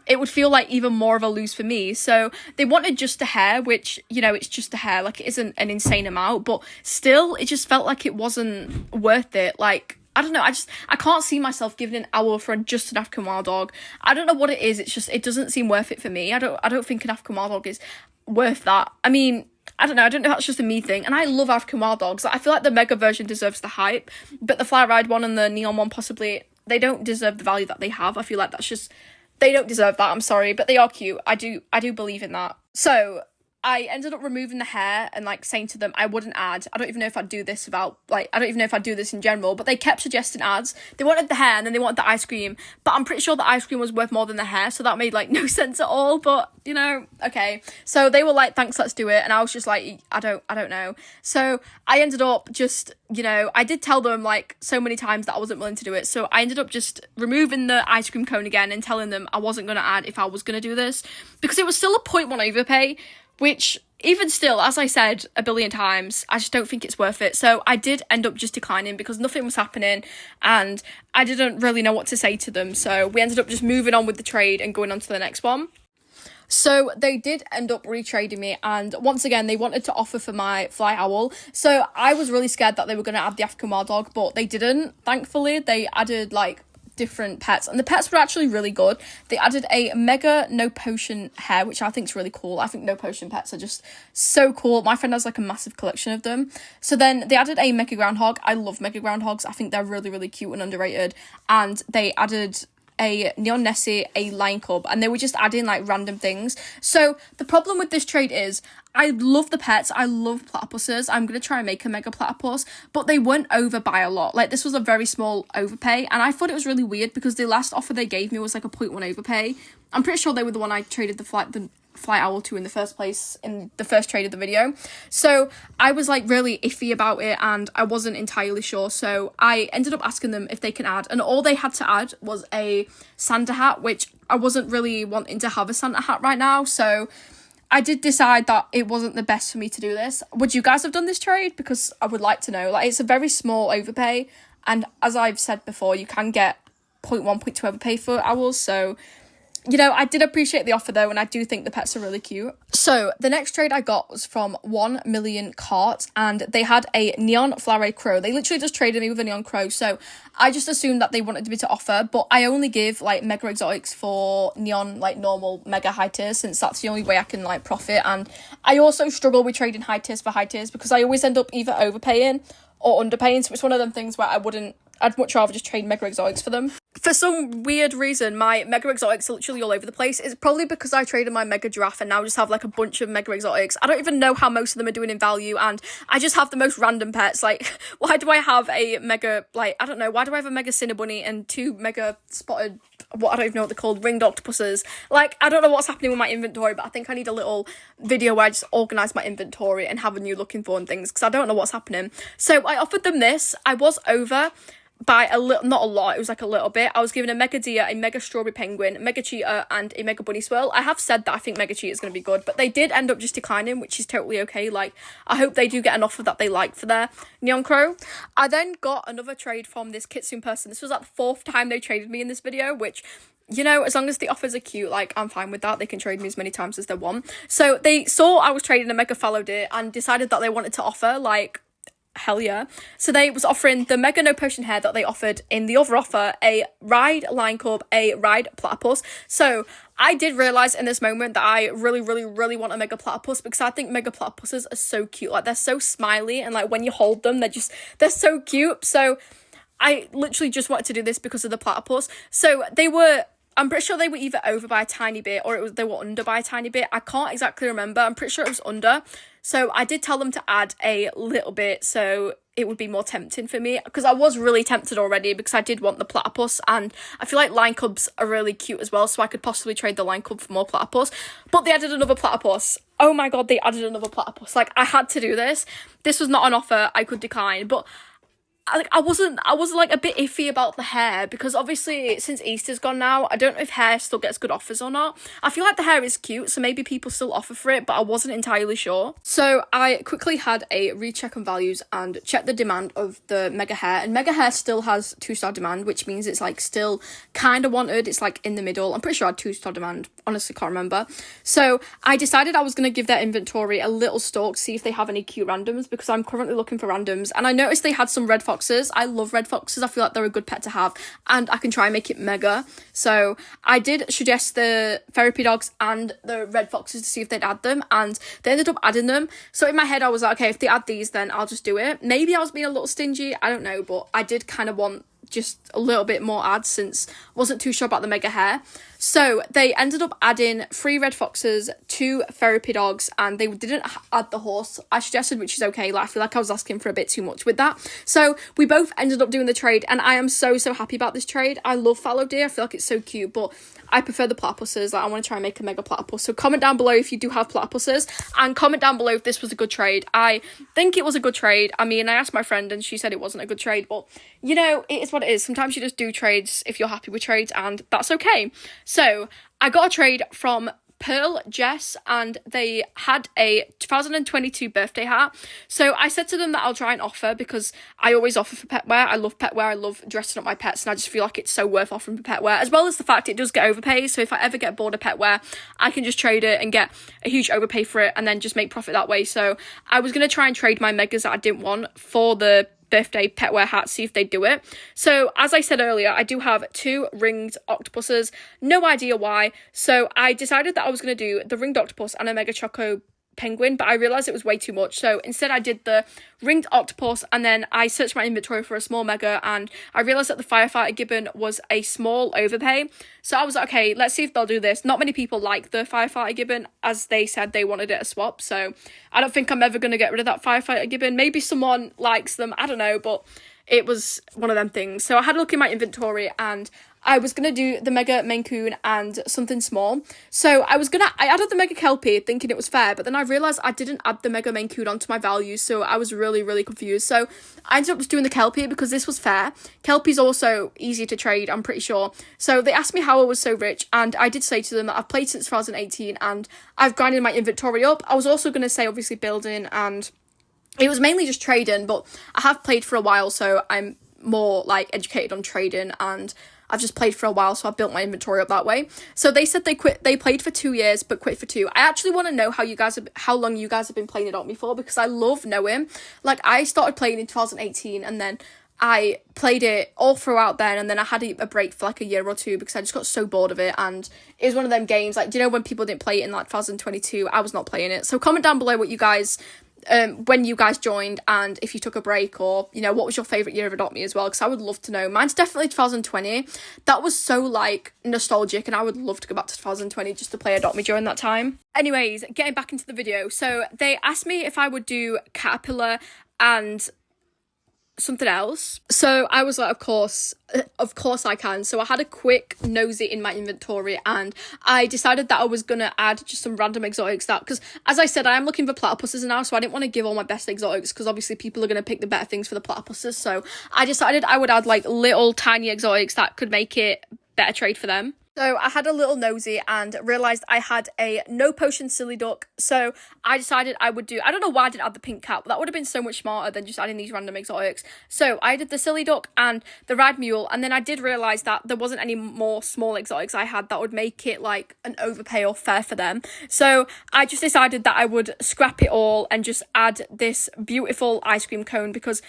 it would feel like even more of a lose for me. So they wanted just a hair, which, you know, it's just a hair, like, it isn't an insane amount, but still, it just felt like it wasn't worth it. Like, I don't know, I can't see myself giving an owl for just an African wild dog. I don't know what it is, it's just, it doesn't seem worth it for me. I don't think an African wild dog is worth that. I mean, I don't know if that's just a me thing, and I love African wild dogs. I feel like the mega version deserves the hype, but the fly ride one and the neon one possibly, they don't deserve the value that they have. I feel like that's just, they don't deserve that, I'm sorry, but they are cute. I do believe in that. So I ended up removing the hair and like saying to them I wouldn't add. I don't even know if I'd do this without, like, I don't even know if I'd do this in general, but they kept suggesting ads. They wanted the hair and then they wanted the ice cream, but I'm pretty sure the ice cream was worth more than the hair, so that made like no sense at all, but you know, okay. So they were like, thanks, let's do it, and I was just like, I don't know. So I ended up just, you know, I did tell them like so many times that I wasn't willing to do it, so I ended up just removing the ice cream cone again and telling them I wasn't going to add if I was going to do this, because it was still a 0.1 overpay, which even still, as I said a billion times, I just don't think it's worth it. So I did end up just declining because nothing was happening and I didn't really know what to say to them. So we ended up just moving on with the trade and going on to the next one. So they did end up retrading me, and once again they wanted to offer for my fly owl. So I was really scared that they were going to add the African wild dog, but they didn't. Thankfully, they added like different pets, and the pets were actually really good. They added a mega no potion hare, which I think is really cool. I think no potion pets are just so cool. My friend has like a massive collection of them. So then they added a mega groundhog. I love mega groundhogs. I think they're really, really cute and underrated. And they added a neon Nessie, a lion cub, and they were just adding like random things. So the problem with this trade is I love the pets, I love platypuses. I'm going to try and make a mega platypus, but they went over by a lot. Like, this was a very small overpay, and I thought it was really weird because the last offer they gave me was like a 0.1 overpay. I'm pretty sure they were the one I traded the fly owl to in the first place in the first trade of the video. So I was like really iffy about it and I wasn't entirely sure, so I ended up asking them if they can add, and all they had to add was a Santa hat, which I wasn't really wanting to have a Santa hat right now, so I did decide that it wasn't the best for me to do this. Would you guys have done this trade? Because I would like to know. Like, it's a very small overpay, and as I've said before, you can get 0.1, 0.2 overpay for owls, so you know, I did appreciate the offer though, and I do think the pets are really cute. So the next trade I got was from 1 Million Cart, and they had a neon flare crow. They literally just traded me with a neon crow, so I just assumed that they wanted me to offer, but I only give like mega exotics for neon, like normal mega high tiers, since that's the only way I can like profit. And I also struggle with trading high tiers for high tiers because I always end up either overpaying or underpaying, so it's one of them things where I'd much rather just trade mega exotics for them. For some weird reason, my mega exotics are literally all over the place. It's probably because I traded my mega giraffe and now just have like a bunch of mega exotics. I don't even know how most of them are doing in value, and I just have the most random pets. Like, why do I have a mega, like, I don't know, why do I have a mega cinnabunny and 2 mega spotted, what, I don't even know what they're called, ringed octopuses? Like, I don't know what's happening with my inventory, but I think I need a little video where I just organise my inventory and have a new looking for and things, because I don't know what's happening. So I offered them this. I was over by a little, not a lot, it was like a little bit. I was given a mega deer, a mega strawberry penguin, mega cheetah, and a mega bunny swirl. I have said that I think mega cheetah is going to be good, but they did end up just declining, which is totally okay. Like, I hope they do get an offer that they like for their neon crow. I then got another trade from this kitsune person. This was like the 4th time they traded me in this video, which, you know, as long as the offers are cute, like, I'm fine with that. They can trade me as many times as they want. So they saw I was trading a mega fallow deer and decided that they wanted to offer, like, hell yeah. So they was offering the mega no potion hair that they offered in the other offer, a ride lion cub, a ride platypus. So I did realise in this moment that I really, really, really want a mega platypus, because I think mega platypuses are so cute. Like, they're so smiley, and like when you hold them, they're so cute. So I literally just wanted to do this because of the platypus. So I'm pretty sure they were either over by a tiny bit or they were under by a tiny bit. I can't exactly remember. I'm pretty sure it was under. So I did tell them to add a little bit so it would be more tempting for me, because I was really tempted already because I did want the platypus, and I feel like lion cubs are really cute as well, so I could possibly trade the lion cub for more platypus. But they added another platypus. Oh my god, they added another platypus. Like, I had to do this. This was not an offer I could decline, but I wasn't like a bit iffy about the hair, because obviously since Easter's gone now, I don't know if hair still gets good offers or not. I feel like the hair is cute, so maybe people still offer for it, but I wasn't entirely sure. So I quickly had a recheck on values and checked the demand of the mega hair, and mega hair still has 2-star demand, which means it's like still kind of wanted. It's like in the middle. I'm pretty sure I had 2-star demand. honestly can't remember. So I decided I was going to give their inventory a little stalk, see if they have any cute randoms, because I'm currently looking for randoms. And I noticed they had some red foxes. I love red foxes. I feel like they're a good pet to have, and I can try and make it mega. So I did suggest the therapy dogs and the red foxes to see if they'd add them, and they ended up adding them. So in my head I was like, okay, if they add these, then I'll just do it. Maybe I was being a little stingy, I don't know, but I did kind of want just a little bit more ads since I wasn't too sure about the mega hair. So they ended up adding 3 red foxes, 2 therapy dogs, and they didn't add the horse I suggested, which is okay. Like, I feel like I was asking for a bit too much with that. So we both ended up doing the trade, and I am so happy about this trade. I love fallow deer. I feel like it's so cute, but I prefer the platypuses. Like, I want to try and make a mega platypus. So comment down below if you do have platypuses, and comment down below if this was a good trade. I think it was a good trade. I mean, I asked my friend and she said it wasn't a good trade, but you know, it is what it is. Sometimes you just do trades if you're happy with trades, and that's okay. So I got a trade from Pearl Jess, and they had a 2022 birthday hat. So I said to them that I'll try and offer, because I always offer for pet wear. I love pet wear. I love dressing up my pets, and I just feel like it's so worth offering for pet wear, as well as the fact it does get overpaid. So if I ever get bored of pet wear, I can just trade it and get a huge overpay for it and then just make profit that way. So I was going to try and trade my megas that I didn't want for the birthday pet wear hat, see if they do it. So as I said earlier, I do have 2 ringed octopuses, no idea why. So I decided that I was going to do the ringed octopus and a mega choco penguin, but I realized it was way too much. So instead I did the ringed octopus, and then I searched my inventory for a small mega, and I realized that the firefighter gibbon was a small overpay. So I was like, okay, let's see if they'll do this. Not many people like the firefighter gibbon, as they said they wanted it a swap. So I don't think I'm ever going to get rid of that firefighter gibbon. Maybe someone likes them, I don't know, but it was one of them things. So I had a look in my inventory, and I was going to do the mega Maine Coon and something small. So I added the mega Kelpie thinking it was fair, but then I realised I didn't add the mega Maine Coon onto my values, so I was really confused. So I ended up just doing the Kelpie because this was fair. Kelpie's also easy to trade, I'm pretty sure. So they asked me how I was so rich, and I did say to them that I've played since 2018 and I've grinded my inventory up. I was also going to say obviously building, and it was mainly just trading, but I have played for a while, so I'm more like educated on trading, and I've just played for a while, so I've built my inventory up that way. So they said they played for 2 years, but quit for 2. I actually want to know how long you guys have been playing Adopt Me for, because I love knowing. Like, I started playing in 2018, and then I played it all throughout then, and then I had a break for like a year or 2 because I just got so bored of it, and it was one of them games, like, do you know when people didn't play it in like 2022? I was not playing it. So comment down below what you guys when you guys joined, and if you took a break, or you know, what was your favorite year of Adopt Me as well, because I would love to know. Mine's definitely 2020. That was so like nostalgic, and I would love to go back to 2020 just to play Adopt Me during that time. Anyways, getting back into the video, so they asked me if I would do caterpillar and something else. So I was like, of course I can. So I had a quick nosy in my inventory, and I decided that I was gonna add just some random exotics, that because as I said, I am looking for platypuses now, so I didn't want to give all my best exotics because obviously people are gonna pick the better things for the platypuses. So I decided I would add like little tiny exotics that could make it better trade for them. So I had a little nosy and realised I had a no potion silly duck. So I decided I would do, I don't know why I didn't add the pink cat, but that would have been so much smarter than just adding these random exotics. So I did the silly duck and the ride mule, and then I did realise that there wasn't any more small exotics I had that would make it like an overpay or fair for them. So I just decided that I would scrap it all and just add this beautiful ice cream cone, because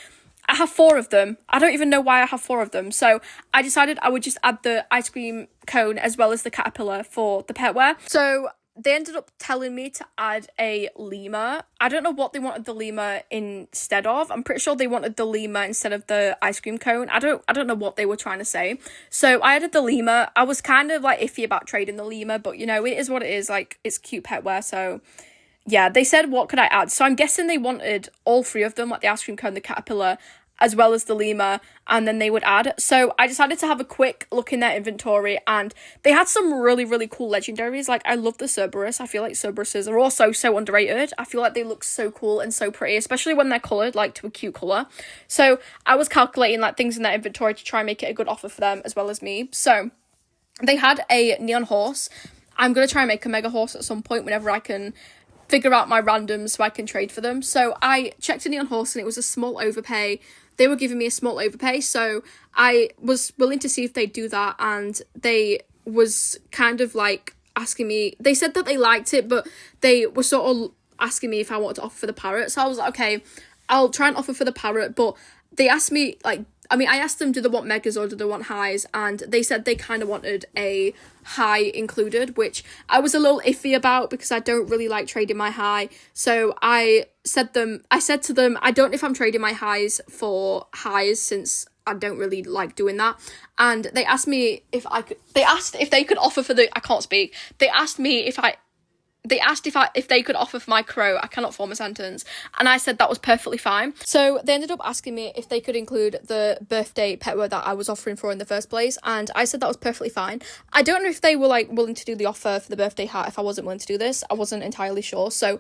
I have 4 of them. I don't even know why I have 4 of them. So I decided I would just add the ice cream cone as well as the caterpillar for the pet wear. So they ended up telling me to add a lemur. I don't know what they wanted the lemur instead of. I'm pretty sure they wanted the lemur instead of the ice cream cone. I don't know what they were trying to say. So I added the lemur. I was kind of like iffy about trading the lemur, but you know, it is what it is. Like, it's cute pet wear, so yeah, they said, what could I add? So I'm guessing they wanted all 3 of them, like the ice cream cone, the caterpillar, as well as the lemur, and then they would add. So I decided to have a quick look in their inventory, and they had some really cool legendaries. Like, I love the Cerberus. I feel like Cerberuses are also so underrated. I feel like they look so cool and so pretty, especially when they're coloured, like, to a cute colour. So I was calculating, like, things in their inventory to try and make it a good offer for them as well as me. So they had a neon horse. I'm going to try and make a mega horse at some point whenever I can figure out my randoms so I can trade for them. So I checked a neon horse, and it was a small overpay. They were giving me a small overpay, so I was willing to see if they'd do that, and they was kind of like asking me, they said that they liked it, but they were sort of asking me if I wanted to offer for the parrot. So I was like, okay, I'll try and offer for the parrot. But they asked me, like, I mean, I asked them, do they want megas or do they want highs? And they said they kind of wanted a high included, which I was a little iffy about because I don't really like trading my high. So I said to them, I don't know if I'm trading my highs for highs, since I don't really like doing that. And they asked me if they could offer for the, I can't speak. They asked if they could offer for my crow. I cannot form a sentence. And I said that was perfectly fine. So they ended up asking me if they could include the birthday pet word that I was offering for in the first place. And I said that was perfectly fine. I don't know if they were like willing to do the offer for the birthday hat if I wasn't willing to do this. I wasn't entirely sure. So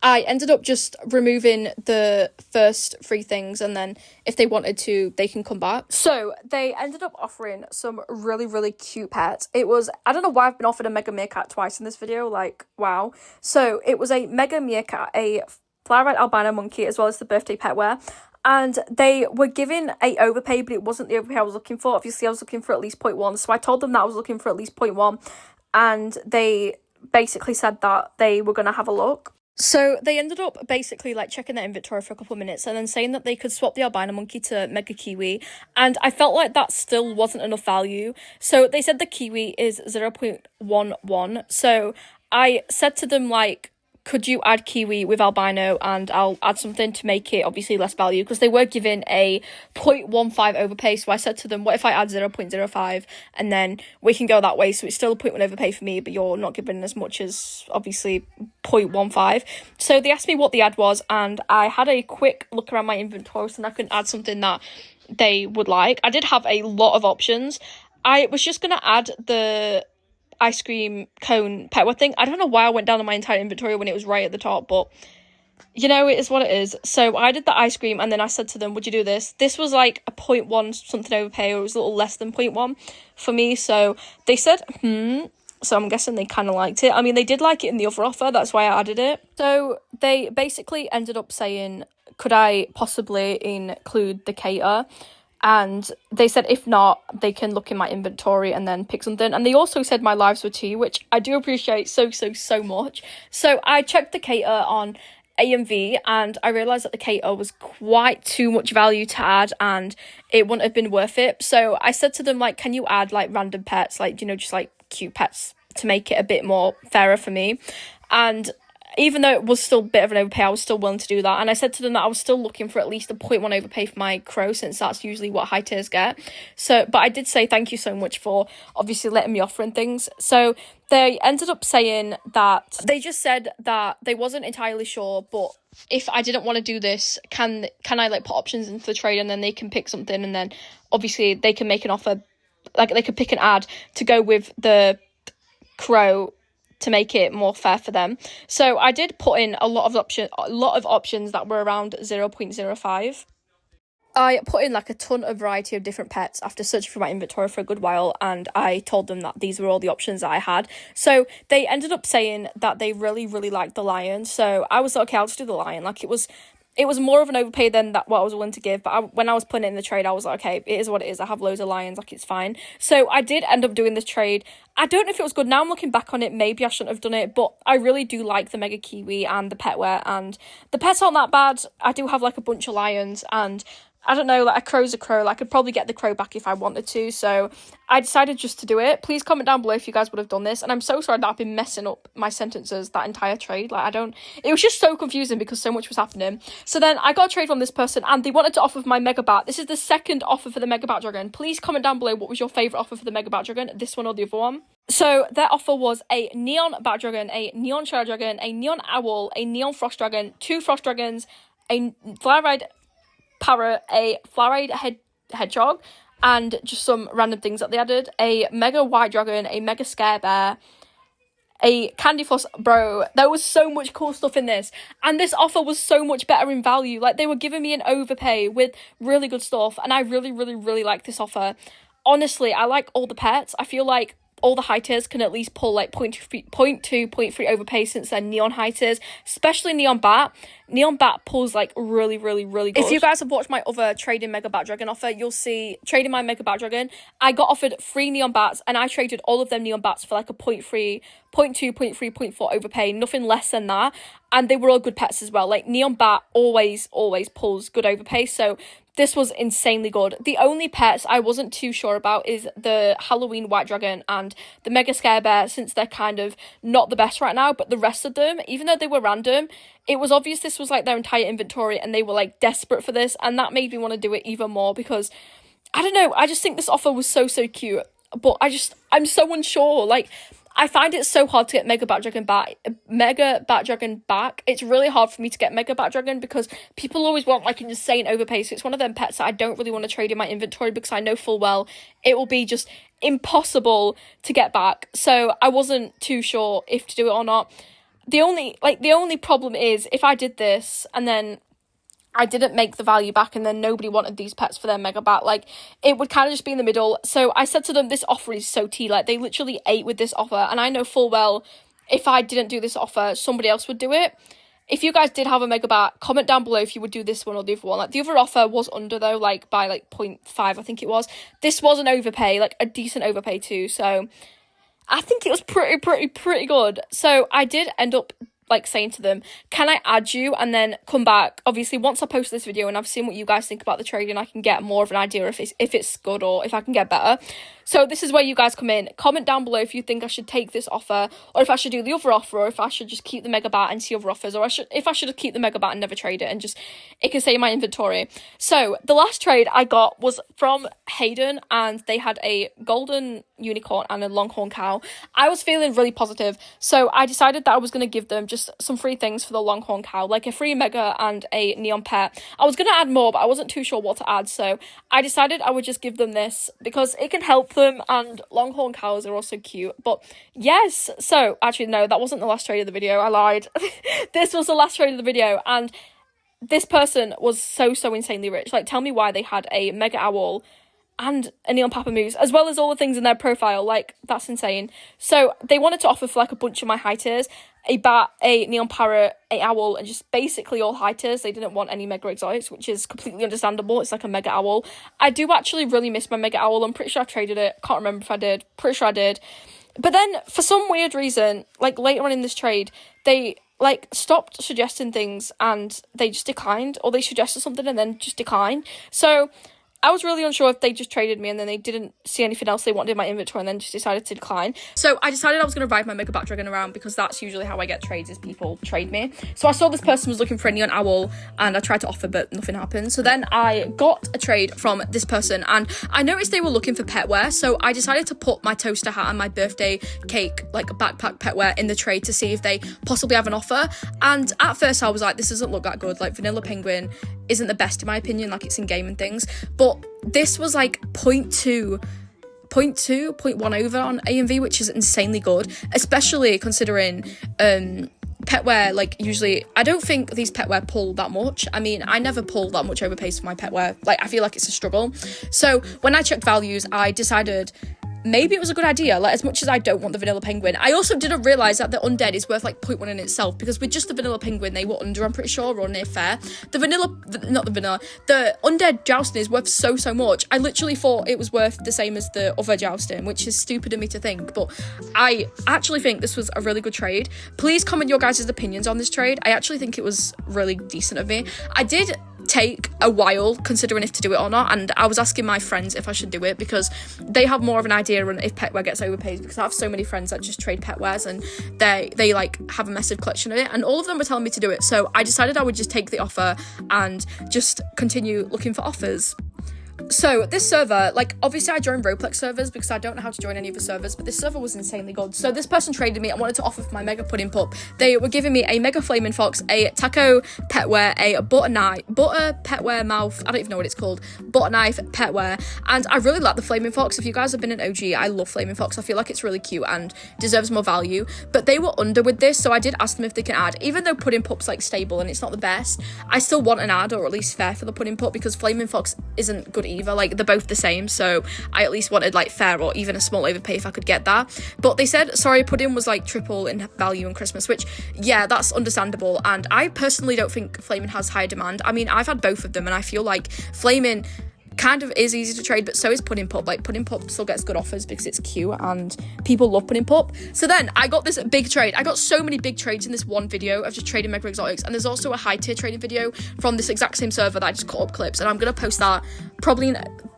I ended up just removing the first 3 things, and then if they wanted to, they can come back. So they ended up offering some really, really cute pets. It was, I don't know why I've been offered a mega meerkat twice in this video, like, wow. So it was a mega meerkat, a fly-red albino monkey, as well as the birthday pet wear. And they were given a overpay, but it wasn't the overpay I was looking for. Obviously, I was looking for at least 0.1. So I told them that I was looking for at least 0.1. And they basically said that they were going to have a look. So they ended up basically like checking their inventory for a couple of minutes and then saying that they could swap the albino monkey to mega kiwi, and I felt like that still wasn't enough value. So they said the kiwi is 0.11. So I said to them, like, could you add kiwi with albino and I'll add something to make it obviously less value, because they were given a 0.15 overpay. So I said to them, what if I add 0.05 and then we can go that way, so it's still a 0.1 overpay for me, but you're not given as much as obviously 0.15. So they asked me what the ad was, and I had a quick look around my inventory so I could add something that they would like. I did have a lot of options. I was just going to add the ice cream cone pet word thing. I don't know why I went down on my entire inventory when it was right at the top, but you know, it is what it is. So I did the ice cream, and then I said to them, would you do this? This was like a 0.1 something overpay, or it was a little less than 0.1 for me. So they said, so I'm guessing they kind of liked it. I mean, they did like it in the other offer, that's why I added it. So they basically ended up saying, could I possibly include the cater? And they said if not, they can look in my inventory and then pick something. And they also said my lives were tea, which I do appreciate so much. So I checked the cater on AMV, and I realised that the cater was quite too much value to add, and it wouldn't have been worth it. So I said to them, like, can you add like random pets, like, you know, just like cute pets to make it a bit more fairer for me? And even though it was still a bit of an overpay, I was still willing to do that. And I said to them that I was still looking for at least a 0.1 overpay for my crow, since that's usually what high tiers get. So, but I did say thank you so much for obviously letting me offer and things. So they ended up saying that they just said that they wasn't entirely sure, but if I didn't want to do this, can I like put options into the trade, and then they can pick something, and then obviously they can make an offer, like they could pick an ad to go with the crow to make it more fair for them. So I did put in a lot of options that were around 0.05. I put in like a ton of variety of different pets after searching for my inventory for a good while, and I told them that these were all the options that I had. So they ended up saying that they really liked the lion. So I was like, okay, I'll just do the lion. Like it was more of an overpay than what I was willing to give, but when I was putting it in the trade, I was like, okay, it is what it is. I have loads of lions, like it's fine. So I did end up doing this trade. I don't know if it was good. Now I'm looking back on it, maybe I shouldn't have done it, but I really do like the mega kiwi and the pet wear, and the pets aren't that bad. I do have like a bunch of lions, and I don't know, like a crow's a crow. Like I could probably get the crow back if I wanted to. So I decided just to do it. Please comment down below if you guys would have done this. And I'm so sorry that I've been messing up my sentences that entire trade. Like it was just so confusing because so much was happening. So then I got a trade from this person, and they wanted to offer my mega bat. This is the second offer for the mega bat dragon. Please comment down below what was your favourite offer for the mega bat dragon, this one or the other one. So their offer was a neon bat dragon, a neon shadow dragon, a neon owl, a neon frost dragon, 2 frost dragons, a fly-ride parrot, a fly-ride hedgehog, and just some random things that they added. A mega white dragon, a mega scare bear, a candy floss. Bro, there was so much cool stuff in this, and this offer was so much better in value. Like they were giving me an overpay with really good stuff, and I really like this offer. Honestly, I like all the pets. I feel like all the high tiers can at least pull like 0.2, 0.3 overpay since they're neon high tiers, especially neon bat. Neon bat pulls like really good. If you guys have watched my other trading mega bat dragon offer, you'll see trading my mega bat dragon, I got offered 3 neon bats and I traded all of them neon bats for like a 0.3, 0.2, 0.3, 0.4 overpay, nothing less than that. And they were all good pets as well. Like neon bat always pulls good overpay, so this was insanely good. The only pets I wasn't too sure about is the Halloween white dragon and the mega scare bear, since they're kind of not the best right now. But the rest of them, even though they were random, it was obvious this was like their entire inventory and they were like desperate for this, and that made me want to do it even more because I don't know, I just think this offer was so cute. But I'm so unsure. Like, I find it so hard to get Mega Bat Dragon back. It's really hard for me to get Mega Bat Dragon because people always want like an insane overpay. So it's one of them pets that I don't really want to trade in my inventory because I know full well it will be just impossible to get back. So I wasn't too sure if to do it or not. The only problem is if I did this and then I didn't make the value back and then nobody wanted these pets for their mega bat, like it would kind of just be in the middle. So I said to them, this offer is so tea, like they literally ate with this offer, and I know full well if I didn't do this offer somebody else would do it. If you guys did have a mega bat, comment down below if you would do this one or the other one. Like the other offer was under though, like by like 0.5 I think it was. This was an overpay, like a decent overpay too, so I think it was pretty good. So I did end up like saying to them, can I add you and then come back? Obviously once I post this video and I've seen what you guys think about the trading, I can get more of an idea if it's good or if I can get better. So this is where you guys come in. Comment down below if you think I should take this offer, or if I should do the other offer, or if I should just keep the mega bat and see other offers, or if I should keep the mega bat and never trade it and just it can stay in my inventory. So the last trade I got was from Hayden, and they had a golden unicorn and a longhorn cow. I was feeling really positive, so I decided that I was going to give them just some free things for the longhorn cow, like a free mega and a neon pet. I was going to add more, but I wasn't too sure what to add, so I decided I would just give them this because it can help them, and longhorn cows are also cute. But yes, so actually no, that wasn't the last trade of the video, I lied. This was the last trade of the video, and this person was so insanely rich. Like, tell me why they had a mega owl and a neon papamoose, as well as all the things in their profile. Like, that's insane. So they wanted to offer for like a bunch of my high tiers, a bat, a neon parrot, a owl, and just basically all high tiers. They didn't want any mega exotics, which is completely understandable. It's like a mega owl. I do actually really miss my mega owl. I'm pretty sure I traded it. Can't remember if I did. Pretty sure I did. But then for some weird reason, like later on in this trade, they like stopped suggesting things and they just declined, or they suggested something and then just declined. So I was really unsure if they just traded me and then they didn't see anything else they wanted in my inventory and then just decided to decline. So I decided I was going to ride my Mega Bat Dragon around because that's usually how I get trades, is people trade me. So I saw this person was looking for a neon owl and I tried to offer, but nothing happened. So then I got a trade from this person and I noticed they were looking for pet wear. So I decided to put my toaster hat and my birthday cake, like backpack pet wear, in the trade to see if they possibly have an offer. And at first I was like, this doesn't look that good. Like vanilla penguin isn't the best in my opinion, like it's in game and things. But this was like 0.1 over on AMV, which is insanely good, especially considering pet wear, like usually I don't think these pet wear pull that much. I mean, I never pull that much overpays for my pet wear. Like I feel like it's a struggle. So when I checked values, I decided maybe it was a good idea, like as much as I don't want the vanilla penguin. I also didn't realise that the undead is worth like 0.1 in itself, because with just the vanilla penguin they were under, I'm pretty sure, or near fair. The undead jousting is worth so much. I literally thought it was worth the same as the other jousting, which is stupid of me to think, but I actually think this was a really good trade. Please comment your guys' opinions on this trade. I actually think it was really decent of me. I did take a while considering if to do it or not, and I was asking my friends if I should do it because they have more of an idea on if pet wear gets overpaid, because I have so many friends that just trade pet wares and they like have a massive collection of it, and all of them were telling me to do it. So I decided I would just take the offer and just continue looking for offers. So this server, like obviously I joined Roblox servers because I don't know how to join any of the servers, but this server was insanely good. So this person traded me and wanted to offer for my mega pudding pup. They were giving me a mega flaming fox, a taco pet wear, a butter pet wear mouth, I don't even know what it's called, butter knife pet wear, and I really like the flaming fox. If you guys have been an OG, I love flaming fox. I feel like it's really cute and deserves more value, but they were under with this, so I did ask them if they can add. Even though pudding pup's like stable and it's not the best, I still want an ad, or at least fair, for the pudding pup, because flaming fox isn't good either. Like, they're both the same, so I at least wanted like fair or even a small overpay if I could get that. But they said sorry pudding was like triple in value in Christmas, which yeah, that's understandable. And I personally don't think flaming has high demand. I mean, I've had both of them and I feel like flaming kind of is easy to trade, but so is pudding pop. Like, pudding pop still gets good offers because it's cute and people love pudding pop. So then I got this big trade. I got so many big trades in this one video of just trading mega exotics, and there's also a high tier trading video from this exact same server that I just cut up clips, and I'm gonna post that probably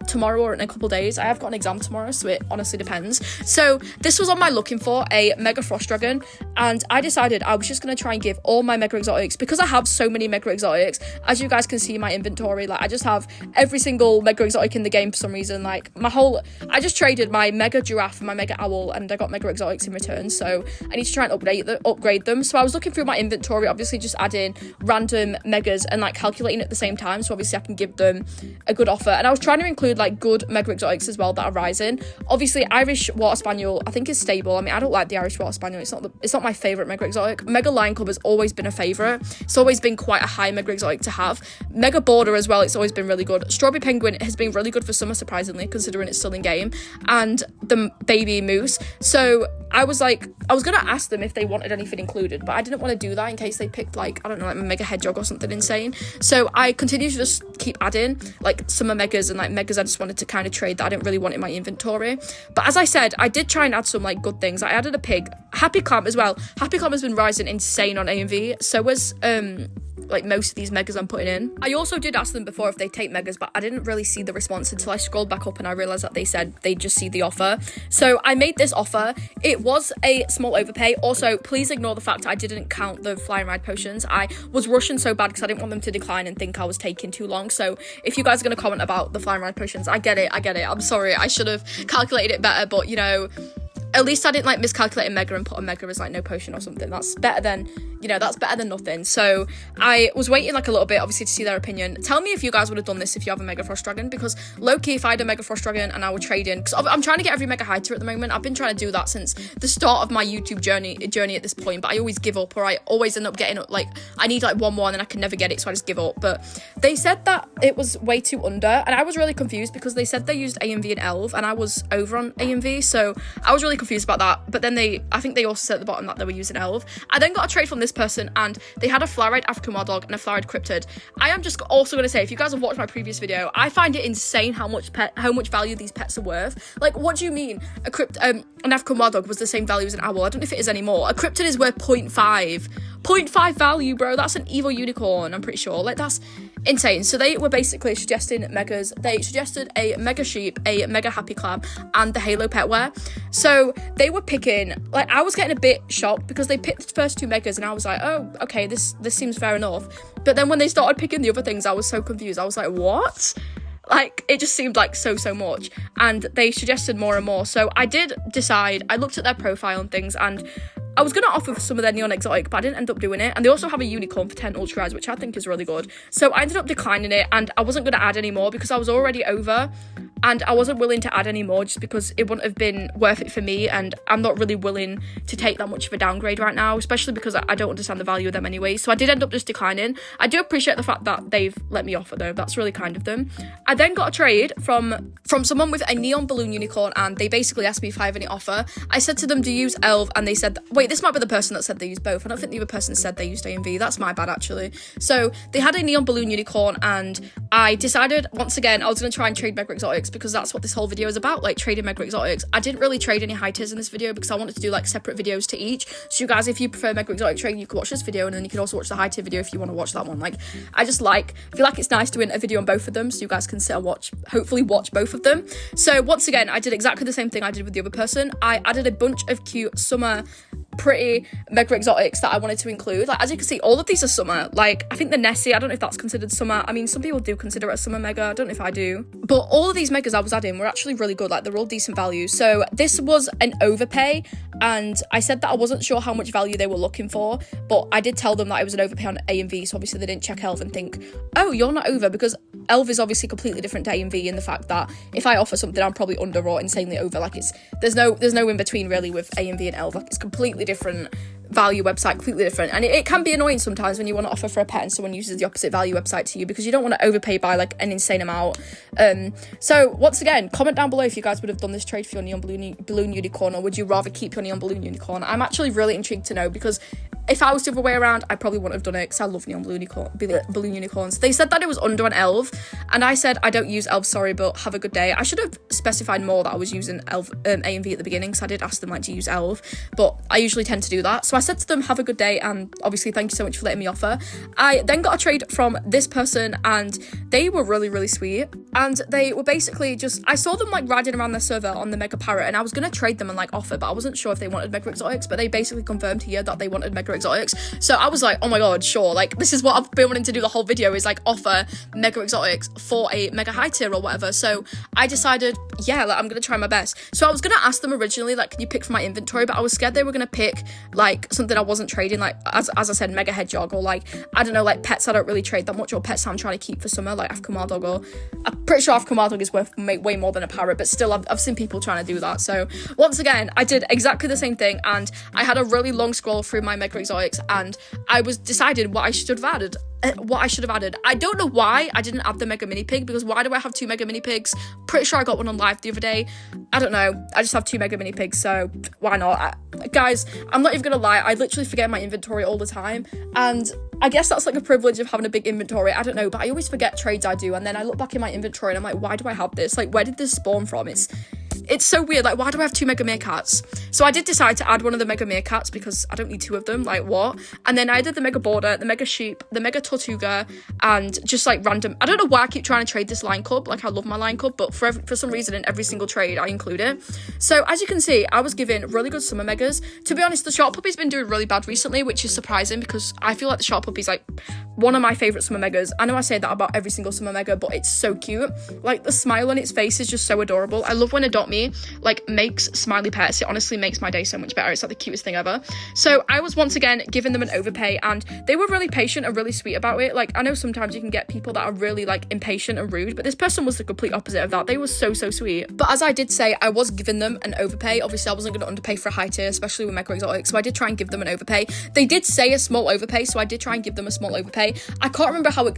tomorrow or in a couple days. I have got an exam tomorrow, so it honestly depends. So this was on my looking for a mega frost dragon, and I decided I was just going to try and give all my mega exotics, because I have so many mega exotics. As you guys can see in my inventory, like, I just have every single mega exotic in the game for some reason. Like, I just traded my mega giraffe and my mega owl, and I got mega exotics in return, so I need to try and upgrade them. So I was looking through my inventory, obviously just adding random megas and like calculating at the same time, so obviously I can give them a good offer. And I was trying to include like good mega exotics as well that are rising. Obviously Irish water spaniel I think is stable. I mean, I don't like the Irish water spaniel. It's not my favorite mega exotic. Mega lion cub has always been a favorite. It's always been quite a high mega exotic to have. Mega border as well, it's always been really good. Strawberry penguin has been really good for summer, surprisingly, considering it's still in game. And the baby moose. So I was gonna ask them if they wanted anything included, but I didn't want to do that in case they picked like, I don't know, like a mega hedgehog or something insane. So I continued to just keep adding like summer megas and like megas I just wanted to kind of trade that I didn't really want in my inventory. But as I said, I did try and add some like good things. I added a pig, happy clam as well. Happy clam has been rising insane on AMV, so was like most of these megas I'm putting in. I also did ask them before if they take megas, but I didn't really see the response until I scrolled back up and I realized that they said they just see the offer. So I made this offer. It was a small overpay. Also, please ignore the fact I didn't count the fly and ride potions. I was rushing so bad because I didn't want them to decline and think I was taking too long. So if you guys are going to comment about the fly and ride potions, I get it. I'm sorry, I should have calculated it better, but you know, at least I didn't like miscalculate a mega and put a mega as like no potion or something. That's better than, you know, that's better than nothing. So I was waiting like a little bit, obviously, to see their opinion. Tell me if you guys would have done this if you have a mega frost dragon, because low-key, if I had a mega frost dragon and I were trading, because I'm trying to get every mega hider at the moment. I've been trying to do that since the start of my YouTube journey at this point, but I always give up, or I always end up getting like, I need like one more and I can never get it, so I just give up. But they said that it was way too under, and I was really confused because they said they used AMV and Elv, and I was over on AMV, so I was really confused about that. But then I think they also said at the bottom that they were using Elv. I then got a trade from this person, and they had a fly-ride African wild dog and a fly-ride cryptid. I am just also going to say, if you guys have watched my previous video, I find it insane how much value these pets are worth. Like, what do you mean an African wild dog was the same value as an owl? I don't know if it is anymore. A cryptid is worth 0.5 value, bro. That's an evil unicorn, I'm pretty sure. Like, that's insane. So they were basically suggesting megas. They suggested a mega sheep, a mega happy clam, and the halo pet wear. So they were picking, like, I was getting a bit shocked because they picked the first two megas and I was like, oh, okay, this seems fair enough. But then when they started picking the other things, I was so confused. I was like, what? Like, it just seemed like so much, and they suggested more and more. So I did decide, I looked at their profile and things, and I was going to offer some of their neon exotic, but I didn't end up doing it. And they also have a unicorn for 10 ultra rise, which I think is really good. So I ended up declining it, and I wasn't going to add any more because I was already over, and I wasn't willing to add any more just because it wouldn't have been worth it for me, and I'm not really willing to take that much of a downgrade right now, especially because I don't understand the value of them anyway. So I did end up just declining. I do appreciate the fact that they've let me offer though. That's really kind of them. I then got a trade from someone with a neon balloon unicorn, and they basically asked me if I have any offer. I said to them, do you use Elf? And they said, wait, this might be the person that said they used both. I don't think the other person said they used AMV. That's my bad, actually. So they had a neon balloon unicorn, and I decided, once again, I was going to try and trade mega exotics because that's what this whole video is about, like trading mega exotics. I didn't really trade any high tiers in this video because I wanted to do like separate videos to each. So you guys, if you prefer mega exotic trading, you can watch this video, and then you can also watch the high tier video if you want to watch that one. Like, I feel like it's nice doing a video on both of them, so you guys can sit and hopefully watch both of them. So once again, I did exactly the same thing I did with the other person. I added a bunch of cute summer pretty mega exotics that I wanted to include. Like, as you can see, all of these are summer. Like, I think the Nessie, I don't know if that's considered summer. I mean, some people do consider it a summer mega. I don't know if I do. But all of these megas I was adding were actually really good. Like, they're all decent value. So this was an overpay, and I said that I wasn't sure how much value they were looking for, but I did tell them that it was an overpay on AMV, so obviously they didn't check Elf and think, oh, you're not over, because Elf is obviously completely different to AMV in the fact that if I offer something, I'm probably under or insanely over. Like, there's no in between really with AMV and Elf. Like, it's completely different value website completely different, and it can be annoying sometimes when you want to offer for a pet and someone uses the opposite value website to you, because you don't want to overpay by like an insane amount. So once again, comment down below if you guys would have done this trade for your neon balloon unicorn, or would you rather keep your neon balloon unicorn? I'm actually really intrigued to know, because if I was the other way around, I probably wouldn't have done it, because I love neon balloon unicorns. They said that it was under an elf, and I said I don't use elf, sorry, but have a good day. I should have specified more that I was using elf A and V at the beginning, because I did ask them like to use elf, but I usually tend to do that. So I said to them, have a good day, and obviously thank you so much for letting me offer. I then got a trade from this person, and they were really, really sweet, and they were basically just, I saw them like riding around their server on the Mega Parrot, and I was going to trade them and like offer, but I wasn't sure if they wanted Mega Exotics, but they basically confirmed here that they wanted Mega Exotics. So I was like, oh my god, sure, like this is what I've been wanting to do the whole video, is like offer Mega Exotics for a Mega High Tier or whatever. So I decided, yeah, like I'm gonna try my best. So I was gonna ask them originally, like, can you pick from my inventory, but I was scared they were gonna pick like something I wasn't trading, like as I said, Mega Hedgehog, or like, I don't know, like pets I don't really trade that much, or pets I'm trying to keep for summer, like African Wild Doggo. I'm pretty sure African Wild Dog is worth way more than a parrot, but still I've seen people trying to do that. So once again, I did exactly the same thing, and I had a really long scroll through my Mega Exotics, and I was decided what I should have added. I don't know why I didn't add the Mega Mini Pig, because why do I have 2 Mega Mini Pigs? Pretty sure I got one on live the other day. I don't know. I just have 2 Mega Mini Pigs, so why not? Guys, I'm not even gonna lie. I literally forget my inventory all the time, and I guess that's like a privilege of having a big inventory. I don't know, but I always forget trades I do, and then I look back in my inventory and I'm like, why do I have this? Like, where did this spawn from? It's so weird. Like, why do I have 2 Mega Meerkats? So I did decide to add one of the Mega Meerkats, because I don't need 2 of them. Like, what? And then I did the Mega Border, the Mega Sheep, the Mega Tortuga, and just like random. I don't know why I keep trying to trade this Lion Cub. Like, I love my Lion Cub, but for some reason in every single trade I include it. So as you can see, I was given really good summer megas. To be honest, the Shark Puppy's been doing really bad recently, which is surprising, because I feel like the Shark Puppy's like one of my favorite summer megas. I know I say that about every single summer mega, but it's so cute. Like, the smile on its face is just so adorable. I love when Adopt Me like makes smiley pets. It honestly makes my day so much better. It's like the cutest thing ever. So I was once again giving them an overpay, and they were really patient and really sweet about it. Like, I know sometimes you can get people that are really like impatient and rude, but this person was the complete opposite of that. They were so sweet. But as I did say, I was giving them an overpay. Obviously I wasn't going to underpay for a high tier, especially with Mega Exotic, so I did try and give them an overpay. They did say a small overpay, so I did try and give them a small overpay. I can't remember how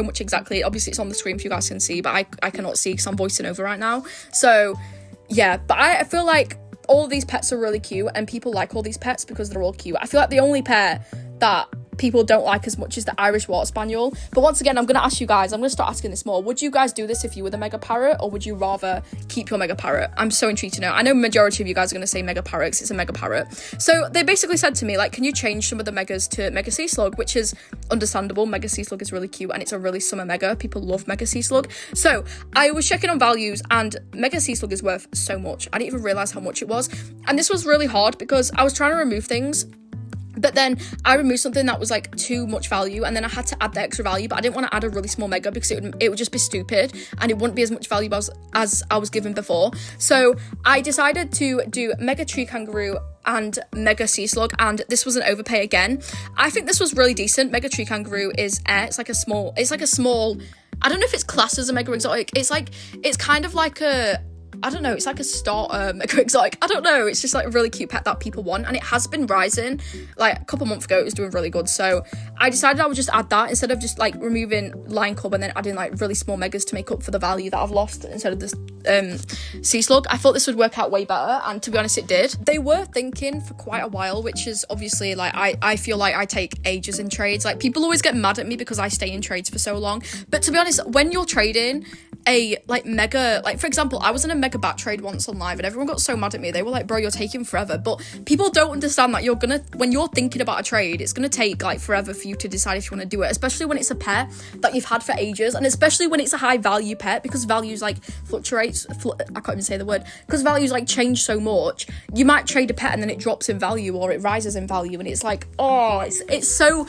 much exactly. Obviously it's on the screen if you guys can see, but I cannot see because I'm voicing over right now. So yeah, but I feel like all of these pets are really cute, and people like all these pets because they're all cute. I feel like the only pair that people don't like as much as the Irish Water Spaniel. But once again, I'm going to ask you guys, I'm going to start asking this more. Would you guys do this if you were the Mega Parrot, or would you rather keep your Mega Parrot? I'm so intrigued to know. I know majority of you guys are going to say Mega Parrot because it's a Mega Parrot. So they basically said to me, like, can you change some of the Megas to Mega Sea Slug, which is understandable. Mega Sea Slug is really cute, and it's a really summer Mega. People love Mega Sea Slug. So I was checking on values, and Mega Sea Slug is worth so much. I didn't even realize how much it was. And this was really hard because I was trying to remove things, but then I removed something that was like too much value, and then I had to add the extra value, but I didn't want to add a really small mega because it would just be stupid, and it wouldn't be as much value as I was given before. So I decided to do Mega Tree Kangaroo and Mega Sea Slug, and this was an overpay again. I think this was really decent. Mega Tree Kangaroo is it's like a small, I don't know if it's classed as a Mega Exotic. It's kind of like a, I don't know, it's like a starter Mega Exotic. I don't know, it's just like a really cute pet that people want, and it has been rising. Like a couple months ago it was doing really good, so I decided I would just add that instead of just like removing Lion Cub and then adding like really small megas to make up for the value that I've lost instead of this Sea Slug. I thought this would work out way better, and to be honest it did. They were thinking for quite a while, which is obviously like I feel like I take ages in trades. Like people always get mad at me because I stay in trades for so long, but to be honest, when you're trading a like mega, like for example, I was in a mega bat trade once on live and everyone got so mad at me. They were like, bro, you're taking forever. But people don't understand that when you're thinking about a trade, it's gonna take like forever for you to decide if you want to do it, especially when it's a pet that you've had for ages, and especially when it's a high value pet, because values like I can't even say the word, because values like change so much. You might trade a pet and then it drops in value or it rises in value, and it's like, oh, it's so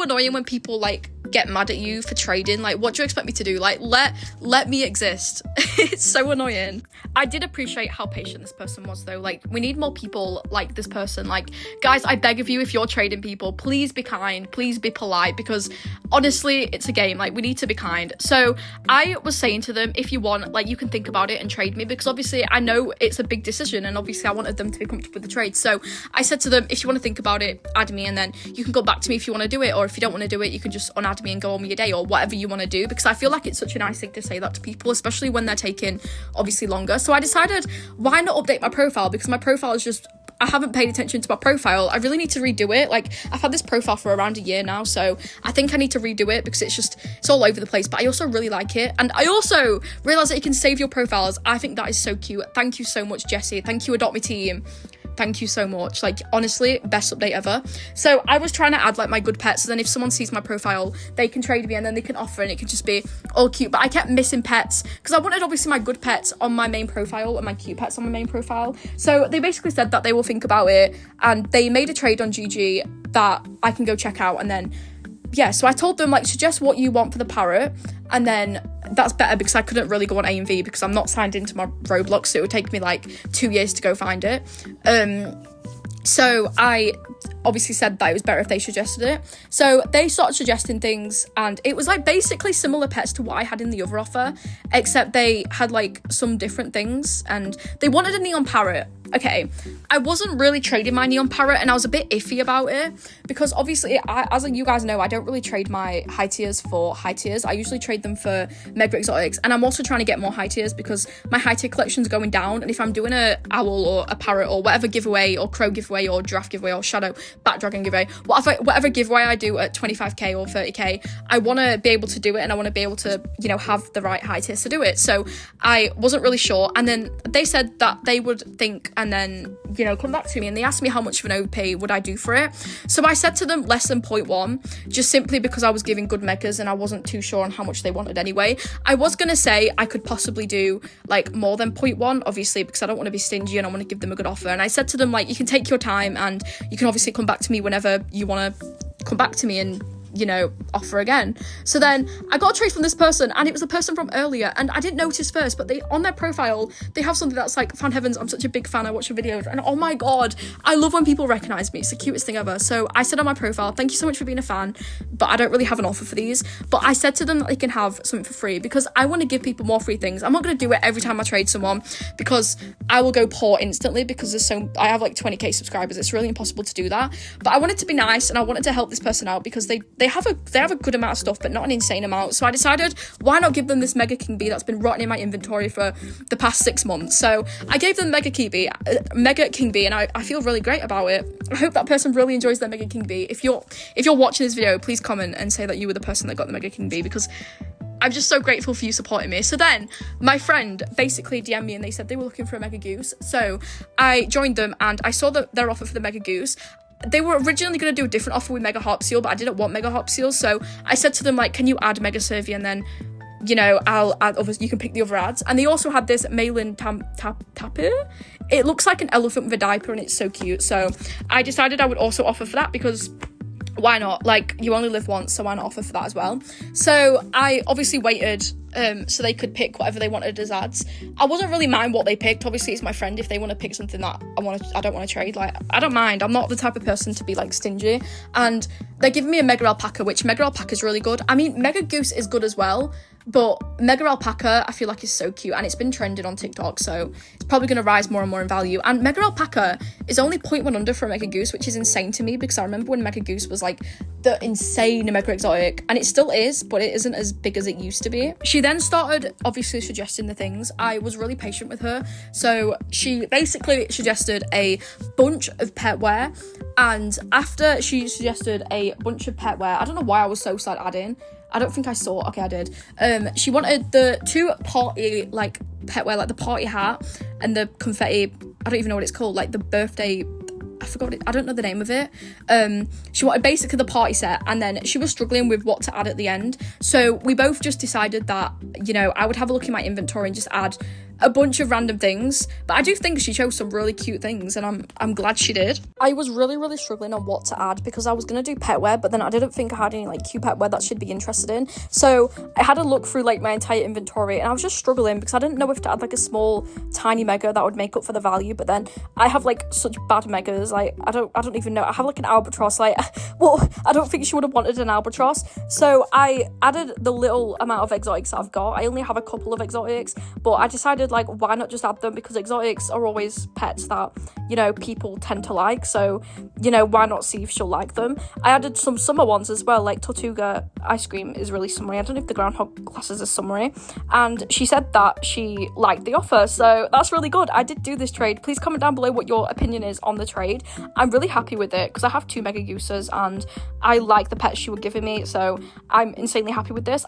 annoying when people like get mad at you for trading. Like, what do you expect me to do? Like, let me exist. It's so annoying. I did appreciate how patient this person was though. Like, we need more people like this person. Like, guys, I beg of you, if you're trading people, please be kind, please be polite, because honestly, it's a game. Like, we need to be kind. So I was saying to them, if you want, like, you can think about it and trade me, because obviously I know it's a big decision, and obviously I wanted them to be comfortable with the trade. So I said to them, if you want to think about it, add me, and then you can go back to me if you want to do it, or if you don't want to do it, you can just unadd me and go on with your day, or whatever you want to do, because I feel like it's such a nice thing to say that to people, especially when they're taking obviously longer. So I decided, why not update my profile, because my profile is just, I haven't paid attention to my profile. I really need to redo it. Like, I've had this profile for around a year now, so I think I need to redo it, because it's all over the place, but I also really like it. And I also realised that you can save your profiles. I think that is so cute. Thank you so much, Jessie. Thank you, Adopt Me team. Thank you so much. Like, honestly, best update ever. So I was trying to add like my good pets, so then if someone sees my profile, they can trade me, and then they can offer, and it can just be all cute. But I kept missing pets, because I wanted obviously my good pets on my main profile and my cute pets on my main profile. So they basically said that they will think about it, and they made a trade on GG that I can go check out. And then yeah, so I told them, like, suggest what you want for the parrot, and then that's better, because I couldn't really go on A&V because I'm not signed into my Roblox, so it would take me like 2 years to go find it. So I obviously said that it was better if they suggested it. So they started suggesting things, and it was like basically similar pets to what I had in the other offer, except they had like some different things, and they wanted a neon parrot. Okay, I wasn't really trading my neon parrot, and I was a bit iffy about it, because obviously, as you guys know, I don't really trade my high tiers for high tiers. I usually trade them for mega exotics, and I'm also trying to get more high tiers because my high tier collection's going down, and if I'm doing a owl or a parrot or whatever giveaway, or crow giveaway or giraffe giveaway or shadow bat dragon giveaway, whatever giveaway I do at 25k or 30k, I want to be able to do it, and I want to be able to, you know, have the right high tiers to do it. So I wasn't really sure, and then they said that they would think and then, you know, come back to me, and they asked me how much of an OP would I do for it. So I said to them less than 0.1, just simply because I was giving good megas and I wasn't too sure on how much they wanted anyway. I was gonna say I could possibly do like more than 0.1, obviously, because I don't want to be stingy and I want to give them a good offer. And I said to them, like, you can take your time, and you can obviously come back to me whenever you want to come back to me and, you know, offer again. So then I got a trade from this person, and it was a person from earlier, and I didn't notice first, but they, on their profile, they have something that's like, Found Heavens, I'm such a big fan, I watch your videos, and oh my god, I love when people recognize me. It's the cutest thing ever. So I said on my profile, thank you so much for being a fan, but I don't really have an offer for these. But I said to them that they can have something for free, because I want to give people more free things. I'm not going to do it every time I trade someone, because I will go poor instantly, because I have like 20k subscribers. It's really impossible to do that. But I wanted to be nice, and I wanted to help this person out, because they have a good amount of stuff, but not an insane amount. So I decided, why not give them this Mega King Bee that's been rotting in my inventory for the past 6 months. So I gave them Mega King Bee, and I feel really great about it. I hope that person really enjoys their Mega King Bee. If you're watching this video, please comment and say that you were the person that got the Mega King Bee, because I'm just so grateful for you supporting me. So then my friend basically DM'd me, and they said they were looking for a Mega Goose. So I joined them, and I saw their offer for the Mega Goose. They were originally going to do a different offer with Mega Harp Seal, but I didn't want Mega Harp Seal. So I said to them, like, can you add Mega Servia, and then, you know, I'll add others, you can pick the other ads. And they also had this Malin Tapir. It looks like an elephant with a diaper, and it's so cute. So I decided I would also offer for that, because why not? Like, you only live once, so why not offer for that as well? So I obviously waited so they could pick whatever they wanted as ads. I wasn't really mind what they picked. Obviously, it's my friend. If they want to pick something that I don't want to trade, like, I don't mind. I'm not the type of person to be like stingy. And they're giving me a Mega Alpaca, which Mega Alpaca is really good. I mean, Mega Goose is good as well, but Mega Alpaca I feel like is so cute, and it's been trending on TikTok, so it's probably going to rise more and more in value. And Mega Alpaca is only 0.1 under for a Mega Goose, which is insane to me, because I remember when Mega Goose was like the insane Mega Exotic, and it still is, but it isn't as big as it used to be. She then started obviously suggesting the things. I was really patient with her, so she basically suggested a bunch of pet wear, and after she suggested a bunch of pet wear, I don't know why I was so sad adding. I don't think I saw. Okay, I did. She wanted the 2 party, like, pet wear, like the party hat and the confetti. I don't even know what it's called, like the birthday. I forgot it. I don't know the name of it. She wanted basically the party set, and then she was struggling with what to add at the end. So we both just decided that, you know, I would have a look in my inventory and just add a bunch of random things, but I do think she chose some really cute things, and I'm glad she did. I was really struggling on what to add because I was gonna do pet wear, but then I didn't think I had any like cute pet wear that she'd be interested in. So I had a look through like my entire inventory, and I was just struggling because I didn't know if to add like a small tiny mega that would make up for the value. But then I have like such bad megas, like I don't even know. I have like an albatross, like well, I don't think she would have wanted an albatross. So I added the little amount of exotics that I've got. I only have a couple of exotics, but I decided like why not just add them, because exotics are always pets that, you know, people tend to like. So, you know, why not see if she'll like them. I added some summer ones as well, like Tortuga ice cream is really summery. I don't know if the groundhog classes is summery, and she said that she liked the offer, so that's really good. I did do this trade. Please comment down below what your opinion is on the trade. I'm really happy with it because I have 2 mega gooses and I like the pets she was giving me, so I'm insanely happy with this.